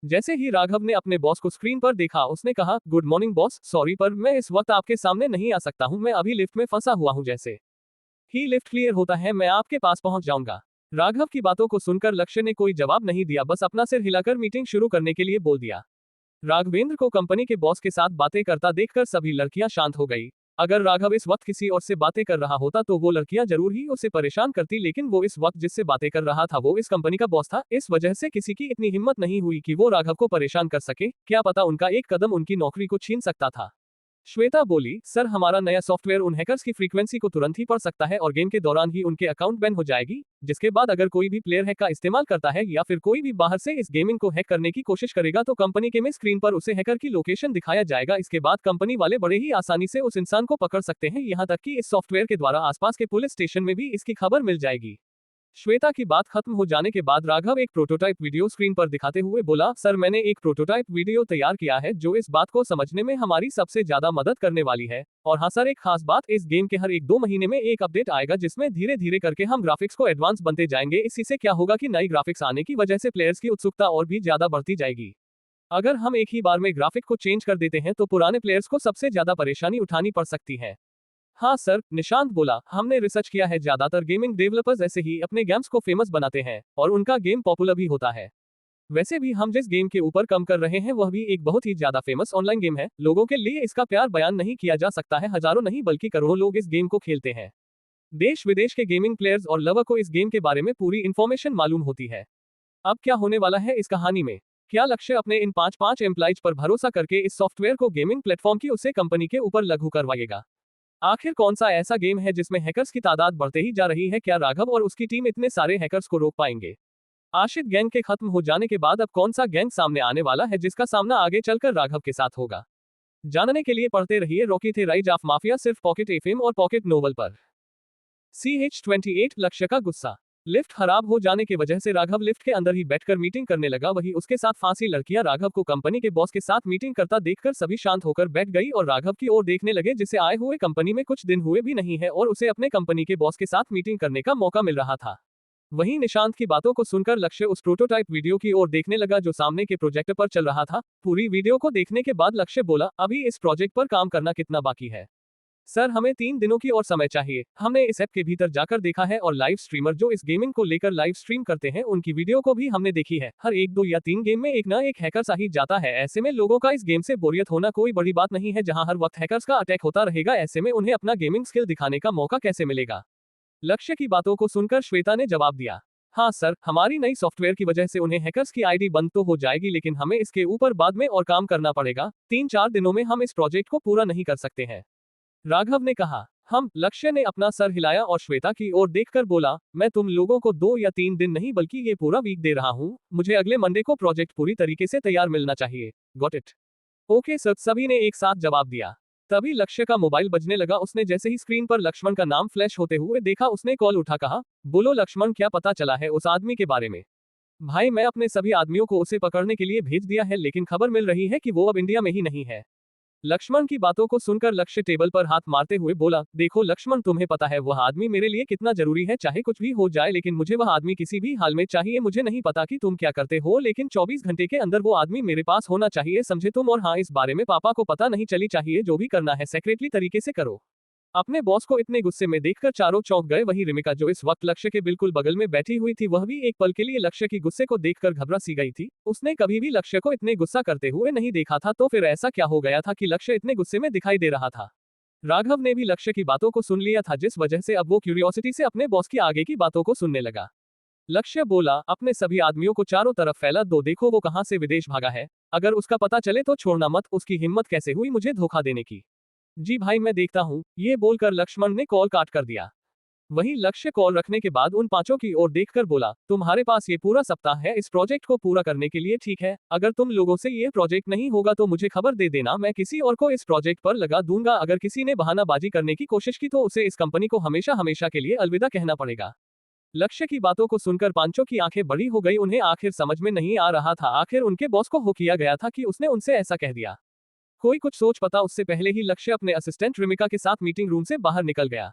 जैसे ही राघव ने अपने बॉस को स्क्रीन पर देखा उसने कहा, गुड मॉर्निंग बॉस, सॉरी पर मैं इस वक्त आपके सामने नहीं आ सकता हूं, मैं अभी लिफ्ट में फंसा हुआ हूं, जैसे ही लिफ्ट क्लियर होता है मैं आपके पास पहुंच जाऊंगा। राघव की बातों को सुनकर लक्ष्य ने कोई जवाब नहीं दिया, बस अपना सिर हिलाकर मीटिंग शुरू करने के लिए बोल दिया। राघवेंद्र को कंपनी के बॉस के साथ बातें करता देखकर सभी लड़कियां शांत हो गई। अगर राघव इस वक्त किसी और से बातें कर रहा होता तो वो लड़कियां जरूर ही उसे परेशान करती, लेकिन वो इस वक्त जिससे बातें कर रहा था वो इस कंपनी का बॉस था। इस वजह से किसी की इतनी हिम्मत नहीं हुई कि वो राघव को परेशान कर सके, क्या पता उनका एक कदम उनकी नौकरी को छीन सकता था। श्वेता बोली, सर हमारा नया सॉफ्टवेयर उन हैकर्स की फ्रीक्वेंसी को तुरंत ही पढ़ सकता है और गेम के दौरान ही उनके अकाउंट बैन हो जाएगी, जिसके बाद अगर कोई भी प्लेयर हैक का इस्तेमाल करता है या फिर कोई भी बाहर से इस गेमिंग को हैक करने की कोशिश करेगा तो कंपनी के में स्क्रीन पर उसे हैकर की लोकेशन दिखाया जाएगा। इसके बाद कंपनी वाले बड़े ही आसानी से उस इंसान को पकड़ सकते हैं, यहाँ तक कि इस सॉफ्टवेयर के द्वारा आसपास के पुलिस स्टेशन में भी इसकी खबर मिल जाएगी। श्वेता की बात खत्म हो जाने के बाद राघव एक प्रोटोटाइप वीडियो स्क्रीन पर दिखाते हुए बोला, सर मैंने एक प्रोटोटाइप वीडियो तैयार किया है जो इस बात को समझने में हमारी सबसे ज्यादा मदद करने वाली है। और हाँ सर, एक खास बात, इस गेम के हर 1-2 महीने में एक अपडेट आएगा जिसमें धीरे धीरे करके हम ग्राफिक्स को एडवांस बनते जाएंगे। इसी से क्या होगा कि नई ग्राफिक्स आने की वजह से प्लेयर्स की उत्सुकता और भी ज्यादा बढ़ती जाएगी। अगर हम एक ही बार में ग्राफिक को चेंज कर देते हैं तो पुराने प्लेयर्स को सबसे ज्यादा परेशानी उठानी पड़ सकती है। हाँ सर, निशांत बोला, हमने रिसर्च किया है, ज्यादातर गेमिंग डेवलपर्स ऐसे ही अपने गेम्स को फेमस बनाते हैं और उनका गेम पॉपुलर भी होता है। वैसे भी हम जिस गेम के ऊपर काम कर रहे हैं वह भी एक बहुत ही ज्यादा फेमस ऑनलाइन गेम है। लोगों के लिए इसका प्यार बयान नहीं किया जा सकता है। हजारों नहीं बल्कि करोड़ों लोग इस गेम को खेलते हैं। देश विदेश के गेमिंग प्लेयर्स और लवर को इस गेम के बारे में पूरी इंफॉर्मेशन मालूम होती है। अब क्या होने वाला है इस कहानी में? क्या लक्ष्य अपने इन 5 एम्प्लॉइज पर भरोसा करके इस सॉफ्टवेयर को गेमिंग प्लेटफॉर्म की उसे कंपनी के ऊपर लागू करवाएगा? आखिर कौन सा ऐसा गेम है जिसमें हैकर्स की तादाद बढ़ते ही जा रही है? क्या राघव और उसकी टीम इतने सारे हैकर्स को रोक पाएंगे? आशित गैंग के खत्म हो जाने के बाद अब कौन सा गैंग सामने आने वाला है जिसका सामना आगे चलकर राघव के साथ होगा? जानने के लिए पढ़ते रहिए रॉकी थे राइज ऑफ माफिया, सिर्फ पॉकेट एफएम और पॉकेट नोवेल पर। CH28 लक्ष्य का गुस्सा। लिफ्ट खराब हो जाने की वजह से राघव लिफ्ट के अंदर ही बैठकर मीटिंग करने लगा। वही उसके साथ फांसी लड़कियां राघव को कंपनी के बॉस के साथ मीटिंग करता देखकर सभी शांत होकर बैठ गई और राघव की ओर देखने लगे, जिसे आए हुए कंपनी में कुछ दिन हुए भी नहीं है और उसे अपने कंपनी के बॉस के साथ मीटिंग करने का मौका मिल रहा था। वहीं निशांत की बातों को सुनकर लक्ष्य उस प्रोटोटाइप वीडियो की ओर देखने लगा जो सामने के प्रोजेक्टर पर चल रहा था। पूरी वीडियो को देखने के बाद लक्ष्य बोला, अभी इस प्रोजेक्ट पर काम करना कितना बाकी है? सर हमें 3 दिनों की और समय चाहिए। हमने इस ऐप के भीतर जाकर देखा है और लाइव स्ट्रीमर जो इस गेमिंग को लेकर लाइव स्ट्रीम करते हैं उनकी वीडियो को भी हमने देखी है। हर 1, 2 या 3 गेम में एक ना एक हैकर आ ही जाता है। ऐसे में लोगों का इस गेम से बोरियत होना कोई बड़ी बात नहीं है। जहां हर वक्त हैकर्स का अटैक होता रहेगा, ऐसे में उन्हें अपना गेमिंग स्किल दिखाने का मौका कैसे मिलेगा? लक्ष्य की बातों को सुनकर श्वेता ने जवाब दिया, हाँ सर, हमारी नई सॉफ्टवेयर की वजह से उन्हें हैकर्स की आईडी बंद तो हो जाएगी, लेकिन हमें इसके ऊपर बाद में और काम करना पड़ेगा। 3-4 दिनों में हम इस प्रोजेक्ट को पूरा नहीं कर सकते हैं, राघव ने कहा। लक्ष्य ने अपना सर हिलाया और श्वेता की ओर देखकर बोला, मैं तुम लोगों को 2 या 3 दिन नहीं बल्कि ये पूरा वीक दे रहा हूँ। मुझे अगले मंडे को प्रोजेक्ट पूरी तरीके से तैयार मिलना चाहिए। Got it? ओके सर, सभी ने एक साथ जवाब दिया। तभी लक्ष्य का मोबाइल बजने लगा। उसने जैसे ही स्क्रीन पर लक्ष्मण का नाम फ्लैश होते हुए देखा, उसने कॉल उठा कहा, बोलो लक्ष्मण, क्या पता चला है उस आदमी के बारे में? भाई मैं अपने सभी आदमियों को उसे पकड़ने के लिए भेज दिया है, लेकिन खबर मिल रही है कि वो अब इंडिया में ही नहीं है। लक्ष्मण की बातों को सुनकर लक्ष्य टेबल पर हाथ मारते हुए बोला, देखो लक्ष्मण, तुम्हें पता है वह आदमी मेरे लिए कितना जरूरी है। चाहे कुछ भी हो जाए लेकिन मुझे वह आदमी किसी भी हाल में चाहिए। मुझे नहीं पता कि तुम क्या करते हो, लेकिन 24 घंटे के अंदर वो आदमी मेरे पास होना चाहिए, समझे तुम? और हाँ, इस बारे में पापा को पता नहीं चली चाहिए। जो भी करना है सेक्रेटली तरीके से करो। अपने बॉस को इतने गुस्से में देखकर चारों चौंक गए। वहीं रिमिका जो इस वक्त लक्ष्य के बिल्कुल बगल में बैठी हुई थी, वह भी एक पल के लिए लक्ष्य की गुस्से को देखकर घबरा सी गई थी। उसने कभी भी लक्ष्य को इतने गुस्सा करते हुए नहीं देखा था, तो फिर ऐसा क्या हो गया था कि लक्ष्य इतने गुस्से में दिखाई दे रहा था? राघव ने भी लक्ष्य की बातों को सुन लिया था, जिस वजह से अब वो क्यूरियोसिटी से अपने बॉस की आगे की बातों को सुनने लगा। लक्ष्य बोला, अपने सभी आदमियों को चारों तरफ फैला दो, देखो वो कहां से विदेश भागा है। अगर उसका पता चले तो छोड़ना मत। उसकी हिम्मत कैसे हुई मुझे धोखा देने की? जी भाई, मैं देखता हूँ। ये बोलकर लक्ष्मण ने कॉल काट कर दिया। वहीं लक्ष्य कॉल रखने के बाद उन 5 की ओर देखकर बोला, तुम्हारे पास ये पूरा सप्ताह है इस प्रोजेक्ट को पूरा करने के लिए, ठीक है? अगर तुम लोगों से ये प्रोजेक्ट नहीं होगा तो मुझे खबर दे देना, मैं किसी और को इस प्रोजेक्ट पर लगा दूंगा। अगर किसी ने बहानाबाजी करने की कोशिश की तो उसे इस कंपनी को हमेशा हमेशा के लिए अलविदा कहना पड़ेगा। लक्ष्य की बातों को सुनकर 5 की आंखें बड़ी हो गई। उन्हें आखिर समझ में नहीं आ रहा था, आखिर उनके बॉस को हो किया गया था कि उसने उनसे ऐसा कह दिया। कोई कुछ सोच पता उससे पहले ही लक्ष्य अपने असिस्टेंट रिमिका के साथ मीटिंग रूम से बाहर निकल गया।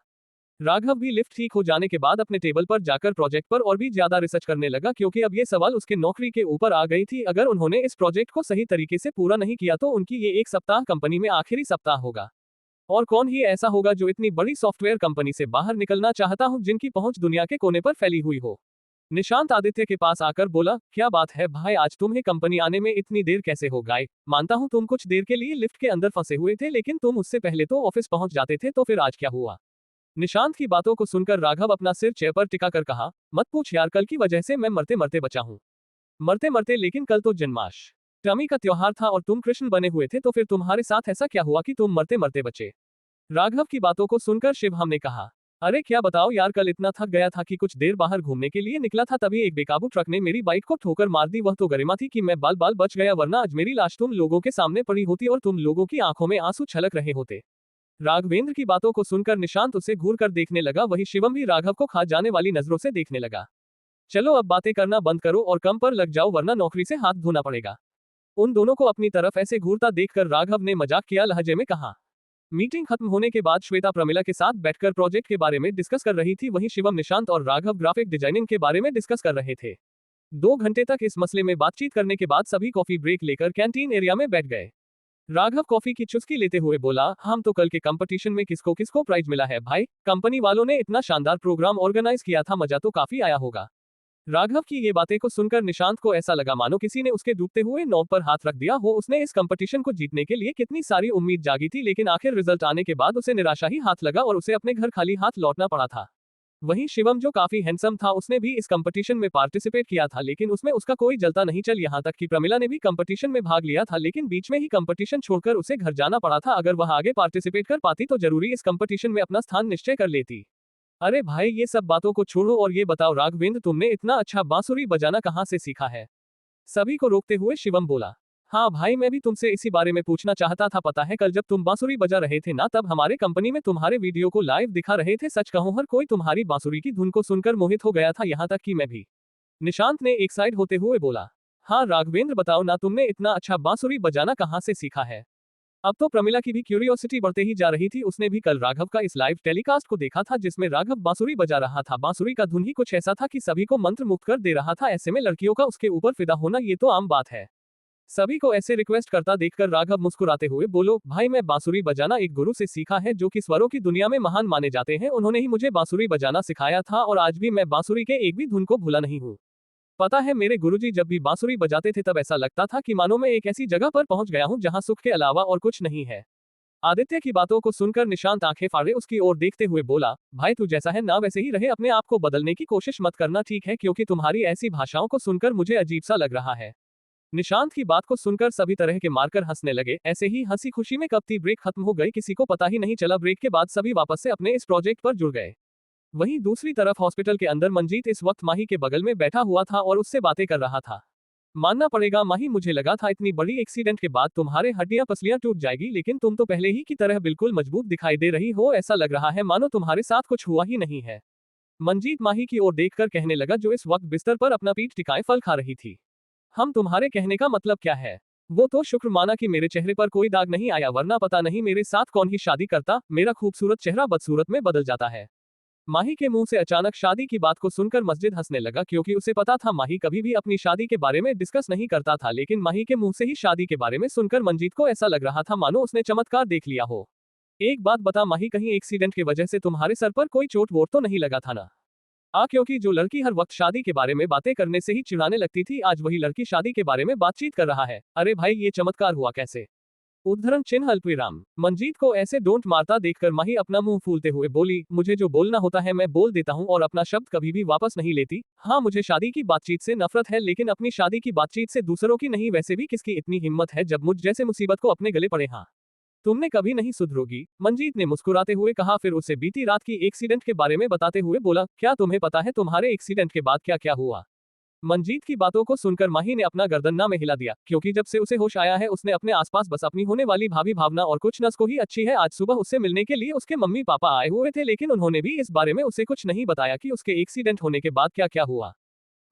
राघव भी लिफ्ट ठीक हो जाने के बाद अपने टेबल पर जाकर प्रोजेक्ट पर और भी ज्यादा रिसर्च करने लगा, क्योंकि अब ये सवाल उसके नौकरी के ऊपर आ गई थी। अगर उन्होंने इस प्रोजेक्ट को सही तरीके से पूरा नहीं किया तो उनकी ये 1 सप्ताह कंपनी में आखिरी सप्ताह होगा। और कौन ही ऐसा होगा जो इतनी बड़ी सॉफ्टवेयर कंपनी से बाहर निकलना चाहता हूं, जिनकी पहुंच दुनिया के कोने पर फैली हुई हो? निशांत आदित्य के पास आकर बोला, क्या बात है भाई, आज तुम्हें कंपनी आने में इतनी देर कैसे हो गई? मानता हूं तुम कुछ देर के लिए लिफ्ट के अंदर फंसे हुए थे, लेकिन तुम उससे पहले तो ऑफिस पहुंच जाते थे, तो फिर आज क्या हुआ? निशांत की बातों को सुनकर राघव अपना सिर चेयर पर टिकाकर कहा, मत पूछ यार, कल की वजह से मैं मरते मरते बचा हूं। मरते मरते, लेकिन कल तो जन्माष्टमी टमी का त्योहार था और तुम कृष्ण बने हुए थे, तो फिर तुम्हारे साथ ऐसा क्या हुआ कि तुम मरते मरते बचे? राघव की बातों को सुनकर शिवम ने कहा, अरे क्या बताओ यार, कल इतना थक गया था कि कुछ देर बाहर घूमने के लिए निकला था, तभी एक बेकाबू ट्रक ने मेरी बाइक को ठोकर मार दी। वह तो गरिमा थी कि मैं बाल बाल बच गया, वरना आज मेरी लाश तुम लोगों के सामने पड़ी होती और तुम लोगों की आंखों में आंसू छलक रहे होते। राघवेंद्र की बातों को सुनकर निशांत उसे घूर कर देखने लगा, वही शिवम भी राघव को खा जाने वाली नजरों से देखने लगा। चलो अब बातें करना बंद करो और काम पर लग जाओ, वरना नौकरी से हाथ धोना पड़ेगा। उन दोनों को अपनी तरफ ऐसे घूरता देखकर राघव ने मजाक किया लहजे में कहा। मीटिंग खत्म होने के बाद श्वेता प्रमिला के साथ बैठकर प्रोजेक्ट के बारे में डिस्कस कर रही थी, वहीं शिवम, निशांत और राघव ग्राफिक डिजाइनिंग के बारे में डिस्कस कर रहे थे। 2 घंटे तक इस मसले में बातचीत करने के बाद सभी कॉफी ब्रेक लेकर कैंटीन एरिया में बैठ गए। राघव कॉफी की चुस्की लेते हुए बोला, हम तो कल के कंपटीशन में किसको किसको प्राइज मिला है भाई, कंपनी वालों ने इतना शानदार प्रोग्राम ऑर्गेनाइज किया था, मजा तो काफी आया होगा। राघव की ये बातें को सुनकर निशांत को ऐसा लगा मानो किसी ने उसके डूबते हुए नौब पर हाथ रख दिया हो। उसने इस कंपटीशन को जीतने के लिए कितनी सारी उम्मीद जागी थी, लेकिन आखिर रिजल्ट आने के बाद उसे निराशा ही हाथ लगा और उसे अपने घर खाली हाथ लौटना पड़ा था। वहीं शिवम, जो काफी हैंडसम था, उसने भी इस कंपटीशन में पार्टिसिपेट किया था, लेकिन उसमें उसका कोई जलता नहीं चल। यहाँ तक कि प्रमिला ने भी कंपटीशन में भाग लिया था, लेकिन बीच में ही कंपटीशन छोड़कर उसे घर जाना पड़ा था। अगर वह आगे पार्टिसिपेट कर पाती तो जरूरी इस कंपटीशन में अपना स्थान निश्चय कर लेती। अरे भाई, ये सब बातों को छोड़ो और ये बताओ राघवेंद्र, तुमने इतना अच्छा बांसुरी बजाना कहाँ से सीखा है? सभी को रोकते हुए शिवम बोला। हाँ भाई, मैं भी तुमसे इसी बारे में पूछना चाहता था। पता है, कल जब तुम बांसुरी बजा रहे थे ना, तब हमारे कंपनी में तुम्हारे वीडियो को लाइव दिखा रहे थे। सच कहूं, हर कोई तुम्हारी बांसुरी की धुन को सुनकर मोहित हो गया था, यहाँ तक कि मैं भी। निशांत ने एक साइड होते हुए बोला। हाँ राघवेंद्र, बताओ ना, तुमने इतना अच्छा बांसुरी बजाना कहाँ से सीखा है? अब तो प्रमिला की भी क्यूरियोसिटी बढ़ते ही जा रही थी। उसने भी कल राघव का इस लाइव टेलीकास्ट को देखा था, जिसमें राघव बांसुरी बजा रहा था। बांसुरी का धुन ही कुछ ऐसा था कि सभी को मंत्र मुक्त कर दे रहा था। ऐसे में लड़कियों का उसके ऊपर फिदा होना ये तो आम बात है। सभी को ऐसे रिक्वेस्ट करता देखकर राघव मुस्कुराते हुए बोलो, भाई मैं बांसुरी बजाना एक गुरु से सीखा है, जो कि स्वरों की दुनिया में महान माने जाते हैं। उन्होंने ही मुझे बांसुरी बजाना सिखाया था और आज भी मैं बांसुरी के एक भी धुन को भूला नहीं हूँ। पता है, मेरे गुरुजी जब भी बांसुरी बजाते थे तब ऐसा लगता था कि मानो मैं एक ऐसी जगह पर पहुंच गया हूं जहां सुख के अलावा और कुछ नहीं है। आदित्य की बातों को सुनकर निशांत आंखें फाड़े उसकी ओर देखते हुए बोला, भाई तू जैसा है ना वैसे ही रहे, अपने आप को बदलने की कोशिश मत करना, ठीक है? क्योंकि तुम्हारी ऐसी भाषाओं को सुनकर मुझे अजीब सा लग रहा है। निशांत की बात को सुनकर सभी तरह के मारकर हंसने लगे। ऐसे ही हंसी खुशी में कब थी ब्रेक खत्म हो गई, किसी को पता ही नहीं चला। ब्रेक के बाद सभी वापस से अपने इस प्रोजेक्ट पर जुड़ गए। वहीं दूसरी तरफ हॉस्पिटल के अंदर मंजीत इस वक्त माही के बगल में बैठा हुआ था और उससे बातें कर रहा था। मानना पड़ेगा माही, मुझे लगा था इतनी बड़ी एक्सीडेंट के बाद तुम्हारे हड्डियां पसलियां टूट जाएगी, लेकिन तुम तो पहले ही की तरह बिल्कुल मजबूत दिखाई दे रही हो। ऐसा लग रहा है मानो तुम्हारे साथ कुछ हुआ ही नहीं है। मंजीत माही की ओर देखकर कहने लगा, जो इस वक्त बिस्तर पर अपना पीठ टिकाए फल खा रही थी। हम तुम्हारे कहने का मतलब क्या है? वो तो शुक्र माना कि मेरे चेहरे पर कोई दाग नहीं आया, वरना पता नहीं मेरे साथ कौन ही शादी करता। मेरा खूबसूरत चेहरा बदसूरत में बदल जाता है। माही के मुंह से अचानक शादी की बात को सुनकर मस्जिद हंसने लगा, क्योंकि उसे पता था माही कभी भी अपनी शादी के बारे में डिस्कस नहीं करता था। लेकिन माही के मुंह से ही शादी के बारे में सुनकर मंजीत को ऐसा लग रहा था मानो उसने चमत्कार देख लिया हो। एक बात बता माही, कहीं एक्सीडेंट की वजह से तुम्हारे सर पर कोई चोट वोट तो नहीं लगा था ना? क्योंकि जो लड़की हर वक्त शादी के बारे में बातें करने से ही चिढ़ाने लगती थी, आज वही लड़की शादी के बारे में बातचीत कर रहा है। अरे भाई, ये चमत्कार हुआ कैसे? उद्धरण चिन्ह अल्पविराम। मंजीत को ऐसे डोंट मारता देखकर माही अपना मुंह फूलते हुए बोली, मुझे जो बोलना होता है मैं बोल देता हूँ और अपना शब्द कभी भी वापस नहीं लेती। हाँ, मुझे शादी की बातचीत से नफरत है, लेकिन अपनी शादी की बातचीत से दूसरों की नहीं। वैसे भी किसकी इतनी हिम्मत है जब मुझ जैसे मुसीबत को अपने गले पड़े। हाँ, तुमने कभी नहीं सुधरोगी, मंजीत ने मुस्कुराते हुए कहा। फिर उसे बीती रात की एक्सीडेंट के बारे में बताते हुए बोला, क्या तुम्हें पता है तुम्हारे एक्सीडेंट के बाद क्या क्या हुआ? मंजीत की बातों को सुनकर माही ने अपना गर्दन ना में हिला दिया, क्योंकि जब से उसे होश आया है उसने अपने आसपास बस अपनी होने वाली भाभी भावना और कुछ नस को ही अच्छी है। आज सुबह उससे मिलने के लिए उसके मम्मी पापा आए हुए थे, लेकिन उन्होंने भी इस बारे में उसे कुछ नहीं बताया कि उसके एक्सीडेंट होने के बाद क्या क्या हुआ।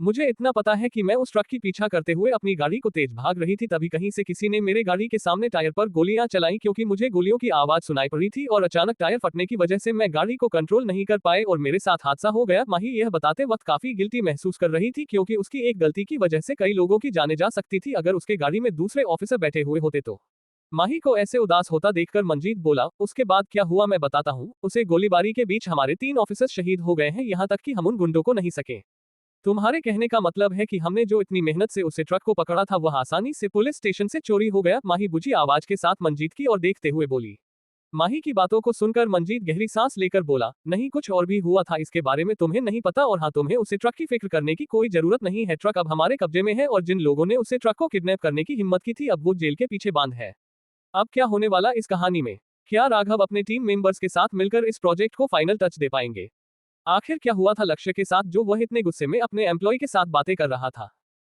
मुझे इतना पता है कि मैं उस ट्रक की पीछा करते हुए अपनी गाड़ी को तेज भाग रही थी, तभी कहीं से किसी ने मेरे गाड़ी के सामने टायर पर गोलियां चलाई, क्योंकि मुझे गोलियों की आवाज सुनाई पड़ी थी और अचानक टायर फटने की वजह से मैं गाड़ी को कंट्रोल नहीं कर पाए और मेरे साथ हादसा हो गया। माही यह बताते वक्त काफी गिल्टी महसूस कर रही थी, क्योंकि उसकी एक गलती की वजह से कई लोगों की जाने जा सकती थी अगर उसके गाड़ी में दूसरे ऑफिसर बैठे हुए होते तो। माही को ऐसे उदास होता देखकर मंजीत बोला, उसके बाद क्या हुआ मैं बताता हूँ। उसे गोलीबारी के बीच हमारे 3 ऑफिसर शहीद हो गए हैं, यहाँ तक कि हम उन गुंडों को नहीं सके। तुम्हारे कहने का मतलब है कि हमने जो इतनी मेहनत से उसे ट्रक को पकड़ा था वह आसानी से पुलिस स्टेशन से चोरी हो गया? माही बुझी आवाज के साथ मंजीत की ओर देखते हुए बोली। माही की बातों को सुनकर मंजीत गहरी सांस लेकर बोला, नहीं कुछ और भी हुआ था इसके बारे में तुम्हें नहीं पता, और हाँ तुम्हें उसे ट्रक की फिक्र करने की कोई जरूरत नहीं है। ट्रक अब हमारे कब्जे में है और जिन लोगों ने उसे ट्रक को किडनैप करने की हिम्मत की थी अब वो जेल के पीछे बांध है। अब क्या होने वाला इस कहानी में? क्या राघव अपने टीम मेंबर्स के साथ मिलकर इस प्रोजेक्ट को फाइनल टच दे पाएंगे? आखिर क्या हुआ था लक्ष्य के साथ जो वह इतने गुस्से में अपने एम्प्लॉय के साथ बातें कर रहा था?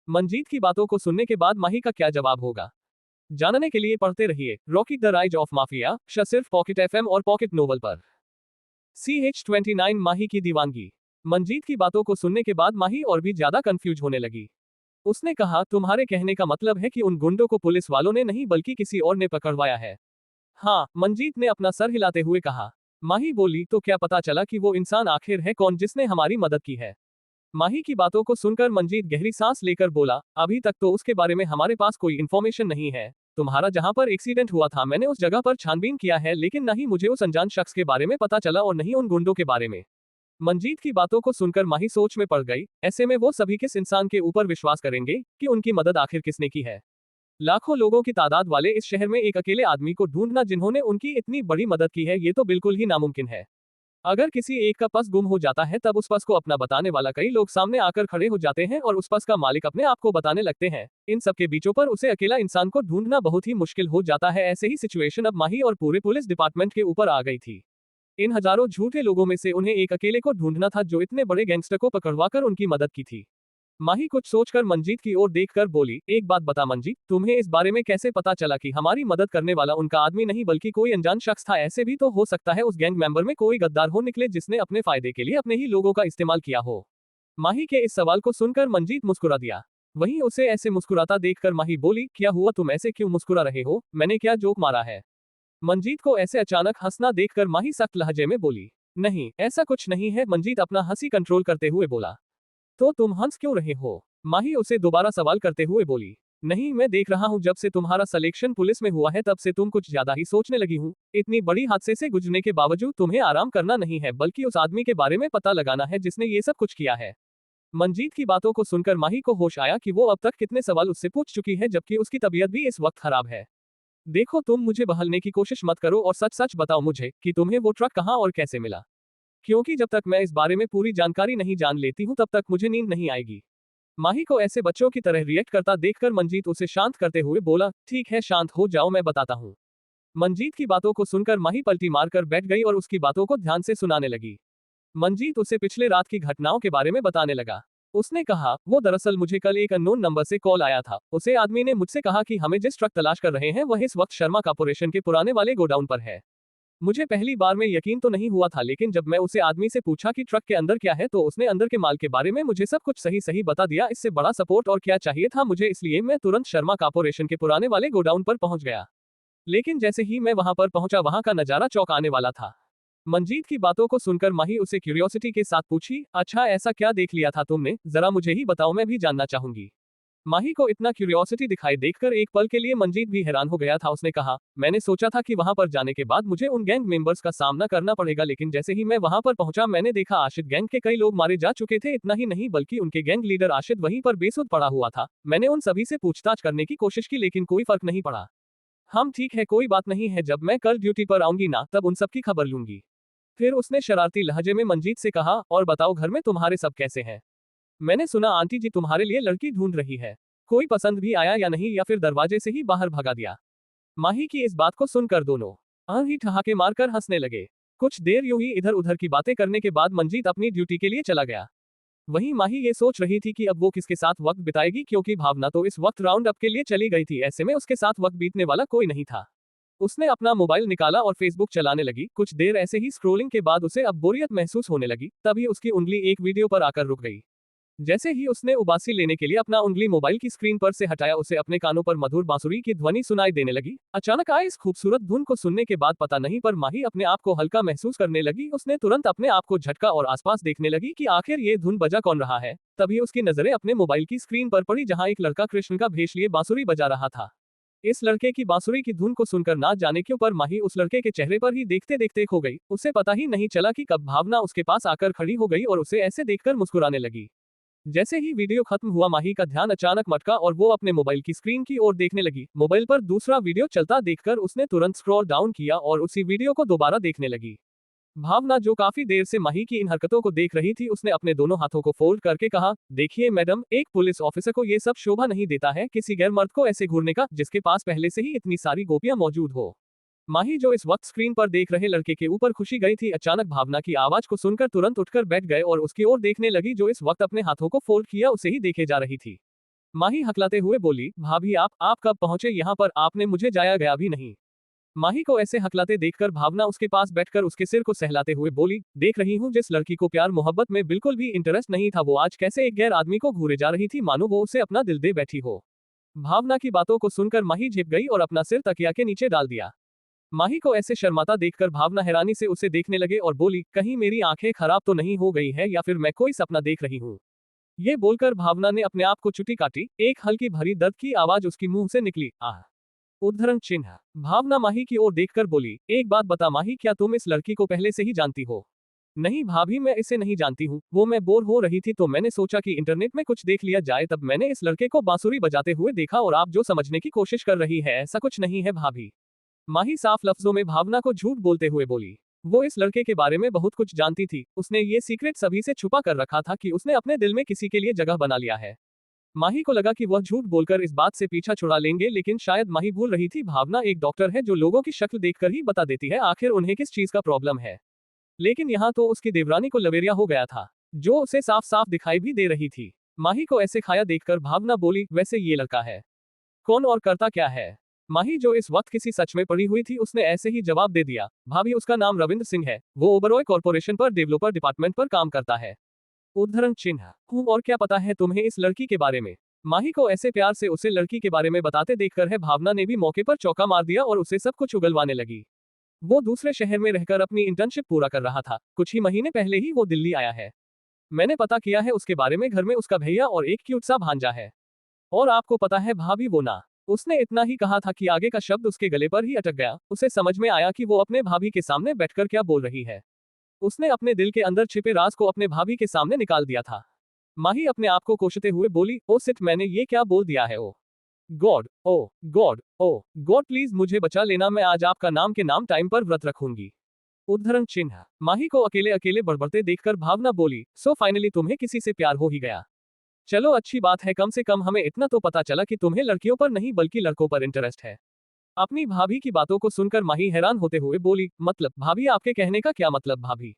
मंजीत की बातों को सुनने के बाद माही का क्या जवाब होगा, जानने के लिए पढ़ते रहिए Rocky the rise of mafia सिर्फ पॉकेट एफएम और पॉकेट नोवेल पर। CH29 माही की दीवानगी। मंजीत की बातों को सुनने के बाद माही और भी ज्यादा कंफ्यूज होने लगी। उसने कहा, तुम्हारे कहने का मतलब है कि उन गुंडों को पुलिस वालों ने नहीं बल्कि किसी और ने पकड़वाया है? हाँ, मंजीत ने अपना सर हिलाते हुए कहा। माही बोली, तो क्या पता चला कि वो इंसान आखिर है कौन जिसने हमारी मदद की है? माही की बातों को सुनकर मंजीत गहरी सांस लेकर बोला, अभी तक तो उसके बारे में हमारे पास कोई इन्फॉर्मेशन नहीं है। तुम्हारा जहां पर एक्सीडेंट हुआ था मैंने उस जगह पर छानबीन किया है, लेकिन न ही मुझे उस अनजान शख्स के बारे में पता चला और न ही उन गुंडों के बारे में। मंजीत की बातों को सुनकर माही सोच में पड़ गई। ऐसे में वो सभी किस इंसान के ऊपर विश्वास करेंगे कि उनकी मदद आखिर किसने की है? लाखों लोगों की तादाद वाले इस शहर में एक अकेले आदमी को ढूंढना जिन्होंने उनकी इतनी बड़ी मदद की है, ये तो बिल्कुल ही नामुमकिन है। अगर किसी एक का पर्स गुम हो जाता है तब उस पर्स को अपना बताने वाला कई लोग सामने आकर खड़े हो जाते हैं और उस पर्स का मालिक अपने आप को बताने लगते हैं। इन सब के बीचों पर उसे अकेला इंसान को ढूंढना बहुत ही मुश्किल हो जाता है। ऐसे ही सिचुएशन अब माही और पूरे पुलिस डिपार्टमेंट के ऊपर आ गई थी। इन हजारों झूठे लोगों में से उन्हें एक अकेले को ढूंढना था जो इतने बड़े गैंगस्टर को पकड़वाकर उनकी मदद की थी। माही कुछ सोचकर मंजीत की ओर देखकर बोली, एक बात बता मंजीत, तुम्हें इस बारे में कैसे पता चला कि हमारी मदद करने वाला उनका आदमी नहीं बल्कि कोई अनजान शख्स था? ऐसे भी तो हो सकता है उस गैंग मेंबर में कोई गद्दार हो निकले जिसने अपने फायदे के लिए अपने ही लोगों का इस्तेमाल किया हो। माही के इस सवाल को सुनकर मंजीत मुस्कुरा दिया। वहीं उसे ऐसे मुस्कुराता देखकर माही बोली, क्या हुआ, तुम ऐसे क्यों मुस्कुरा रहे हो? मैंने क्या जोक मारा है? मंजीत को ऐसे अचानक हंसना देखकर माही सख्त लहजे में बोली, नहीं ऐसा कुछ नहीं है। मंजीत अपना हंसी कंट्रोल करते हुए बोला, तो तुम हंस क्यों रहे हो? माही उसे दोबारा सवाल करते हुए बोली, नहीं मैं देख रहा हूँ जब से तुम्हारा सिलेक्शन पुलिस में हुआ है तब से तुम कुछ ज्यादा ही सोचने लगी हूँ। इतनी बड़ी हादसे से गुजरने के बावजूद तुम्हें आराम करना नहीं है बल्कि उस आदमी के बारे में पता लगाना है जिसने ये सब कुछ किया है। मंजीत की बातों को सुनकर माही को होश आया कि वो अब तक कितने सवाल उससे पूछ चुकी है जबकि उसकी तबीयत भी इस वक्त खराब है। देखो तुम मुझे बहलने की कोशिश मत करो और सच सच बताओ मुझे कि तुम्हें वो ट्रक कहाँ और कैसे मिला, क्योंकि जब तक मैं इस बारे में पूरी जानकारी नहीं जान लेती हूँ तब तक मुझे नींद नहीं आएगी। माही को ऐसे बच्चों की तरह रिएक्ट करता देखकर मंजीत उसे शांत करते हुए बोला, ठीक है शांत हो जाओ मैं बताता हूँ। मंजीत की बातों को सुनकर माही पलटी मारकर बैठ गई और उसकी बातों को ध्यान से सुनाने लगी। मंजीत उसे पिछले रात की घटनाओं के बारे में बताने लगा। उसने कहा, वो दरअसल मुझे कल एक अननोन नंबर से कॉल आया था। उसे आदमी ने मुझसे कहा कि हमें जिस ट्रक तलाश कर रहे हैं वह इस वक्त शर्मा कॉर्पोरेशन के पुराने वाले गोडाउन पर है। मुझे पहली बार में यकीन तो नहीं हुआ था, लेकिन जब मैं उसे आदमी से पूछा कि ट्रक के अंदर क्या है तो उसने अंदर के माल के बारे में मुझे सब कुछ सही सही बता दिया। इससे बड़ा सपोर्ट और क्या चाहिए था मुझे, इसलिए मैं तुरंत शर्मा कॉर्पोरेशन के पुराने वाले गोडाउन पर पहुंच गया। लेकिन जैसे ही मैं वहां पर पहुंचा वहां का नजारा चौंकाने वाला था। मंजीत की बातों को सुनकर माही उसे क्यूरियोसिटी के साथ पूछी, अच्छा ऐसा क्या देख लिया था तुमने, जरा मुझे ही बताओ, मैं भी जानना चाहूंगी। माही को इतना क्यूरियोसिटी दिखाई देखकर एक पल के लिए मंजीत भी हैरान हो गया था। उसने कहा, मैंने सोचा था कि वहां पर जाने के बाद मुझे उन गैंग मेंबर्स का सामना करना पड़ेगा, लेकिन जैसे ही मैं वहां पर पहुंचा मैंने देखा आशिद गैंग के कई लोग मारे जा चुके थे। इतना ही नहीं बल्कि उनके गैंग लीडर आशिद वहीं पर बेसुध पड़ा हुआ था। मैंने उन सभी से पूछताछ करने की कोशिश की लेकिन कोई फर्क नहीं पड़ा। हम ठीक है, कोई बात नहीं है, जब मैं कल ड्यूटी पर आऊंगी ना तब उन सबकी खबर लूंगी। फिर उसने शरारती लहजे में मंजीत से कहा, और बताओ घर में तुम्हारे सब कैसे हैं? मैंने सुना आंटी जी तुम्हारे लिए लड़की ढूंढ रही है, कोई पसंद भी आया या नहीं, या फिर दरवाजे से ही बाहर भगा दिया? माही की इस बात को सुनकर दोनों ही ठहाके मारकर हंसने लगे। कुछ देर यूं ही इधर उधर की बातें करने के बाद मंजीत अपनी ड्यूटी के लिए चला गया। वहीं माही ये सोच रही थी कि अब वो किसके साथ वक्त बिताएगी, क्योंकि भावना तो इस वक्त राउंड अप के लिए चली गई थी। ऐसे में उसके साथ वक्त बीतने वाला कोई नहीं था। उसने अपना मोबाइल निकाला और फेसबुक चलाने लगी। कुछ देर ऐसे ही स्क्रोलिंग के बाद उसे अब बोरियत महसूस होने लगी। तभी उसकी उंगली एक वीडियो पर आकर रुक गई। जैसे ही उसने उबासी लेने के लिए अपना उंगली मोबाइल की स्क्रीन पर से हटाया उसे अपने कानों पर मधुर बांसुरी की ध्वनि सुनाई देने लगी। अचानक आए इस खूबसूरत धुन को सुनने के बाद पता नहीं पर माही अपने आप को हल्का महसूस करने लगी। उसने तुरंत अपने आप को झटका और आसपास देखने लगी कि आखिर ये धुन बजा कौन रहा है। तभी उसकी नजरें अपने मोबाइल की स्क्रीन पर पड़ी जहाँ एक लड़का कृष्ण का भेष लिए बांसुरी बजा रहा था। इस लड़के की बांसुरी की धुन को सुनकर ना जाने क्यों पर माही उस लड़के के चेहरे पर ही देखते देखते खो गई। उसे पता ही नहीं चला कि कब भावना उसके पास आकर खड़ी हो गई और उसे ऐसे देखकर मुस्कुराने लगी। जैसे ही वीडियो खत्म हुआ माही का ध्यान अचानक मटका और वो अपने मोबाइल की स्क्रीन की ओर देखने लगी। मोबाइल पर दूसरा वीडियो चलता देखकर उसने तुरंत स्क्रॉल डाउन किया और उसी वीडियो को दोबारा देखने लगी। भावना, जो काफी देर से माही की इन हरकतों को देख रही थी, उसने अपने दोनों हाथों को फोल्ड करके कहा, देखिए मैडम, एक पुलिस ऑफिसर को ये सब शोभा नहीं देता है किसी गैर मर्द को ऐसे घूरने का, जिसके पास पहले से ही इतनी सारी गोपियां मौजूद हो। माही, जो इस वक्त स्क्रीन पर देख रहे लड़के के ऊपर खुशी गई थी, अचानक भावना की आवाज को सुनकर तुरंत उठकर बैठ गए और उसकी ओर देखने लगी, जो इस वक्त अपने हाथों को फोल्ड किया उसे ही देखे जा रही थी। माही हकलाते हुए बोली, भाभी आप कब पहुंचे यहाँ पर, आपने मुझे जाया गया भी नहीं। माही को ऐसे हकलाते देखकर भावना उसके पास बैठकर उसके सिर को सहलाते हुए बोली, देख रही हूँ जिस लड़की को प्यार मोहब्बत में बिल्कुल भी इंटरेस्ट नहीं था, वो आज कैसे एक गैर आदमी को घूरे जा रही थी, मानो वो उसे अपना दिल दे बैठी हो। भावना की बातों को सुनकर माही झिप गई और अपना सिर तकिया के नीचे डाल दिया। माही को ऐसे शर्माता देखकर भावना हैरानी से उसे देखने लगे और बोली, कहीं मेरी आंखें खराब तो नहीं हो गई है या फिर मैं कोई सपना देख रही हूँ। ये बोलकर भावना ने अपने आप को चुटी काटी। एक हल्की भरी दर्द की आवाज उसकी मुंह से निकली, आह। उद्धरण चिन्ह। भावना माही की ओर देखकर बोली, एक बात बता माही, क्या तुम इस लड़की को पहले से ही जानती हो? नहीं भाभी, मैं इसे नहीं जानती हूँ, वो मैं बोर हो रही थी तो मैंने सोचा कि इंटरनेट में कुछ देख लिया जाए, तब मैंने इस लड़के को बांसुरी बजाते हुए देखा और आप जो समझने की कोशिश कर रही है ऐसा कुछ नहीं है भाभी। माही साफ लफ्जों में भावना को झूठ बोलते हुए बोली। वो इस लड़के के बारे में बहुत कुछ जानती थी, उसने ये सीक्रेट सभी से छुपा कर रखा था कि उसने अपने दिल में किसी के लिए जगह बना लिया है। माही को लगा कि वह झूठ बोलकर इस बात से पीछा छुड़ा लेंगे, लेकिन शायद माही भूल रही थी, भावना एक डॉक्टर है जो लोगों की शक्ल देखकर ही बता देती है आखिर उन्हें किस चीज का प्रॉब्लम है। लेकिन यहाँ तो उसकी देवरानी को लवेरिया हो गया था, जो उसे साफ साफ दिखाई भी दे रही थी। माही को ऐसे खाया देखकर भावना बोली, वैसे ये लड़का है कौन और करता क्या है? माही, जो इस वक्त किसी सच में पड़ी हुई थी, उसने ऐसे ही जवाब दे दिया, भाभी उसका नाम रविंद्र सिंह है, वो ओबरॉय कॉर्पोरेशन पर डेवलपर डिपार्टमेंट पर काम करता है। उद्धरण चिन्ह। हूँ, और क्या पता है तुम्हें इस लड़की के बारे में? माही को ऐसे प्यार से उसे लड़की के बारे में बताते देखकर है भावना ने भी मौके पर चौका मार दिया और उसे सब कुछ उगलवाने लगी। वो दूसरे शहर में रहकर अपनी इंटर्नशिप पूरा कर रहा था, कुछ ही महीने पहले ही वो दिल्ली आया है। मैंने पता किया है उसके बारे में, घर में उसका भैया और एक क्यूट सा भांजा है। और आपको पता है भाभी, वो ना, उसने इतना ही कहा था कि आगे का शब्द उसके गले पर ही अटक गया। उसे समझ में आया कि वो अपने भाभी के सामने बैठकर क्या बोल रही है। उसने अपने दिल के अंदर छिपे राज को अपने भाभी के सामने निकाल दिया था। माही अपने आप को कोसते हुए बोली, ओ सिट, मैंने ये क्या बोल दिया है? Oh God, oh God, oh God, please मुझे बचा लेना, मैं आज आपका नाम के नाम टाइम पर व्रत रखूंगी। उद्धरण चिन्ह। माही को अकेले अकेले बड़बड़ते देखकर भावना बोली, सो फाइनली तुम्हें किसी से प्यार हो ही गया। चलो अच्छी बात है, कम से कम हमें इतना तो पता चला कि तुम्हें लड़कियों पर नहीं बल्कि लड़कों पर इंटरेस्ट है। अपनी भाभी की बातों को सुनकर माही हैरान होते हुए बोली, मतलब भाभी, आपके कहने का क्या मतलब भाभी?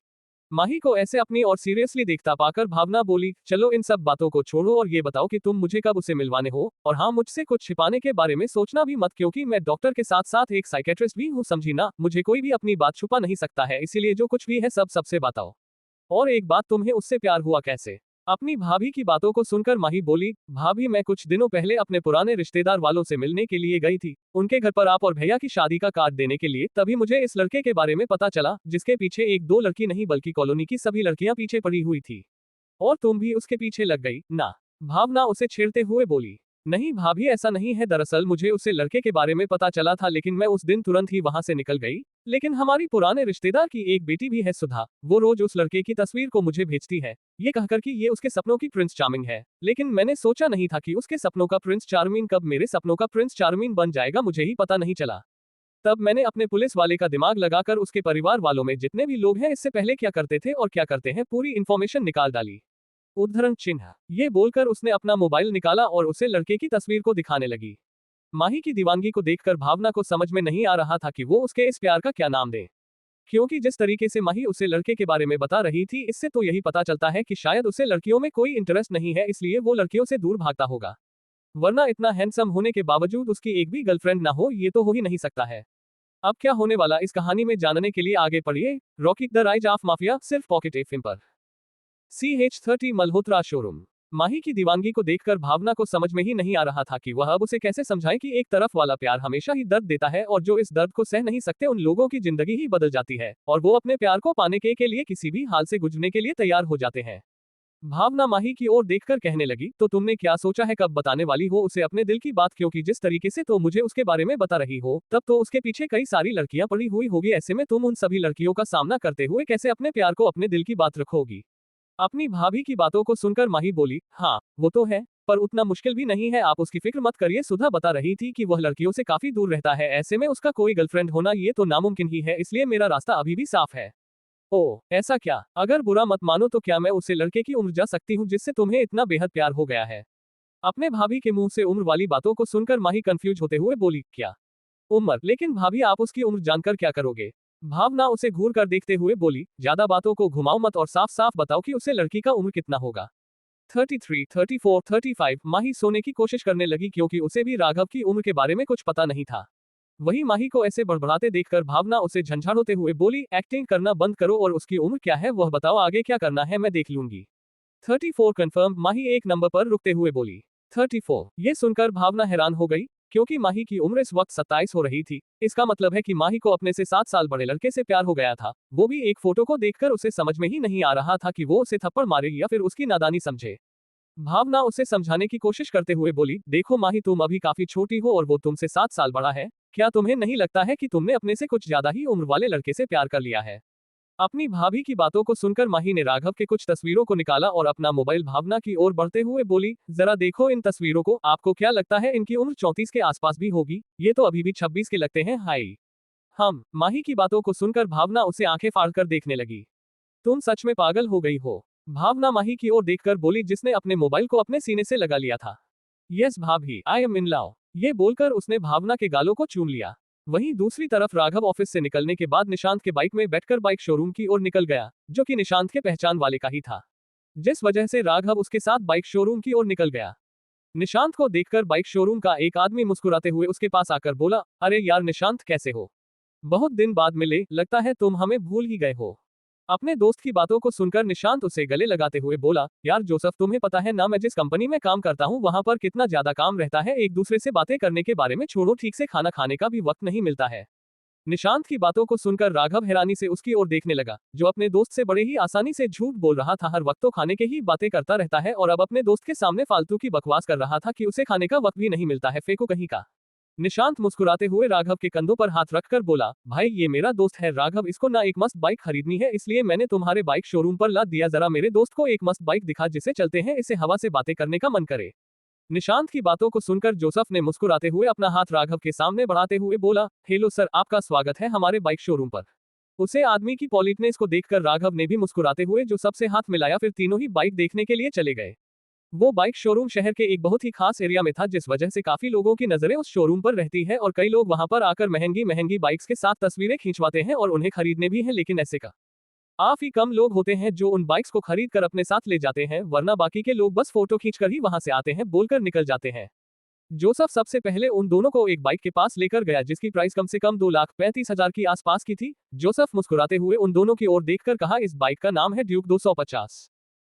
माही को ऐसे अपनी और सीरियसली देखता पाकर भावना बोली, चलो इन सब बातों को छोड़ो और ये बताओ कि तुम मुझे कब उसे मिलवाने हो, और हाँ, मुझसे कुछ छिपाने के बारे में सोचना भी मत, क्योंकि मैं डॉक्टर के साथ साथ एक साइकेट्रिस्ट भी हूँ, समझी ना? मुझे कोई भी अपनी बात छुपा नहीं सकता है, इसीलिए जो कुछ भी है सब सबसे बताओ। और एक बात, तुम्हें उससे प्यार हुआ कैसे? अपनी भाभी की बातों को सुनकर माही बोली, भाभी मैं कुछ दिनों पहले अपने पुराने रिश्तेदार वालों से मिलने के लिए गई थी, उनके घर पर आप और भैया की शादी का कार्ड देने के लिए, तभी मुझे इस लड़के के बारे में पता चला, जिसके पीछे एक दो लड़की नहीं बल्कि कॉलोनी की सभी लड़कियां पीछे पड़ी हुई थी। और तुम भी उसके पीछे लग गई ना? भावना उसे छेड़ते हुए बोली। नहीं भाभी, ऐसा नहीं है, दरअसल मुझे उससे लड़के के बारे में पता चला था, लेकिन मैं उस दिन तुरंत ही वहां से निकल गई। लेकिन हमारी पुराने रिश्तेदार की एक बेटी भी है, सुधा, वो रोज उस लड़के की तस्वीर को मुझे भेजती है, ये कहकर कि ये उसके सपनों की प्रिंस चार्मिंग है। लेकिन मैंने सोचा नहीं था कि उसके सपनों का प्रिंस चार्मिंग कब मेरे सपनों का प्रिंस चार्मिंग बन जाएगा, मुझे ही पता नहीं चला। तब मैंने अपने पुलिस वाले का दिमाग लगाकर उसके परिवार वालों में जितने भी लोग हैं, इससे पहले क्या करते थे और क्या करते हैं, पूरी इंफॉर्मेशन निकाल डाली। उद्धरण चिन्ह। ये बोलकर उसने अपना मोबाइल निकाला और उसे लड़के की तस्वीर को दिखाने लगी। माही की दीवानगी को देखकर भावना को समझ में नहीं आ रहा था कि वो उसके इस प्यार का क्या नाम दे, क्योंकि जिस तरीके से माही उसे लड़के के बारे में बता रही थी, इससे तो यही पता चलता है कि शायद उसे लड़कियों में कोई इंटरेस्ट नहीं है, इसलिए वो लड़कियों से दूर भागता होगा। वरना इतना हैंडसम होने के बावजूद उसकी एक भी गर्लफ्रेंड ना हो, ये तो हो ही नहीं सकता है। अब क्या होने वाला इस कहानी में जानने के लिए आगे पढ़िए Rocky the rise of mafia, सिर्फ पॉकेट एफएम पर। CH30 Malhotra showroom. माही की दीवानगी को देखकर भावना को समझ में ही नहीं आ रहा था कि वह अब उसे कैसे समझाए कि एक तरफ वाला प्यार हमेशा ही दर्द देता है, और जो इस दर्द को सह नहीं सकते उन लोगों की जिंदगी ही बदल जाती है, और वो अपने प्यार को पाने के लिए किसी भी हाल से गुजरने के लिए तैयार हो जाते हैं। भावना माही की ओर देखकर कहने लगी, तो तुमने क्या सोचा है, कब बताने वाली हो उसे अपने दिल की बात? क्योंकि जिस तरीके से तो मुझे उसके बारे में बता रही हो, तब तो उसके पीछे कई सारी लड़कियां पड़ी हुई होगी, ऐसे में तुम उन सभी लड़कियों का सामना करते हुए कैसे अपने प्यार को, अपने दिल की बात रखोगी? अपनी भाभी की बातों को सुनकर माही बोली, हाँ वो तो है, पर उतना मुश्किल भी नहीं है, आप उसकी फिक्र मत करिए। सुधा बता रही थी कि वह लड़कियों से काफी दूर रहता है, ऐसे में उसका कोई गर्लफ्रेंड होना ये तो नामुमकिन ही है, इसलिए मेरा रास्ता अभी भी साफ है। ओह ऐसा क्या? अगर बुरा मत मानो तो क्या मैं उसे लड़के की उम्र जा सकती हूँ जिससे तुम्हें इतना बेहद प्यार हो गया है? अपने भाभी के मुंह से उम्र वाली बातों को सुनकर माही कंफ्यूज होते हुए बोली, क्या उम्र? लेकिन भाभी आप उसकी उम्र जानकर क्या करोगे? भावना उसे घूर कर देखते हुए बोली, ज्यादा बातों को घुमाओ मत और साफ साफ बताओ कि उसे लड़की का उम्र कितना होगा। 33, 34, 35। माही सोने की कोशिश करने लगी क्योंकि उसे भी राघव की उम्र के बारे में कुछ पता नहीं था। वही माही को ऐसे बड़बड़ाते देखकर भावना उसे झंझाड़ते हुए बोली, एक्टिंग करना बंद करो और उसकी उम्र क्या है वह बताओ, आगे क्या करना है मैं देख लूंगी। 34 कंफर्म, माही एक नंबर पर रुकते हुए बोली। 34। ये सुनकर भावना हैरान हो गई, क्योंकि माही की उम्र इस वक्त 27 हो रही थी। इसका मतलब है कि माही को अपने से 7 साल बड़े लड़के से प्यार हो गया था, वो भी एक फोटो को देखकर। उसे समझ में ही नहीं आ रहा था कि वो उसे थप्पड़ मारे या फिर उसकी नादानी समझे। भावना उसे समझाने की कोशिश करते हुए बोली, देखो माही तुम अभी काफी छोटी हो और वो तुमसे 7 साल बड़ा है। क्या तुम्हें नहीं लगता है कि तुमने अपने से कुछ ज्यादा ही उम्र वाले लड़के से प्यार कर लिया है? अपनी भाभी की बातों को सुनकर माही ने राघव के कुछ तस्वीरों को निकाला और अपना मोबाइल भावना की ओर बढ़ते हुए बोली, जरा देखो इन तस्वीरों को, आपको क्या लगता है इनकी उम्र 34 के आसपास भी होगी? ये तो अभी भी 26 के लगते हैं। हाय हम माही की बातों को सुनकर भावना उसे आंखें फाड़कर देखने लगी। तुम सच में पागल हो गई हो? भावना माही की ओर देखकर बोली, जिसने अपने मोबाइल को अपने सीने से लगा लिया था। यस भाभी, आई एम इन लव। ये बोलकर उसने भावना के गालों को चूम लिया। वहीं दूसरी तरफ राघव ऑफिस से निकलने के बाद निशांत के बाइक में बैठकर बाइक शोरूम की ओर निकल गया, जो कि निशांत के पहचान वाले का ही था, जिस वजह से राघव उसके साथ बाइक शोरूम की ओर निकल गया। निशांत को देखकर बाइक शोरूम का एक आदमी मुस्कुराते हुए उसके पास आकर बोला, अरे यार निशांत कैसे हो? बहुत दिन बाद मिले, लगता है तुम हमें भूल ही गए हो। अपने दोस्त की बातों को सुनकर निशांत उसे गले लगाते हुए बोला, यार जोसेफ तुम्हें पता है ना मैं जिस कंपनी में काम करता हूँ वहां पर कितना ज्यादा काम रहता है, एक दूसरे से बातें करने के बारे में छोड़ो, ठीक से खाना खाने का भी वक्त नहीं मिलता है। निशांत की बातों को सुनकर राघव हैरानी से उसकी ओर देखने लगा, जो अपने दोस्त से बड़े ही आसानी से झूठ बोल रहा था। हर वक्त तो खाने के ही बातें करता रहता है और अब अपने दोस्त के सामने फालतू की बकवास कर रहा था कि उसे खाने का वक्त भी नहीं मिलता है, फेंको कहीं का। निशांत मुस्कुराते हुए राघव के कंधों पर हाथ रखकर बोला, भाई ये मेरा दोस्त है राघव, इसको ना एक मस्त बाइक खरीदनी है, इसलिए मैंने तुम्हारे बाइक शोरूम पर ला दिया, जरा मेरे दोस्त को एक मस्त बाइक दिखा जिसे चलते हैं, इसे हवा से बातें करने का मन करे। निशांत की बातों को सुनकर जोसेफ ने मुस्कुराते हुए अपना हाथ राघव के सामने बढ़ाते हुए बोला, हेलो सर, आपका स्वागत है हमारे बाइक शोरूम पर। उसे आदमी की पॉलिटनेस को देखकर राघव ने भी मुस्कुराते हुए जो सबसे हाथ मिलाया, फिर तीनों ही बाइक देखने के लिए चले गए। वो बाइक शोरूम शहर के एक बहुत ही खास एरिया में था, जिस वजह से काफी लोगों की नजरें उस शोरूम पर रहती है और कई लोग वहां पर आकर महंगी महंगी बाइक्स के साथ तस्वीरें खींचवाते हैं और उन्हें खरीदने भी हैं, लेकिन ऐसे का काफी कम लोग होते हैं जो उन बाइक्स को खरीद कर अपने साथ ले जाते हैं, वरना बाकी के लोग बस फोटो खींचकर ही वहां से आते हैं बोलकर निकल जाते हैं। जोसेफ सबसे पहले उन दोनों को एक बाइक के पास लेकर गया जिसकी प्राइस कम से कम 2,35,000 की आसपास की थी। जोसेफ मुस्कुराते हुए उन दोनों की ओर देखकर कहा, इस बाइक का नाम है ड्यूक 250।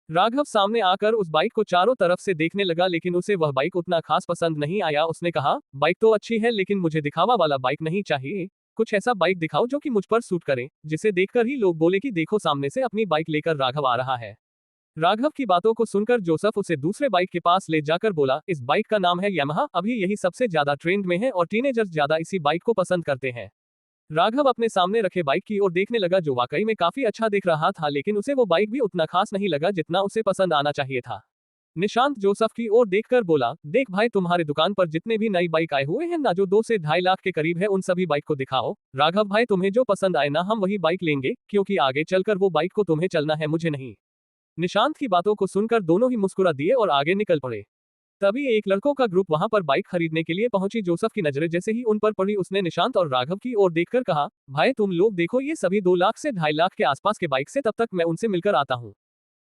राघव सामने आकर उस बाइक को चारों तरफ से देखने लगा, लेकिन उसे वह बाइक उतना खास पसंद नहीं आया। उसने कहा, बाइक तो अच्छी है लेकिन मुझे दिखावा वाला बाइक नहीं चाहिए, कुछ ऐसा बाइक दिखाओ जो कि मुझ पर सूट करे, जिसे देखकर ही लोग बोले कि देखो सामने से अपनी बाइक लेकर राघव आ रहा है। राघव की बातों को सुनकर जोसेफ उसे दूसरे बाइक के पास ले जाकर बोला, इस बाइक का नाम है यामाहा, अभी यही सबसे ज्यादा ट्रेंड में है और टीनेजर्स ज्यादा इसी बाइक को पसंद करते हैं। राघव अपने सामने रखे बाइक की ओर देखने लगा, जो वाकई में काफी अच्छा दिख रहा था, लेकिन उसे वो बाइक भी उतना खास नहीं लगा जितना उसे पसंद आना चाहिए था। निशांत जोसेफ की ओर देखकर बोला, देख भाई, तुम्हारे दुकान पर जितने भी नई बाइक आए हुए हैं ना, जो 2 से 2.5 लाख के करीब है, उन सभी बाइक को दिखाओ। राघव भाई, तुम्हें जो पसंद आए ना हम वही बाइक लेंगे, क्योंकि आगे चलकर वो बाइक को तुम्हें चलना है, मुझे नहीं। निशांत की बातों को सुनकर दोनों ही मुस्कुरा दिए और आगे निकल पड़े। तभी एक लड़कों का ग्रुप वहां पर बाइक खरीदने के लिए पहुंची। जोसेफ की नजरें जैसे ही उन पर पड़ी, उसने निशांत और राघव की ओर देखकर कहा, भाई तुम लोग देखो, ये सभी 2 लाख से 2.5 लाख के आसपास के बाइक से, तब तक मैं उनसे मिलकर आता हूँ।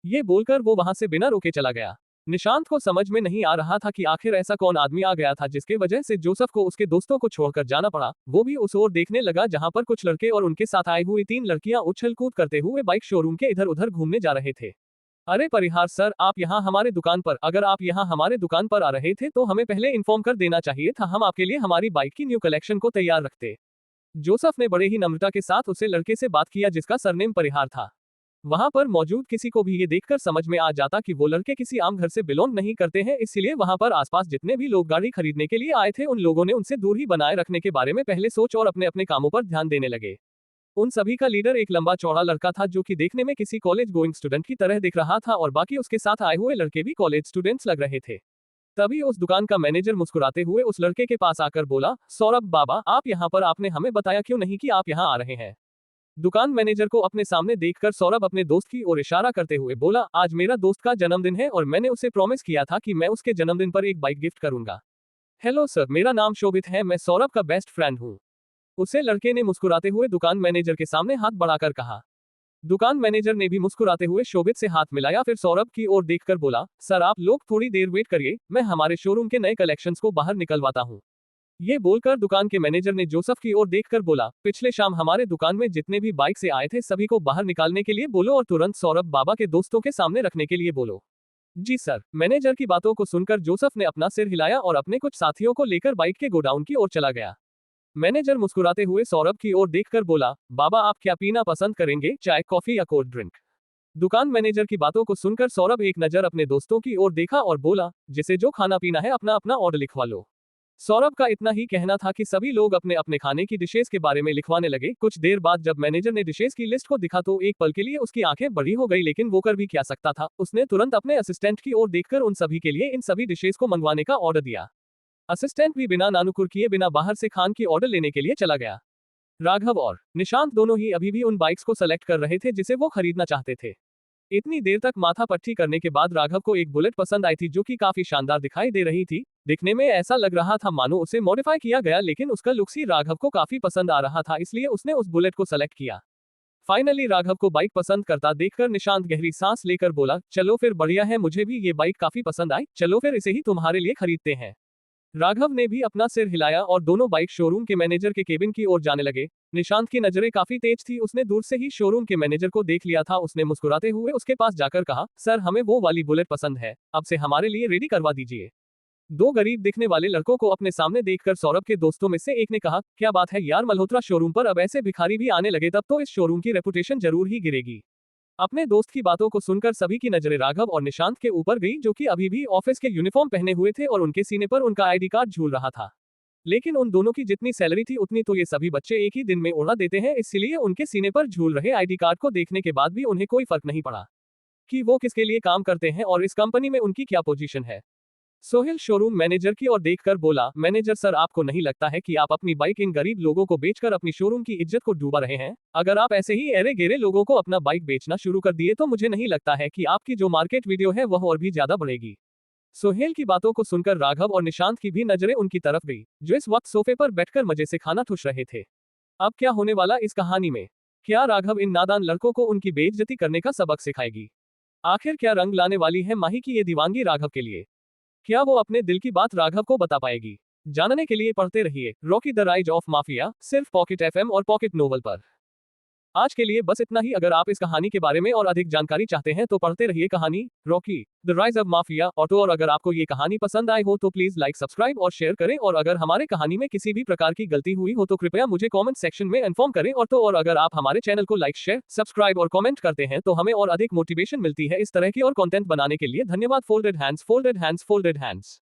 ये बोलकर वो वहां से बिना रोके चला गया। निशांत को समझ में नहीं आ रहा था कि आखिर ऐसा कौन आदमी आ गया था जिसके वजह से जोसेफ को उसके दोस्तों को छोड़कर जाना पड़ा। वो भी उस ओर देखने लगा जहां पर कुछ लड़के और उनके साथ आई हुई 3 लड़कियां उछल कूद करते हुए बाइक शोरूम के इधर उधर घूमने जा रहे थे। अरे परिहार सर, आप यहाँ हमारे दुकान पर, अगर आप यहाँ हमारे दुकान पर आ रहे थे तो हमें पहले इन्फॉर्म कर देना चाहिए था, हम आपके लिए हमारी बाइक की न्यू कलेक्शन को तैयार रखते। जोसेफ ने बड़े ही नम्रता के साथ उसे लड़के से बात किया जिसका सरनेम परिहार था। वहां पर मौजूद किसी को भी ये देखकर समझ में आ जाता कि वो लड़के किसी आम घर से बिलोंग नहीं करते हैं, इसलिए वहां पर आसपास जितने भी लोग गाड़ी खरीदने के लिए आए थे, उन लोगों ने उनसे दूर ही बनाए रखने के बारे में पहले सोच और अपने अपने कामों पर ध्यान देने लगे। उन सभी का लीडर एक लंबा चौड़ा लड़का था जो कि देखने में किसी कॉलेज गोइंग स्टूडेंट की तरह दिख रहा था और बाकी उसके साथ आए हुए लड़के भी कॉलेज स्टूडेंट्स लग रहे थे। तभी उस दुकान का मैनेजर मुस्कुराते हुए उस लड़के के पास आकर बोला, सौरभ बाबा, आप यहाँ पर, आपने हमें बताया क्यों नहीं कि आप यहाँ आ रहे हैं। दुकान मैनेजर को अपने सामने देखकर सौरभ अपने दोस्त की ओर इशारा करते हुए बोला, आज मेरा दोस्त का जन्मदिन है और मैंने उसे प्रॉमिस किया था कि मैं उसके जन्मदिन पर एक बाइक गिफ्ट करूंगा। हेलो सर, मेरा नाम शोभित है, मैं सौरभ का बेस्ट फ्रेंड हूँ। उसे लड़के ने मुस्कुराते हुए दुकान मैनेजर के सामने हाथ बढ़ाकर कहा। दुकान मैनेजर ने भी मुस्कुराते हुए शोभित से हाथ मिलाया, फिर सौरभ की ओर देखकर बोला, सर आप लोग थोड़ी देर वेट करिए, मैं हमारे शोरूम के नए कलेक्शंस को बाहर निकलवाता हूँ। ये बोलकर दुकान के मैनेजर ने जोसेफ की ओर देखकर बोला, पिछले शाम हमारे दुकान में जितने भी बाइक से आए थे सभी को बाहर निकालने के लिए बोलो और तुरंत सौरभ बाबा के दोस्तों के सामने रखने के लिए बोलो। जी सर। मैनेजर की बातों को सुनकर जोसेफ ने अपना सिर हिलाया और अपने कुछ साथियों को लेकर बाइक के गोडाउन की ओर चला गया। मैनेजर मुस्कुराते हुए सौरभ की ओर देखकर बोला, बाबा आप क्या पीना पसंद करेंगे, चाय, कॉफी या कोल्ड ड्रिंक। दुकान मैनेजर की बातों को सुनकर सौरभ एक नजर अपने दोस्तों की ओर देखा और बोला, जिसे जो खाना पीना है अपना अपना ऑर्डर लिखवा लो। सौरभ का इतना ही कहना था कि सभी लोग अपने अपने खाने की डिशेस के बारे में लिखवाने लगे। कुछ देर बाद जब मैनेजर ने डिशेस की लिस्ट को दिखा तो एक पल के लिए उसकी आंखें बड़ी हो गई, लेकिन वो कर भी क्या सकता था। उसने तुरंत अपने असिस्टेंट की ओर देखकर उन सभी के लिए इन सभी डिशेस को मंगवाने का ऑर्डर दिया। असिस्टेंट भी बिना नानुकुर किए बिना बाहर से खान की ऑर्डर लेने के लिए चला गया। राघव और निशांत दोनों ही अभी भी उन बाइक्स को सेलेक्ट कर रहे थे जिसे वो खरीदना चाहते थे। इतनी देर तक माथा पट्टी करने के बाद राघव को एक बुलेट पसंद आई थी जो कि काफी शानदार दिखाई दे रही थी। दिखने में ऐसा लग रहा था मानो उसे मॉडिफाई किया गया, लेकिन उसका लुक्स ही राघव को काफी पसंद आ रहा था, इसलिए उसने उस बुलेट को सेलेक्ट किया। फाइनली राघव को बाइक पसंद करता देखकर निशांत गहरी सांस लेकर बोला, चलो फिर, बढ़िया है, मुझे भी ये बाइक काफी पसंद आई, चलो फिर इसे ही तुम्हारे लिए खरीदते हैं। राघव ने भी अपना सिर हिलाया और दोनों बाइक शोरूम के मैनेजर के केबिन की ओर जाने लगे। निशांत की नजरें काफी तेज थी, उसने दूर से ही शोरूम के मैनेजर को देख लिया था। उसने मुस्कुराते हुए उसके पास जाकर कहा, सर हमें वो वाली बुलेट पसंद है, अब से हमारे लिए रेडी करवा दीजिए। दो गरीब दिखने वाले लड़कों को अपने सामने देखकर सौरभ के दोस्तों में से एक ने कहा, क्या बात है यार, मल्होत्रा शोरूम पर अब ऐसे भिखारी भी आने लगे, तब तो इस शोरूम की रेपुटेशन जरूर ही गिरेगी। अपने दोस्त की बातों को सुनकर सभी की नजरें राघव और निशांत के ऊपर गई, जो कि अभी भी ऑफिस के यूनिफॉर्म पहने हुए थे और उनके सीने पर उनका आईडी कार्ड झूल रहा था। लेकिन उन दोनों की जितनी सैलरी थी उतनी तो ये सभी बच्चे एक ही दिन में उड़ा देते हैं, इसलिए उनके सीने पर झूल रहे आईडी कार्ड को देखने के बाद भी उन्हें कोई फर्क नहीं पड़ा कि वो किसके लिए काम करते हैं और इस कंपनी में उनकी क्या पोजीशन है। सोहेल शोरूम मैनेजर की ओर देखकर बोला, मैनेजर सर, आपको नहीं लगता है कि आप अपनी बाइक इन गरीब लोगों को बेचकर अपनी शोरूम की इज्जत को डूबा रहे हैं? अगर आप ऐसे ही एरे गेरे लोगों को अपना बाइक बेचना शुरू कर दिए तो मुझे नहीं लगता है कि आपकी जो मार्केट वीडियो है वह और भी ज्यादा बढ़ेगी। सोहेल की बातों को सुनकर राघव और निशांत की भी नजरें उनकी तरफ गई, जो इस वक्त सोफे पर बैठकर मजे से खाना ठुस रहे थे। अब क्या होने वाला इस कहानी में? क्या राघव इन नादान लड़कों को उनकी बेइज्जती करने का सबक सिखाएगी? आखिर क्या रंग लाने वाली है माही की ये दीवानगी राघव के लिए? क्या वो अपने दिल की बात राघव को बता पाएगी? जानने के लिए पढ़ते रहिए Rocky the rise of mafia, सिर्फ पॉकेट एफएम और पॉकेट नोवेल पर। आज के लिए बस इतना ही। अगर आप इस कहानी के बारे में और अधिक जानकारी चाहते हैं तो पढ़ते रहिए कहानी Rocky the rise of mafia auto. और अगर आपको ये कहानी पसंद आई हो तो प्लीज लाइक, सब्सक्राइब और शेयर करें। और अगर हमारे कहानी में किसी भी प्रकार की गलती हुई हो तो कृपया मुझे कमेंट सेक्शन में इन्फॉर्म करें। और अगर आप हमारे चैनल को लाइक, शेयर, सब्सक्राइब और कमेंट करते हैं तो हमें और अधिक मोटिवेशन मिलती है इस तरह की और कंटेंट बनाने के लिए। धन्यवाद। Folded hands, folded hands, folded hands.